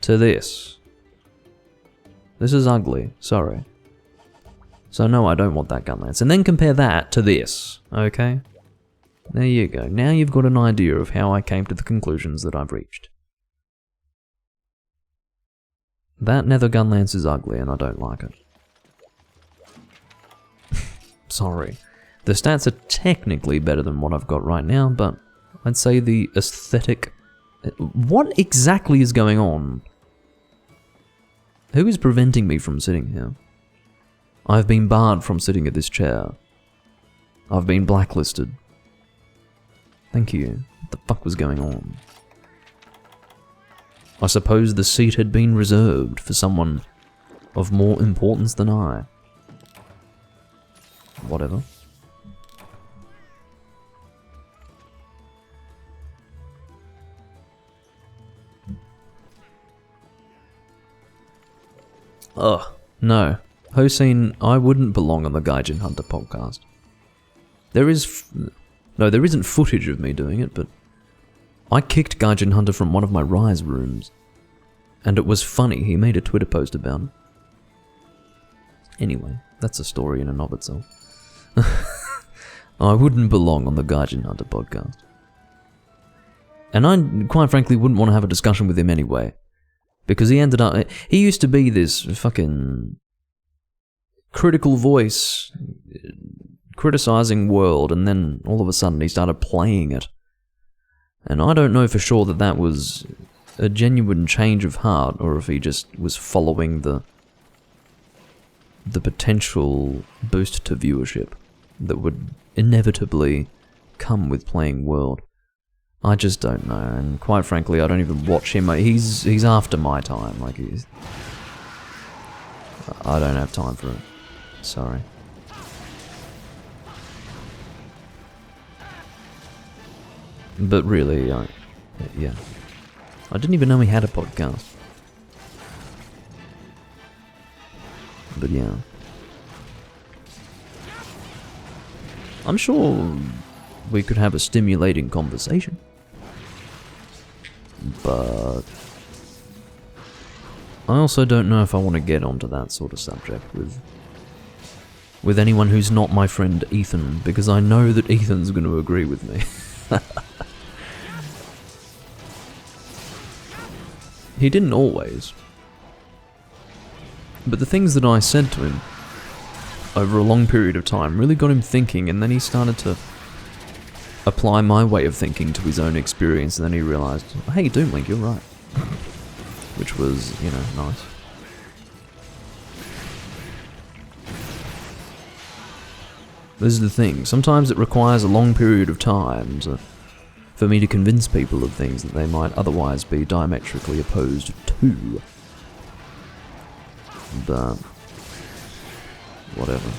to this. This is ugly, sorry. So no, I don't want that Gunlance. And then compare that to this, okay? There you go. Now you've got an idea of how I came to the conclusions that I've reached. That Nether Gunlance is ugly and I don't like it. Sorry. The stats are technically better than what I've got right now, but I'd say the aesthetic... What exactly is going on? Who is preventing me from sitting here? I've been barred from sitting at this chair. I've been blacklisted. Thank you. What the fuck was going on? I suppose the seat had been reserved for someone of more importance than I. Whatever. Ugh, no. Hossein, I wouldn't belong on the Gaijin Hunter podcast. There isn't footage of me doing it, but I kicked Gaijin Hunter from one of my Rise rooms. And it was funny, he made a Twitter post about it. Anyway, that's a story in and of itself. I wouldn't belong on the Gaijin Hunter podcast. And I, quite frankly, wouldn't want to have a discussion with him anyway. Because he used to be this fucking critical voice, criticizing world, and then all of a sudden he started playing it. And I don't know for sure that that was a genuine change of heart, or if he just was following the potential boost to viewership that would inevitably come with playing World. I just don't know, and quite frankly, I don't even watch him. He's after my time. Like I don't have time for it. Sorry. But really, yeah. I didn't even know he had a podcast. But yeah. I'm sure we could have a stimulating conversation. But I also don't know if I want to get onto that sort of subject with anyone who's not my friend Ethan, because I know that Ethan's going to agree with me. He didn't always. But the things that I said to him over a long period of time really got him thinking, and then he started to apply my way of thinking to his own experience, and then he realised, hey, Doomlink, you're right. Which was, you know, nice. This is the thing, sometimes it requires a long period of time for me to convince people of things that they might otherwise be diametrically opposed to. But whatever.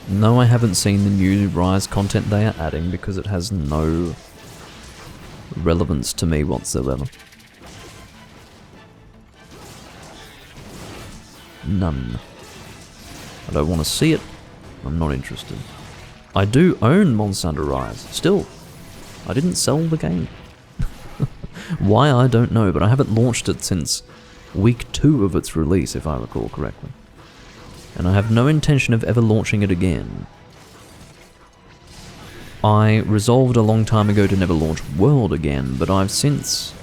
No, I haven't seen the new Rise content they are adding because it has no relevance to me whatsoever. None. I don't want to see it. I'm not interested. I do own Monster Hunter Rise. Still, I didn't sell the game. Why, I don't know, but I haven't launched it since week 2 of its release, if I recall correctly. And I have no intention of ever launching it again. I resolved a long time ago to never launch World again, but I've since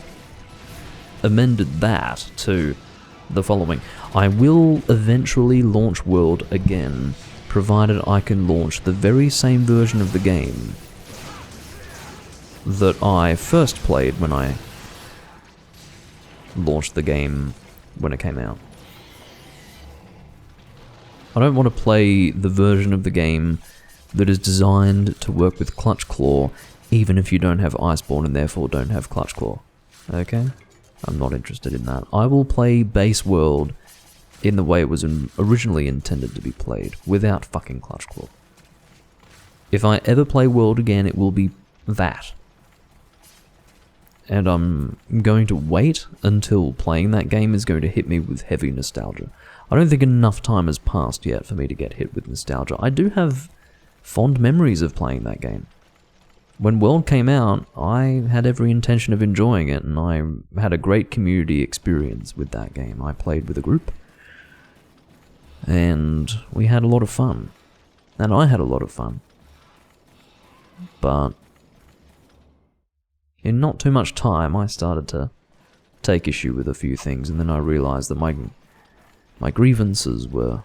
amended that to the following. I will eventually launch World again, provided I can launch the very same version of the game that I first played when I launched the game when it came out. I don't want to play the version of the game that is designed to work with Clutch Claw, even if you don't have Iceborne and therefore don't have Clutch Claw. Okay? I'm not interested in that. I will play base World in the way it was originally intended to be played, without fucking Clutch Claw. If I ever play World again, it will be that. And I'm going to wait until playing that game is going to hit me with heavy nostalgia. I don't think enough time has passed yet for me to get hit with nostalgia. I do have fond memories of playing that game. When World came out, I had every intention of enjoying it, and I had a great community experience with that game. I played with a group, and we had a lot of fun. And I had a lot of fun. But in not too much time, I started to take issue with a few things, and then I realized that my grievances were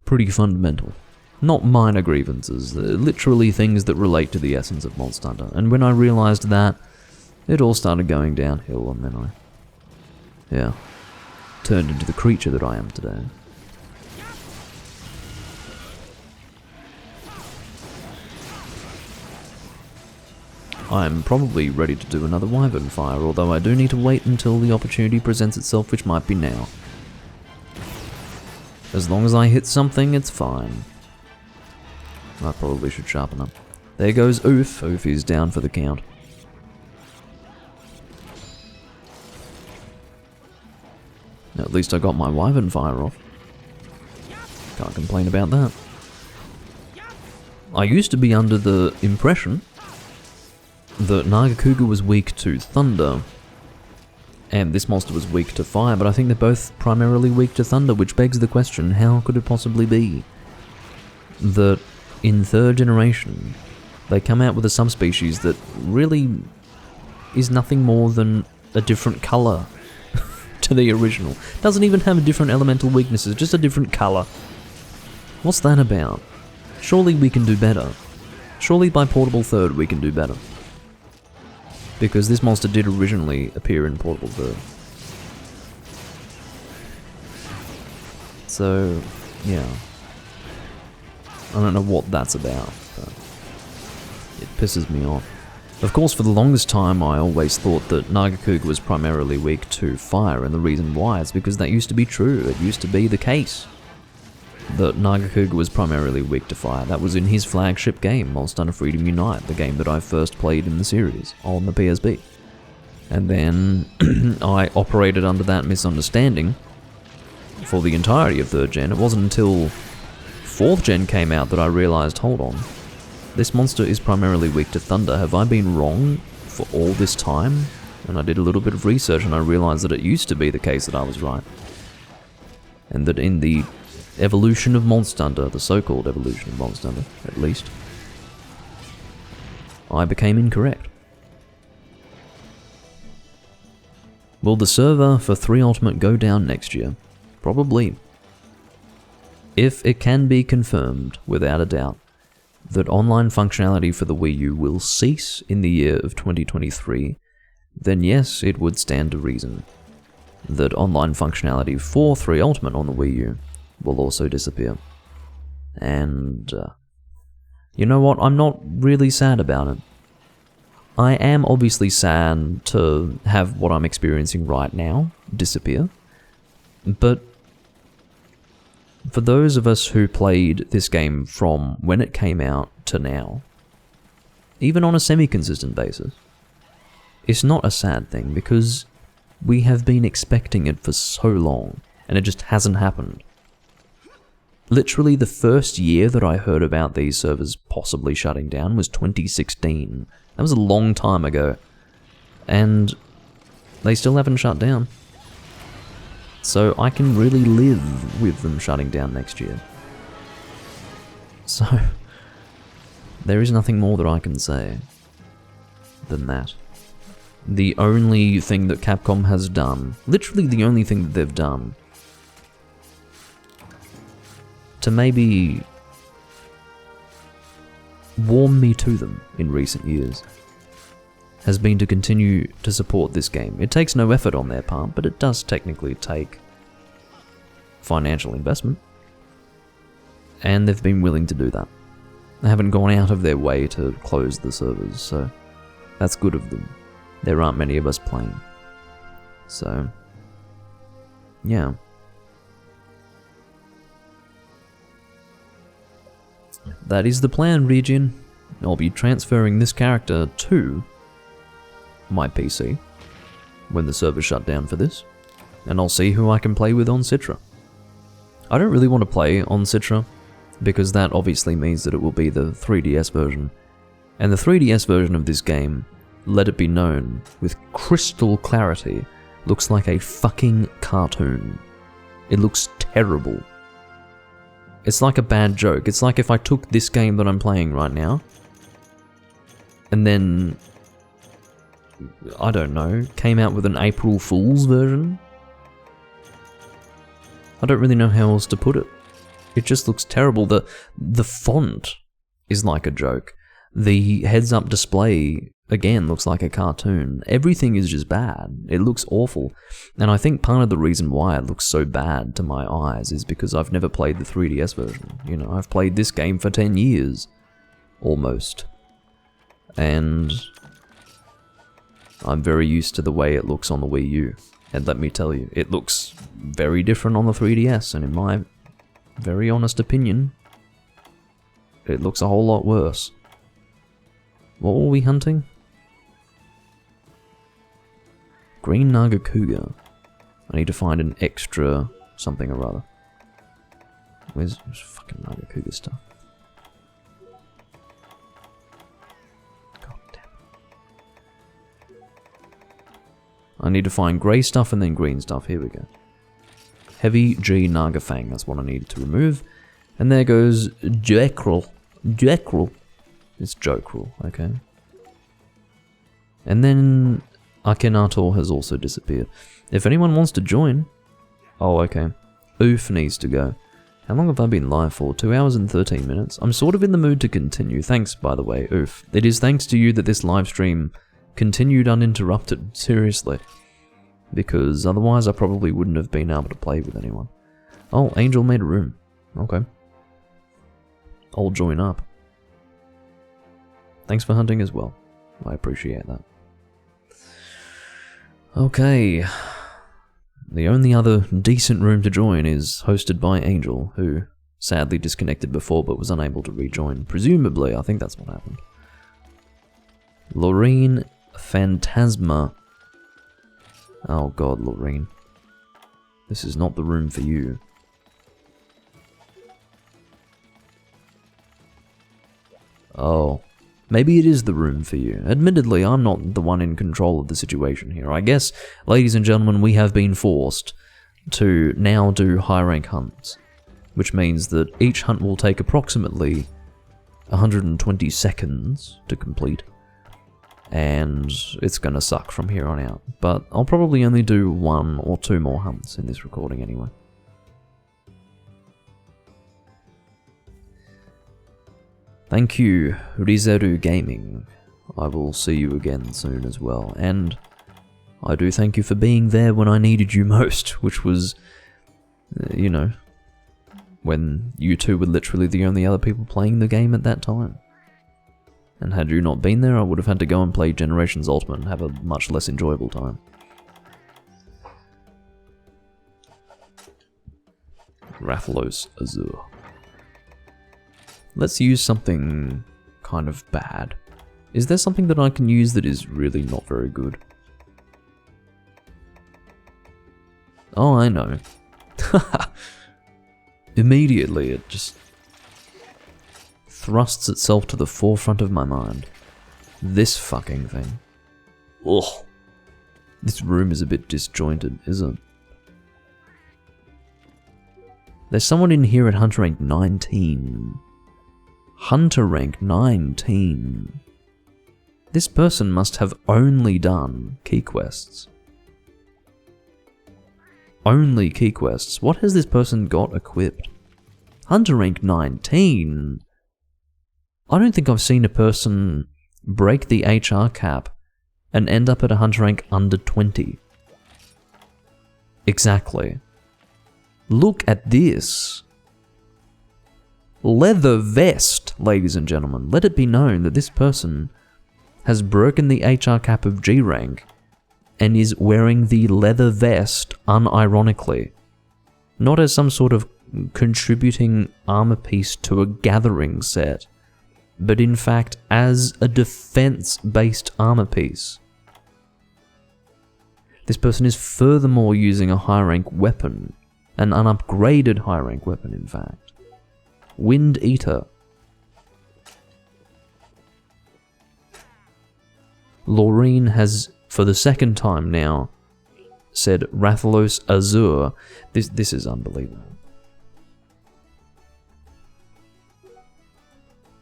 pretty fundamental. Not minor grievances, literally things that relate to the essence of Monster Hunter. And when I realized that, it all started going downhill, and then I turned into the creature that I am today. I'm probably ready to do another Wyvern Fire, although I do need to wait until the opportunity presents itself, which might be now. As long as I hit something, it's fine. I probably should sharpen up. There goes Oof. Oof is down for the count. At least I got my Wyvern Fire off. Can't complain about that. I used to be under the impression that Nagakuga was weak to Thunder, and this monster was weak to Fire, but I think they're both primarily weak to Thunder, which begs the question, how could it possibly be that in 3rd generation they come out with a subspecies that really is nothing more than a different colour to the original? Doesn't even have different elemental weaknesses, just a different colour. What's that about? Surely we can do better. Surely by Portable 3rd we can do better. Because this monster did originally appear in Portable 3rd. So, yeah. I don't know what that's about, but it pisses me off. Of course, for the longest time, I always thought that Nagakuga was primarily weak to Fire, and the reason why is because that used to be true. It used to be the case. that Nagakuga was primarily weak to fire. That was in his flagship game, Monster Hunter Freedom Unite, the game that I first played in the series on the PSP. And then I operated under that misunderstanding for the entirety of 3rd gen. It wasn't until 4th gen came out that I realized, hold on, this monster is primarily weak to thunder. Have I been wrong for all this time? And I did a little bit of research and I realized that it used to be the case that I was right. And that in the evolution of Monster Hunter, the so-called evolution of Monster Hunter, at least, I became incorrect. Will the server for 3 Ultimate go down next year? Probably. If it can be confirmed, without a doubt, that online functionality for the Wii U will cease in the year of 2023, then yes, it would stand to reason that online functionality for 3 Ultimate on the Wii U will also disappear. And, you know what, I'm not really sad about it. I am obviously sad to have what I'm experiencing right now disappear, but for those of us who played this game from when it came out to now, even on a semi-consistent basis, it's not a sad thing because we have been expecting it for so long and it just hasn't happened. Literally the first year that I heard about these servers possibly shutting down was 2016. That was a long time ago. And they still haven't shut down. So I can really live with them shutting down next year. So, there is nothing more that I can say than that. The only thing that Capcom has done, literally the only thing that they've done, to maybe warm me to them in recent years, has been to continue to support this game. It takes no effort on their part, but it does technically take financial investment. And they've been willing to do that. They haven't gone out of their way to close the servers, so that's good of them. There aren't many of us playing. So, yeah. That is the plan, Region. I'll be transferring this character to my PC when the server shut down for this, and I'll see who I can play with on Citra. I don't really want to play on Citra, because that obviously means that it will be the 3DS version, and the 3DS version of this game, let it be known with crystal clarity, looks like a fucking cartoon. It looks terrible. It's like a bad joke. It's like if I took this game that I'm playing right now, and then, I don't know, came out with an April Fool's version? I don't really know how else to put it. It just looks terrible. The font is like a joke. The heads-up display, again, looks like a cartoon. Everything is just bad. It looks awful. And I think part of the reason why it looks so bad to my eyes is because I've never played the 3DS version. You know, I've played this game for 10 years. Almost. And I'm very used to the way it looks on the Wii U. And let me tell you, it looks very different on the 3DS, and in my very honest opinion, it looks a whole lot worse. What were we hunting? Green Nagakuga. I need to find an extra something or other. Where's fucking Nagakuga stuff? God damn it. I need to find grey stuff and then green stuff. Here we go. Heavy G Nagafang, that's what I needed to remove. And there goes Jekril. Jekril. It's Jokril, okay. And then Akhenator has also disappeared. If anyone wants to join... Oh, okay. Oof needs to go. How long have I been live for? 2 hours and 13 minutes? I'm sort of in the mood to continue. Thanks, by the way, Oof. It is thanks to you that this live stream continued uninterrupted, seriously. Because otherwise I probably wouldn't have been able to play with anyone. Oh, Angel made a room. Okay. I'll join up. Thanks for hunting as well. I appreciate that. Okay. The only other decent room to join is hosted by Angel, who sadly disconnected before but was unable to rejoin. Presumably, I think that's what happened. Loreen Phantasma. Oh god, Loreen. This is not the room for you. Oh. Maybe it is the room for you. Admittedly, I'm not the one in control of the situation here. I guess, ladies and gentlemen, we have been forced to now do high rank hunts, which means that each hunt will take approximately 120 seconds to complete, and it's gonna suck from here on out. But I'll probably only do 1 or 2 more hunts in this recording anyway. Thank you, Rizeru Gaming. I will see you again soon as well, and I do thank you for being there when I needed you most, which was, you know, when you two were literally the only other people playing the game at that time. And had you not been there, I would have had to go and play Generations Ultimate and have a much less enjoyable time. Rathalos Azure. Let's use something kind of bad. Is there something that I can use that is really not very good? Oh, I know. Immediately, it just thrusts itself to the forefront of my mind. This fucking thing. Ugh. This room is a bit disjointed, isn't it? There's someone in here at Hunter Rank 19. Hunter Rank 19. This person must have only done key quests. Only key quests. What has this person got equipped? Hunter Rank 19? I don't think I've seen a person break the HR cap and end up at a Hunter Rank under 20. Exactly. Look at this. Leather vest, ladies and gentlemen. Let it be known that this person has broken the HR cap of G rank and is wearing the leather vest unironically. Not as some sort of contributing armor piece to a gathering set, but in fact as a defense-based armor piece. This person is furthermore using a high rank weapon, an unupgraded high rank weapon in fact. Wind Eater. Loreen has, for the second time now, said Rathalos Azure. This is unbelievable.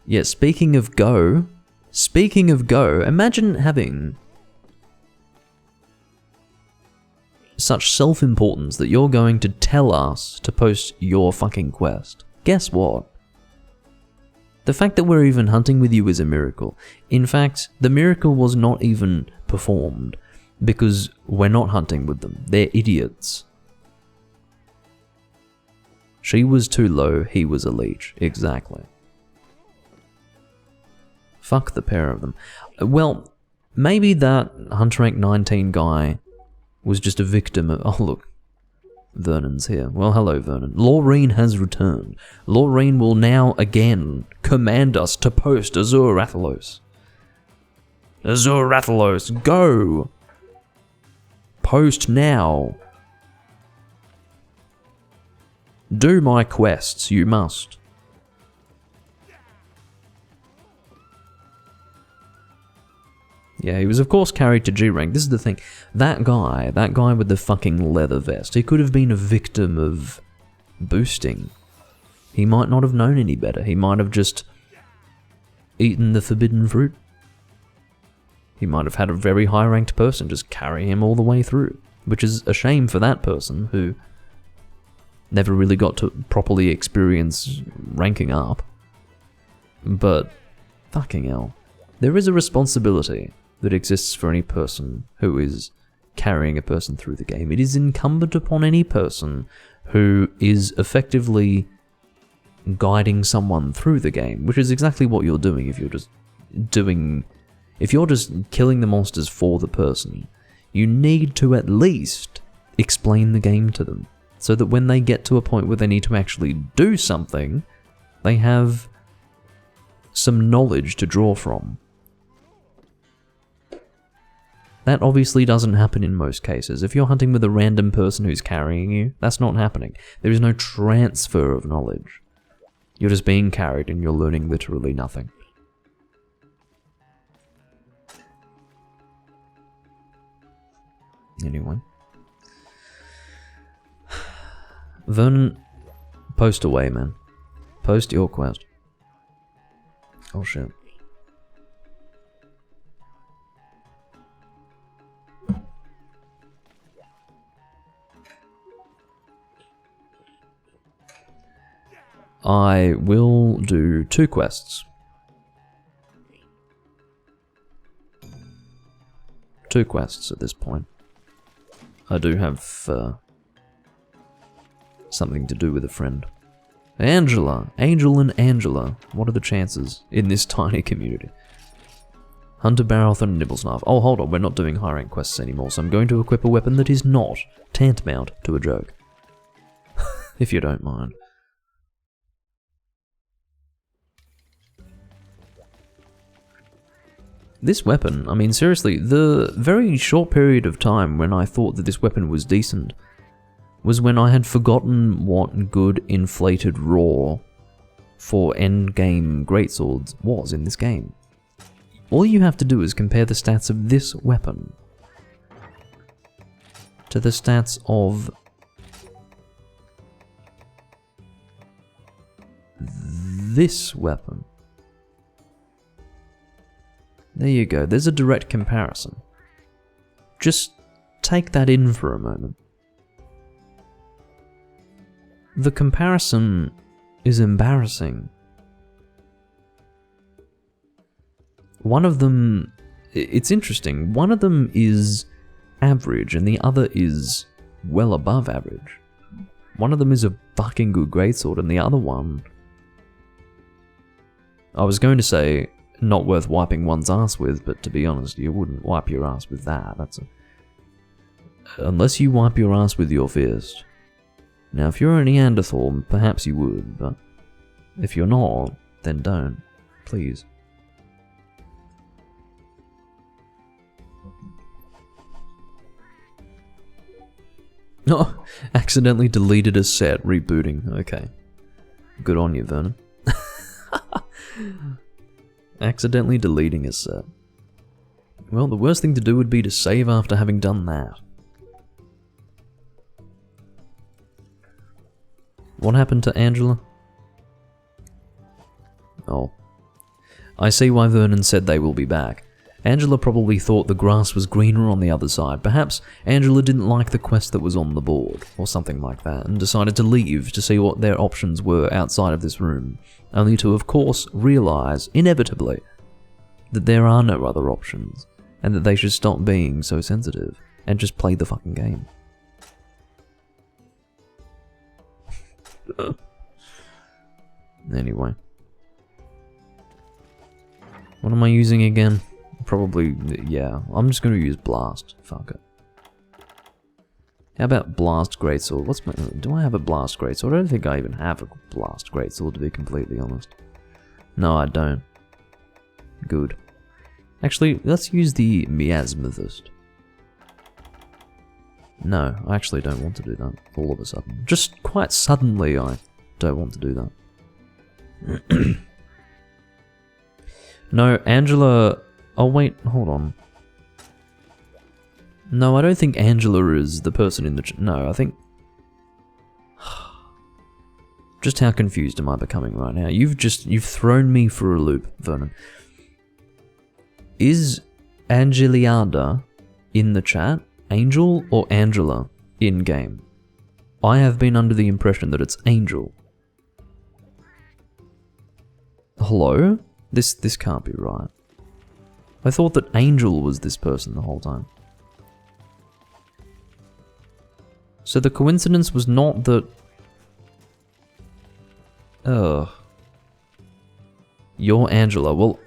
Yeah, speaking of Go, imagine having such self-importance that you're going to tell us to post your fucking quest. Guess what? The fact that we're even hunting with you is a miracle. In fact, the miracle was not even performed, because we're not hunting with them. They're idiots. She was too low, he was a leech. Exactly. Fuck the pair of them. Well, maybe that Hunter Rank 19 guy was just a victim of... Oh, look. Vernon's here. Well, hello, Vernon. Loreen has returned. Loreen will now again command us to post Azure Rathalos. Azure Rathalos, go! Post now. Do my quests, you must. Yeah, he was of course carried to G rank. This is the thing. That guy with the fucking leather vest, he could have been a victim of boosting. He might not have known any better. He might have just eaten the forbidden fruit. He might have had a very high ranked person just carry him all the way through, which is a shame for that person who never really got to properly experience ranking up. But fucking hell. There is a responsibility that exists for any person who is carrying a person through the game. It is incumbent upon any person who is effectively guiding someone through the game, which is exactly what you're doing if you're just killing the monsters for the person. You need to at least explain the game to them. so that when they get to a point where they need to actually do something, they have some knowledge to draw from. That obviously doesn't happen in most cases. If you're hunting with a random person who's carrying you, that's not happening. There is no transfer of knowledge. You're just being carried and you're learning literally nothing. Anyway. Vernon, post away, man. Post your quest. Oh shit. I will do 2 quests. 2 quests at this point. I do have something to do with a friend. Angela! Angel and Angela. What are the chances in this tiny community? Hunter Barroth and Nibblesnarf. Oh, hold on, we're not doing high rank quests anymore, so I'm going to equip a weapon that is not tantamount to a joke. If you don't mind. This weapon, I mean seriously, the very short period of time when I thought that this weapon was decent was when I had forgotten what good inflated raw for endgame greatswords was in this game. All you have to do is compare the stats of this weapon to the stats of this weapon. There you go, there's a direct comparison. Just take that in for a moment. The comparison is embarrassing. One of them, it's interesting, one of them is average and the other is well above average. One of them is a fucking good greatsword and the other one, I was going to say, not worth wiping one's ass with, but to be honest, you wouldn't wipe your ass with that. Unless you wipe your ass with your fist. Now, if you're a Neanderthal, perhaps you would, but if you're not, then don't. Please. Oh, accidentally deleted a set, rebooting. Okay. Good on you, Vernon. Accidentally deleting a set. Well, the worst thing to do would be to save after having done that. What happened to Angela? Oh. I see why Vernon said they will be back. Angela probably thought the grass was greener on the other side. Perhaps Angela didn't like the quest that was on the board, or something like that, and decided to leave to see what their options were outside of this room, only to, of course, realise, inevitably, that there are no other options, and that they should stop being so sensitive, and just play the fucking game. Anyway. What am I using again? Probably, yeah, I'm just going to use Blast. Fuck it. How about Blast Greatsword? Do I have a Blast Greatsword? I don't think I even have a Blast Greatsword, to be completely honest. No, I don't. Good. Actually, let's use the Miasmathist. No, I actually don't want to do that, all of a sudden. Just quite suddenly, I don't want to do that. No, Angela... Oh wait, hold on. No, I don't think Angela is the person in the... No, I think... Just how confused am I becoming right now? You've thrown me for a loop, Vernon. Is Angeliada in the chat Angel or Angela in-game? I have been under the impression that it's Angel. Hello? This can't be right. I thought that Angel was this person the whole time. So the coincidence was not that... You're Angela. Well,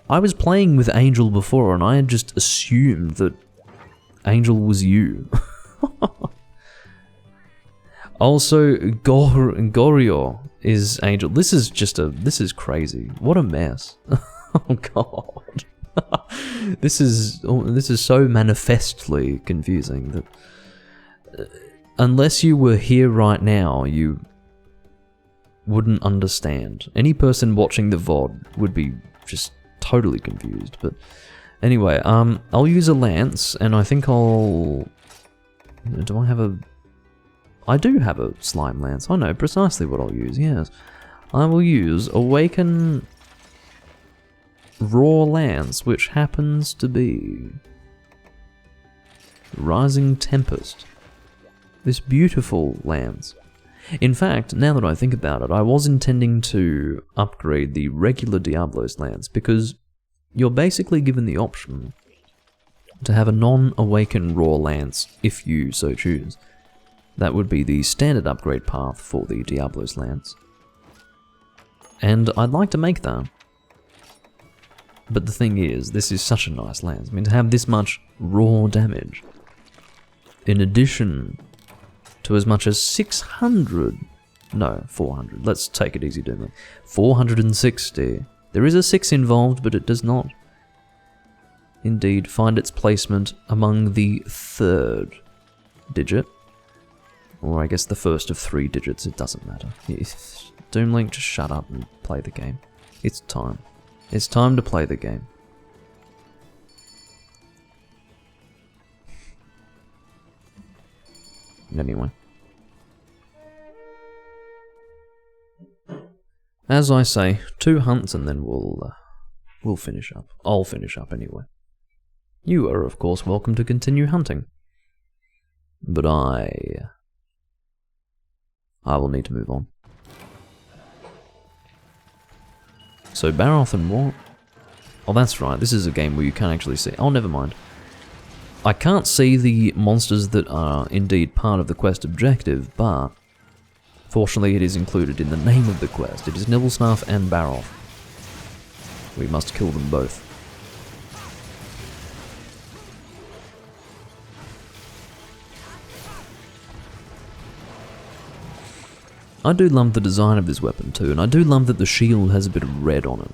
I was playing with Angel before and I had just assumed that Angel was you. Also, Gorio is Angel. This is crazy. What a mess. Oh god. This is so manifestly confusing that unless you were here right now, you wouldn't understand. Any person watching the VOD would be just totally confused. But anyway, I'll use a lance, and I think I'll... Do I have a... I do have a slime lance. I know precisely what I'll use, yes. I will use Awaken Raw Lance, which happens to be Rising Tempest. This beautiful lance. In fact, now that I think about it, I was intending to upgrade the regular Diablo's lance, because you're basically given the option to have a non-awaken raw lance if you so choose. That would be the standard upgrade path for the Diablo's lance. And I'd like to make that. But the thing is, this is such a nice lance. I mean, to have this much raw damage, in addition to as much as 600... No, 400. Let's take it easy, Doomlink. 460. There is a 6 involved, but it does not indeed find its placement among the 3rd digit. Or I guess the first of 3 digits, it doesn't matter. Doomlink, just shut up and play the game. It's time. It's time to play the game. Anyway. As I say, 2 hunts and then we'll finish up. I'll finish up anyway. You are, of course, welcome to continue hunting. But I will need to move on. So Baroth and what? Oh, that's right, this is a game where you can't actually see... Oh, never mind. I can't see the monsters that are indeed part of the quest objective, but fortunately it is included in the name of the quest. It is Nibblesnarf and Baroth. We must kill them both. I do love the design of this weapon too, and I do love that the shield has a bit of red on it.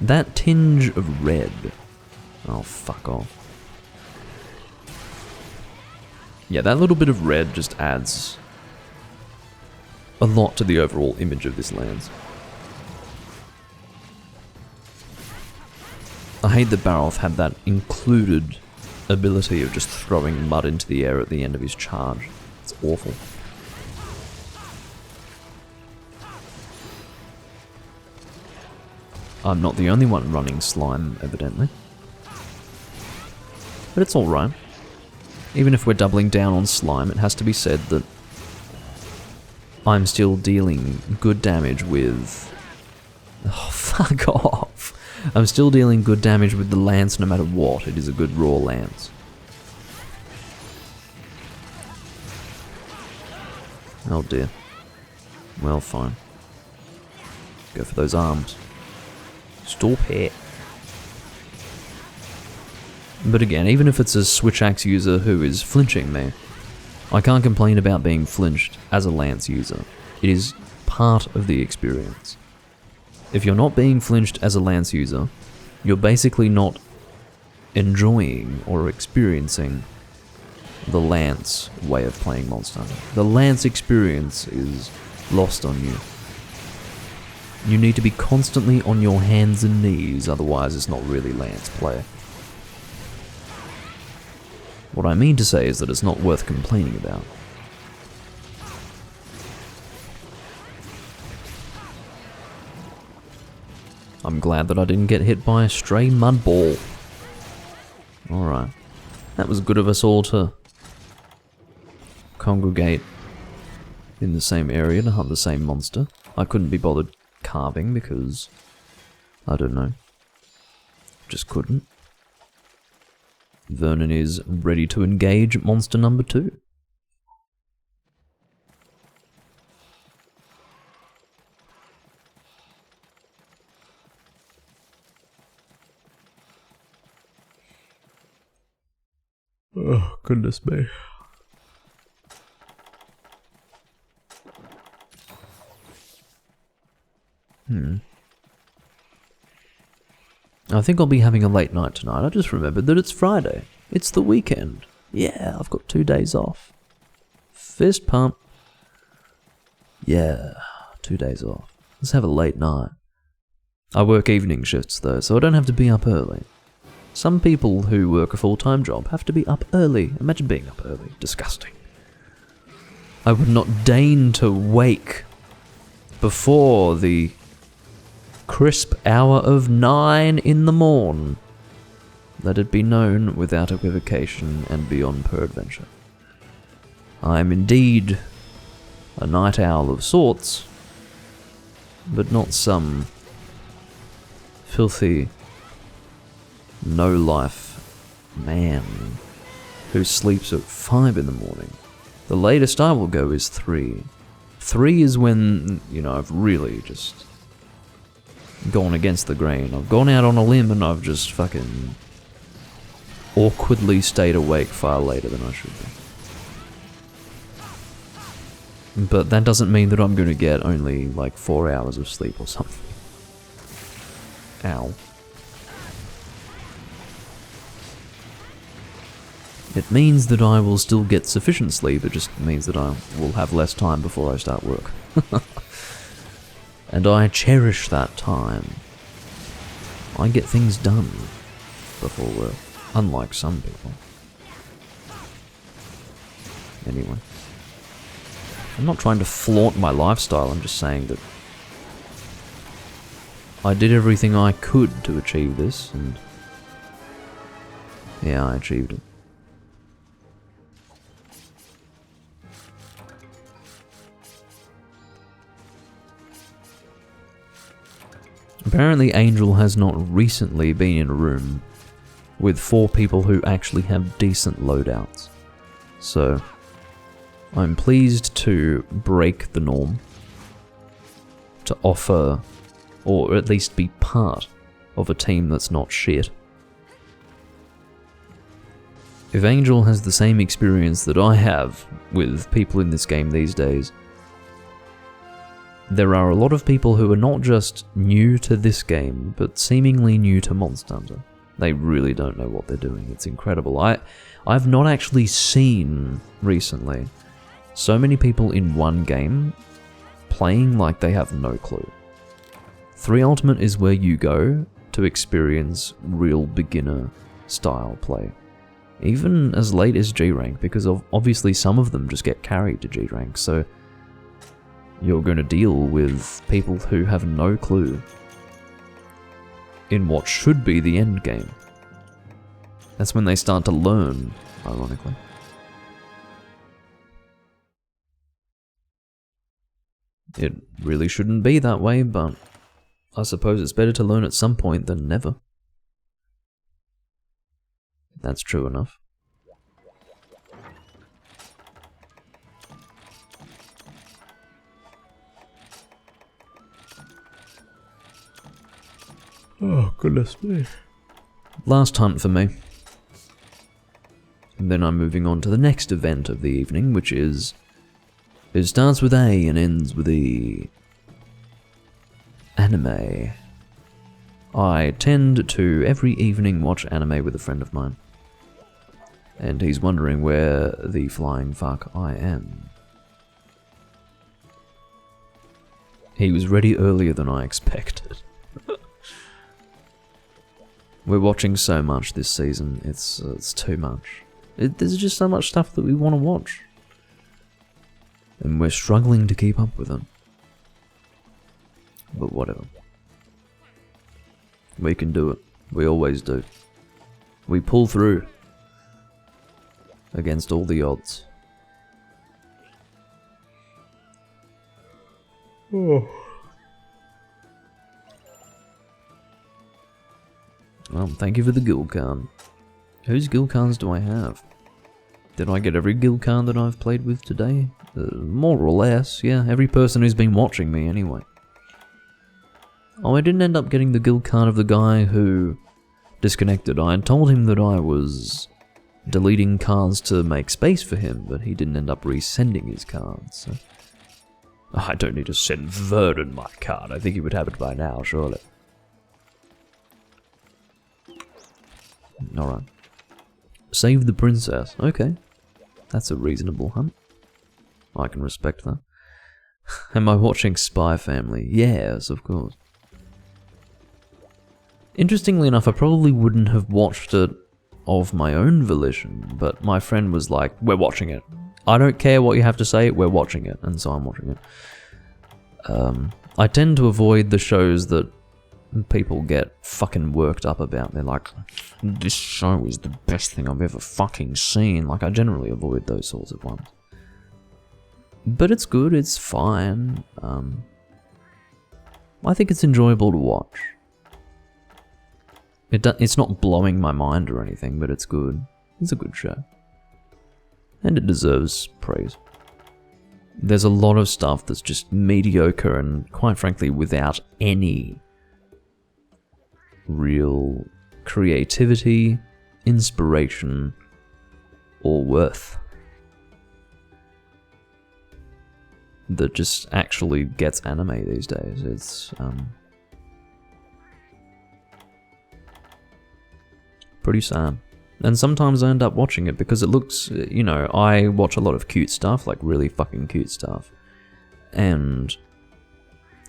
That tinge of red. Oh, fuck off. Yeah, that little bit of red just adds a lot to the overall image of this lance. I hate that Baroth had that included ability of just throwing mud into the air at the end of his charge. It's awful. I'm not the only one running slime, evidently. But it's alright. Even if we're doubling down on slime, it has to be said that I'm still dealing good damage with... Oh, fuck off! I'm still dealing good damage with the lance no matter what. It is a good raw lance. Oh dear. Well, fine. Go for those arms. Stop it. But again, even if it's a switch axe user who is flinching me, I can't complain about being flinched as a lance user. It is part of the experience. If you're not being flinched as a lance user, you're basically not enjoying or experiencing the lance way of playing Monster Hunter. The lance experience is lost on you. You need to be constantly on your hands and knees, otherwise it's not really lance play. What I mean to say is that it's not worth complaining about. I'm glad that I didn't get hit by a stray mud ball. Alright. That was good of us all to congregate in the same area to hunt the same monster. I couldn't be bothered carving because, I don't know, just couldn't. Vernon is ready to engage monster number 2. Oh, goodness me. I think I'll be having a late night tonight. I just remembered that it's Friday. It's the weekend. Yeah, I've got 2 days off. Fist pump. Yeah, 2 days off. Let's have a late night. I work evening shifts though, so I don't have to be up early. Some people who work a full-time job have to be up early. Imagine being up early. Disgusting. I would not deign to wake before the crisp hour of 9 in the morn. Let it be known without equivocation and beyond peradventure. I am indeed a night owl of sorts, but not some filthy, no-life man who sleeps at 5 in the morning. The latest I will go is 3. 3 is when, I've really just gone against the grain. I've gone out on a limb and I've just fucking awkwardly stayed awake far later than I should be. But that doesn't mean that I'm going to get only like 4 hours of sleep or something. Ow. It means that I will still get sufficient sleep, it just means that I will have less time before I start work. And I cherish that time. I get things done before work, unlike some people. Anyway. I'm not trying to flaunt my lifestyle, I'm just saying that I did everything I could to achieve this, and yeah, I achieved it. Apparently Angel has not recently been in a room with 4 people who actually have decent loadouts. So, I'm pleased to break the norm, to offer, or at least be part of a team that's not shit. If Angel has the same experience that I have with people in this game these days, there are a lot of people who are not just new to this game, but seemingly new to Monster Hunter. They really don't know what they're doing. It's incredible. I've not actually seen recently so many people in one game playing like they have no clue. 3 Ultimate is where you go to experience real beginner style play. Even as late as G rank, because obviously some of them just get carried to G rank, so you're going to deal with people who have no clue in what should be the end game. That's when they start to learn, ironically. It really shouldn't be that way, but I suppose it's better to learn at some point than never. That's true enough. Oh, goodness me. Last hunt for me. And then I'm moving on to the next event of the evening, which is... It starts with A and ends with E. Anime. I tend to every evening watch anime with a friend of mine. And he's wondering where the flying fuck I am. He was ready earlier than I expected. We're watching so much this season, it's too much. There's just so much stuff that we want to watch. And we're struggling to keep up with it. But whatever. We can do it. We always do. We pull through. Against all the odds. Oh. Well, thank you for the guild card. Whose guild cards do I have? Did I get every guild card that I've played with today? More or less, yeah. Every person who's been watching me, anyway. Oh, I didn't end up getting the guild card of the guy who disconnected. I had told him that I was deleting cards to make space for him, but he didn't end up resending his cards, so I don't need to send Vernon my card. I think he would have it by now, surely. Alright. Save the princess. Okay. That's a reasonable hunt. I can respect that. Am I watching Spy Family? Yes, of course. Interestingly enough, I probably wouldn't have watched it of my own volition, but my friend was like, we're watching it. I don't care what you have to say, we're watching it, and so I'm watching it. I tend to avoid the shows that people get fucking worked up about. They're like, this show is the best thing I've ever fucking seen. Like, I generally avoid those sorts of ones. But it's good, it's fine. I think it's enjoyable to watch. It's not blowing my mind or anything, but it's good. It's a good show. And it deserves praise. There's a lot of stuff that's just mediocre and, quite frankly, without any real creativity, inspiration, or worth. That just actually gets anime these days. It's pretty sad. And sometimes I end up watching it because it looks, you know, I watch a lot of cute stuff, like really fucking cute stuff. And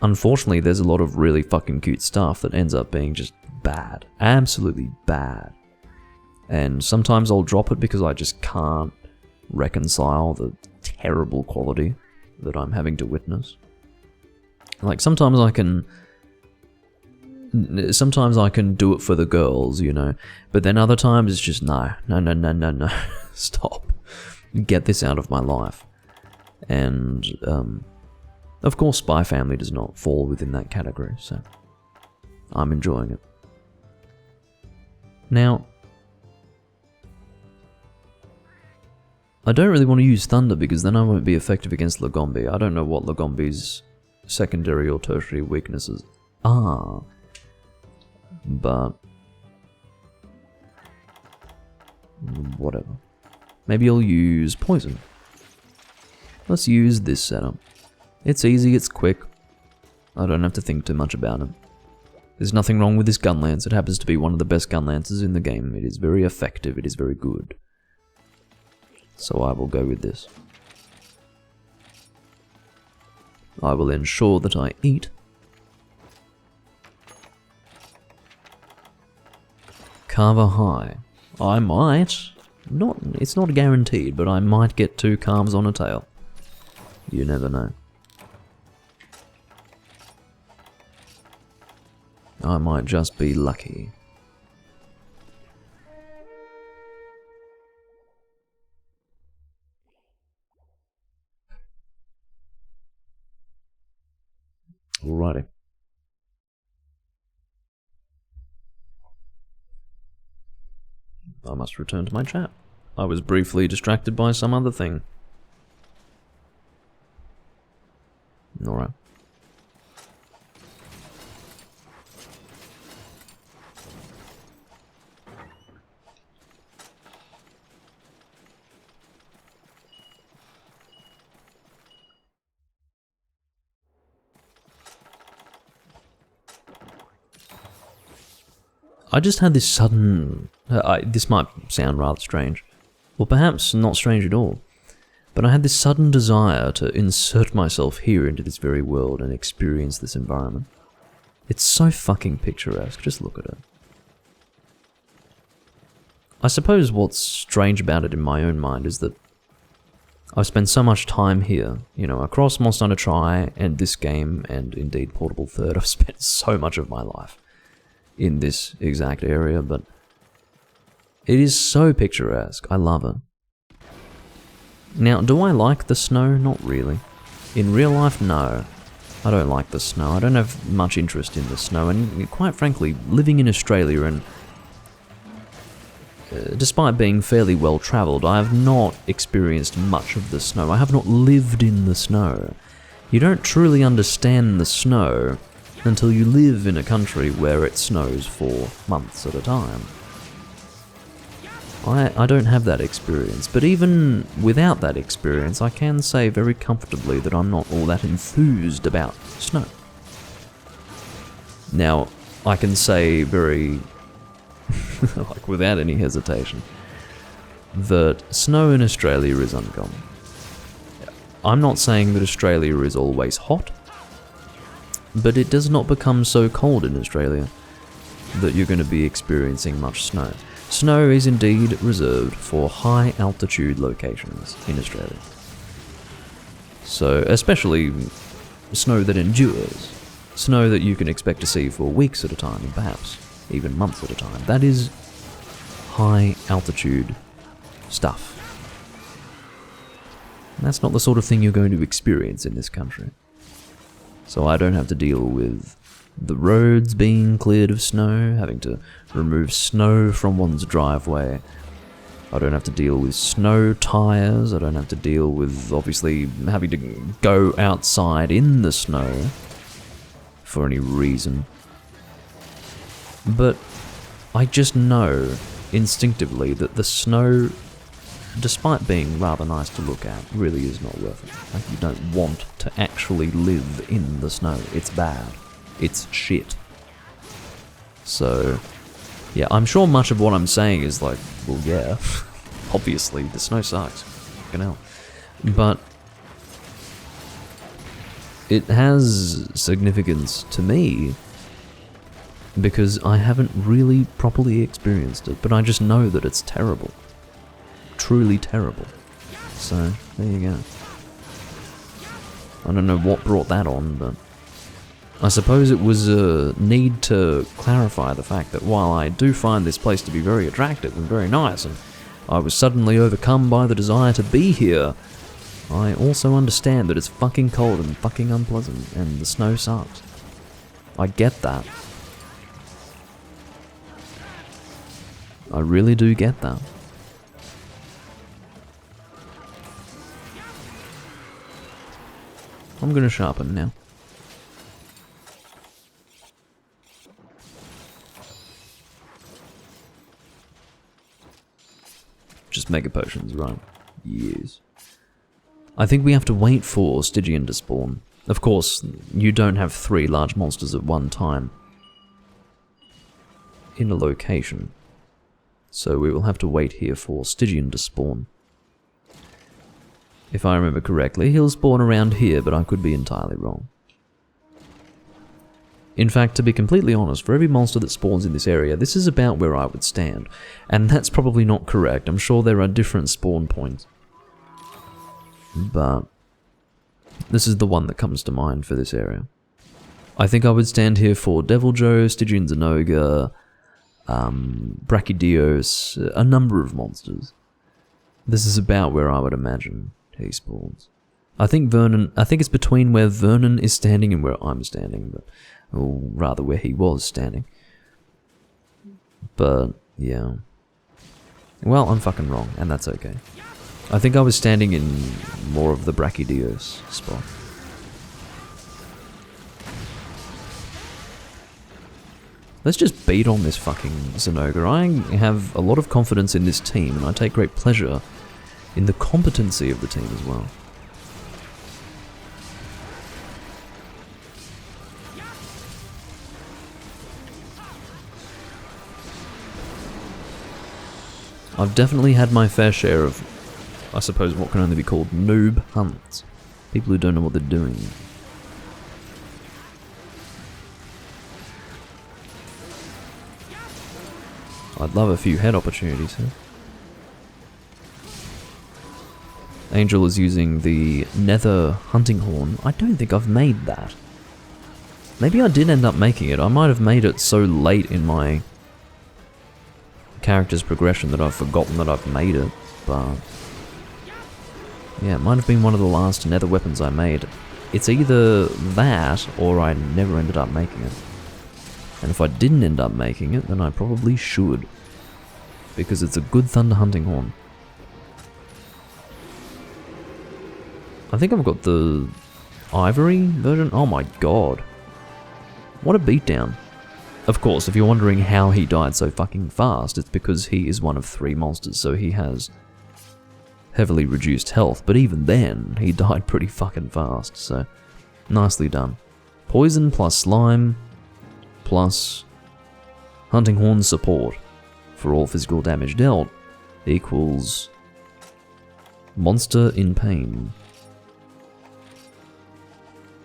unfortunately, there's a lot of really fucking cute stuff that ends up being just bad. Absolutely bad. And sometimes I'll drop it because I just can't reconcile the terrible quality that I'm having to witness. Like, sometimes I can do it for the girls, you know, but then other times it's just no, stop, get this out of my life. And of course Spy Family does not fall within that category, so I'm enjoying it. Now, I don't really want to use Thunder because then I won't be effective against Lagombi. I don't know what Lagombi's secondary or tertiary weaknesses are. But whatever. Maybe I'll use Poison. Let's use this setup. It's easy, it's quick. I don't have to think too much about it. There's nothing wrong with this gun lance. It happens to be one of the best gun lances in the game. It is very effective, it is very good. So I will go with this. I will ensure that I eat. Carver high. I might, it's not guaranteed, but I might get 2 calves on a tail. You never know. I might just be lucky. Alrighty. I must return to my chat. I was briefly distracted by some other thing. Alright. I just had this sudden... this might sound rather strange. Or perhaps not strange at all. But I had this sudden desire to insert myself here into this very world and experience this environment. It's so fucking picturesque, just look at it. I suppose what's strange about it in my own mind is that I've spent so much time here, you know, across Monster Hunter Tri and this game, and indeed Portable Third. I've spent so much of my life in this exact area, but it is so picturesque. I love it. Now, do I like the snow? Not really. In real life, no. I don't like the snow. I don't have much interest in the snow, and quite frankly, living in Australia and despite being fairly well travelled, I have not experienced much of the snow. I have not lived in the snow. You don't truly understand the snow until you live in a country where it snows for months at a time. I don't have that experience, but even without that experience, I can say very comfortably that I'm not all that enthused about snow. Now, I can say very, like without any hesitation, that snow in Australia is uncommon. I'm not saying that Australia is always hot, but it does not become so cold in Australia that you're going to be experiencing much snow. Snow is indeed reserved for high altitude locations in Australia. So, especially snow that endures. Snow that you can expect to see for weeks at a time, and perhaps even months at a time. That is high altitude stuff. And that's not the sort of thing you're going to experience in this country. So I don't have to deal with the roads being cleared of snow, having to remove snow from one's driveway. I don't have to deal with snow tires. I don't have to deal with, obviously, having to go outside in the snow for any reason. But I just know instinctively that the snow, despite being rather nice to look at, really is not worth it. Like, you don't want to actually live in the snow. It's bad. It's shit. So, yeah, I'm sure much of what I'm saying is like, well, yeah, obviously, the snow sucks. Fucking hell. But it has significance to me because I haven't really properly experienced it, but I just know that it's terrible. Truly terrible. So, there you go. I don't know what brought that on, but I suppose it was a need to clarify the fact that while I do find this place to be very attractive and very nice, and I was suddenly overcome by the desire to be here, I also understand that it's fucking cold and fucking unpleasant, and the snow sucks. I get that. I really do get that. I'm gonna sharpen now. Just mega potions, right? Yes. I think we have to wait for Stygian to spawn. Of course, you don't have 3 large monsters at one time in a location. So we will have to wait here for Stygian to spawn. If I remember correctly, he'll spawn around here, but I could be entirely wrong. In fact, to be completely honest, for every monster that spawns in this area, this is about where I would stand. And that's probably not correct. I'm sure there are different spawn points. But this is the one that comes to mind for this area. I think I would stand here for Deviljho, Stygian Zinogre, Brachydios, a number of monsters. This is about where I would imagine he spawns. I think it's between where Vernon is standing and where I'm standing, but, or rather where he was standing. But, yeah. Well, I'm fucking wrong, and that's okay. I think I was standing in more of the Brachydios spot. Let's just beat on this fucking Zinogre. I have a lot of confidence in this team, and I take great pleasure in the competency of the team as well. I've definitely had my fair share of, I suppose, what can only be called noob hunts. People who don't know what they're doing. I'd love a few head opportunities here. Angel is using the nether hunting horn. I don't think I've made that. Maybe I did end up making it. I might have made it so late in my character's progression that I've forgotten that I've made it, but yeah, it might have been one of the last nether weapons I made. It's either that, or I never ended up making it. And if I didn't end up making it, then I probably should. Because it's a good thunder hunting horn. I think I've got the ivory version. Oh my god. What a beatdown. Of course, if you're wondering how he died so fucking fast, it's because he is one of 3 monsters, so he has heavily reduced health, but even then, he died pretty fucking fast, so nicely done. Poison plus slime plus hunting horn support for all physical damage dealt equals monster in pain.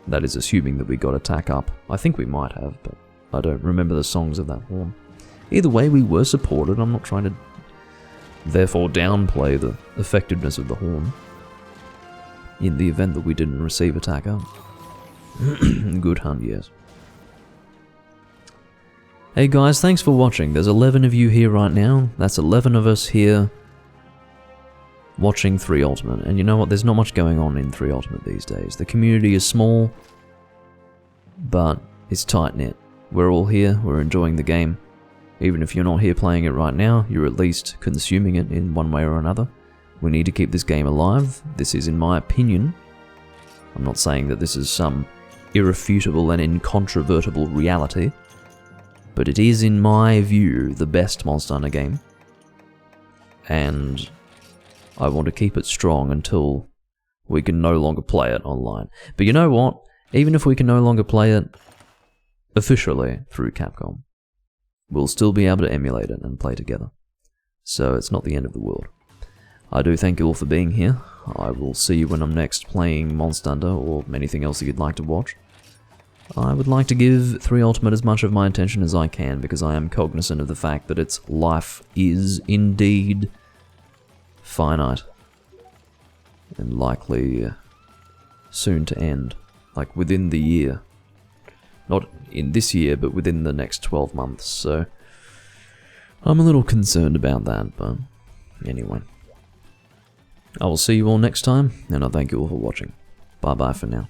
That is assuming that we got attack up. I think we might have, but I don't remember the songs of that horn. Either way, we were supported. I'm not trying to therefore downplay the effectiveness of the horn in the event that we didn't receive attack up. Good hunt, yes. Hey guys, thanks for watching. There's 11 of you here right now. That's 11 of us here watching 3 Ultimate. And you know what? There's not much going on in 3 Ultimate these days. The community is small, but it's tight-knit. We're all here, we're enjoying the game. Even if you're not here playing it right now, you're at least consuming it in one way or another. We need to keep this game alive. This is, in my opinion, I'm not saying that this is some irrefutable and incontrovertible reality, but it is, in my view, the best Monster Hunter game. And I want to keep it strong until we can no longer play it online. But you know what? Even if we can no longer play it officially through Capcom, we'll still be able to emulate it and play together. So it's not the end of the world. I do thank you all for being here. I will see you when I'm next playing Monster Hunter or anything else that you'd like to watch. I would like to give 3 Ultimate as much of my attention as I can because I am cognizant of the fact that its life is indeed finite and likely soon to end, like within the year. Not in this year, but within the next 12 months, so I'm a little concerned about that, but anyway. I will see you all next time, and I thank you all for watching. Bye bye for now.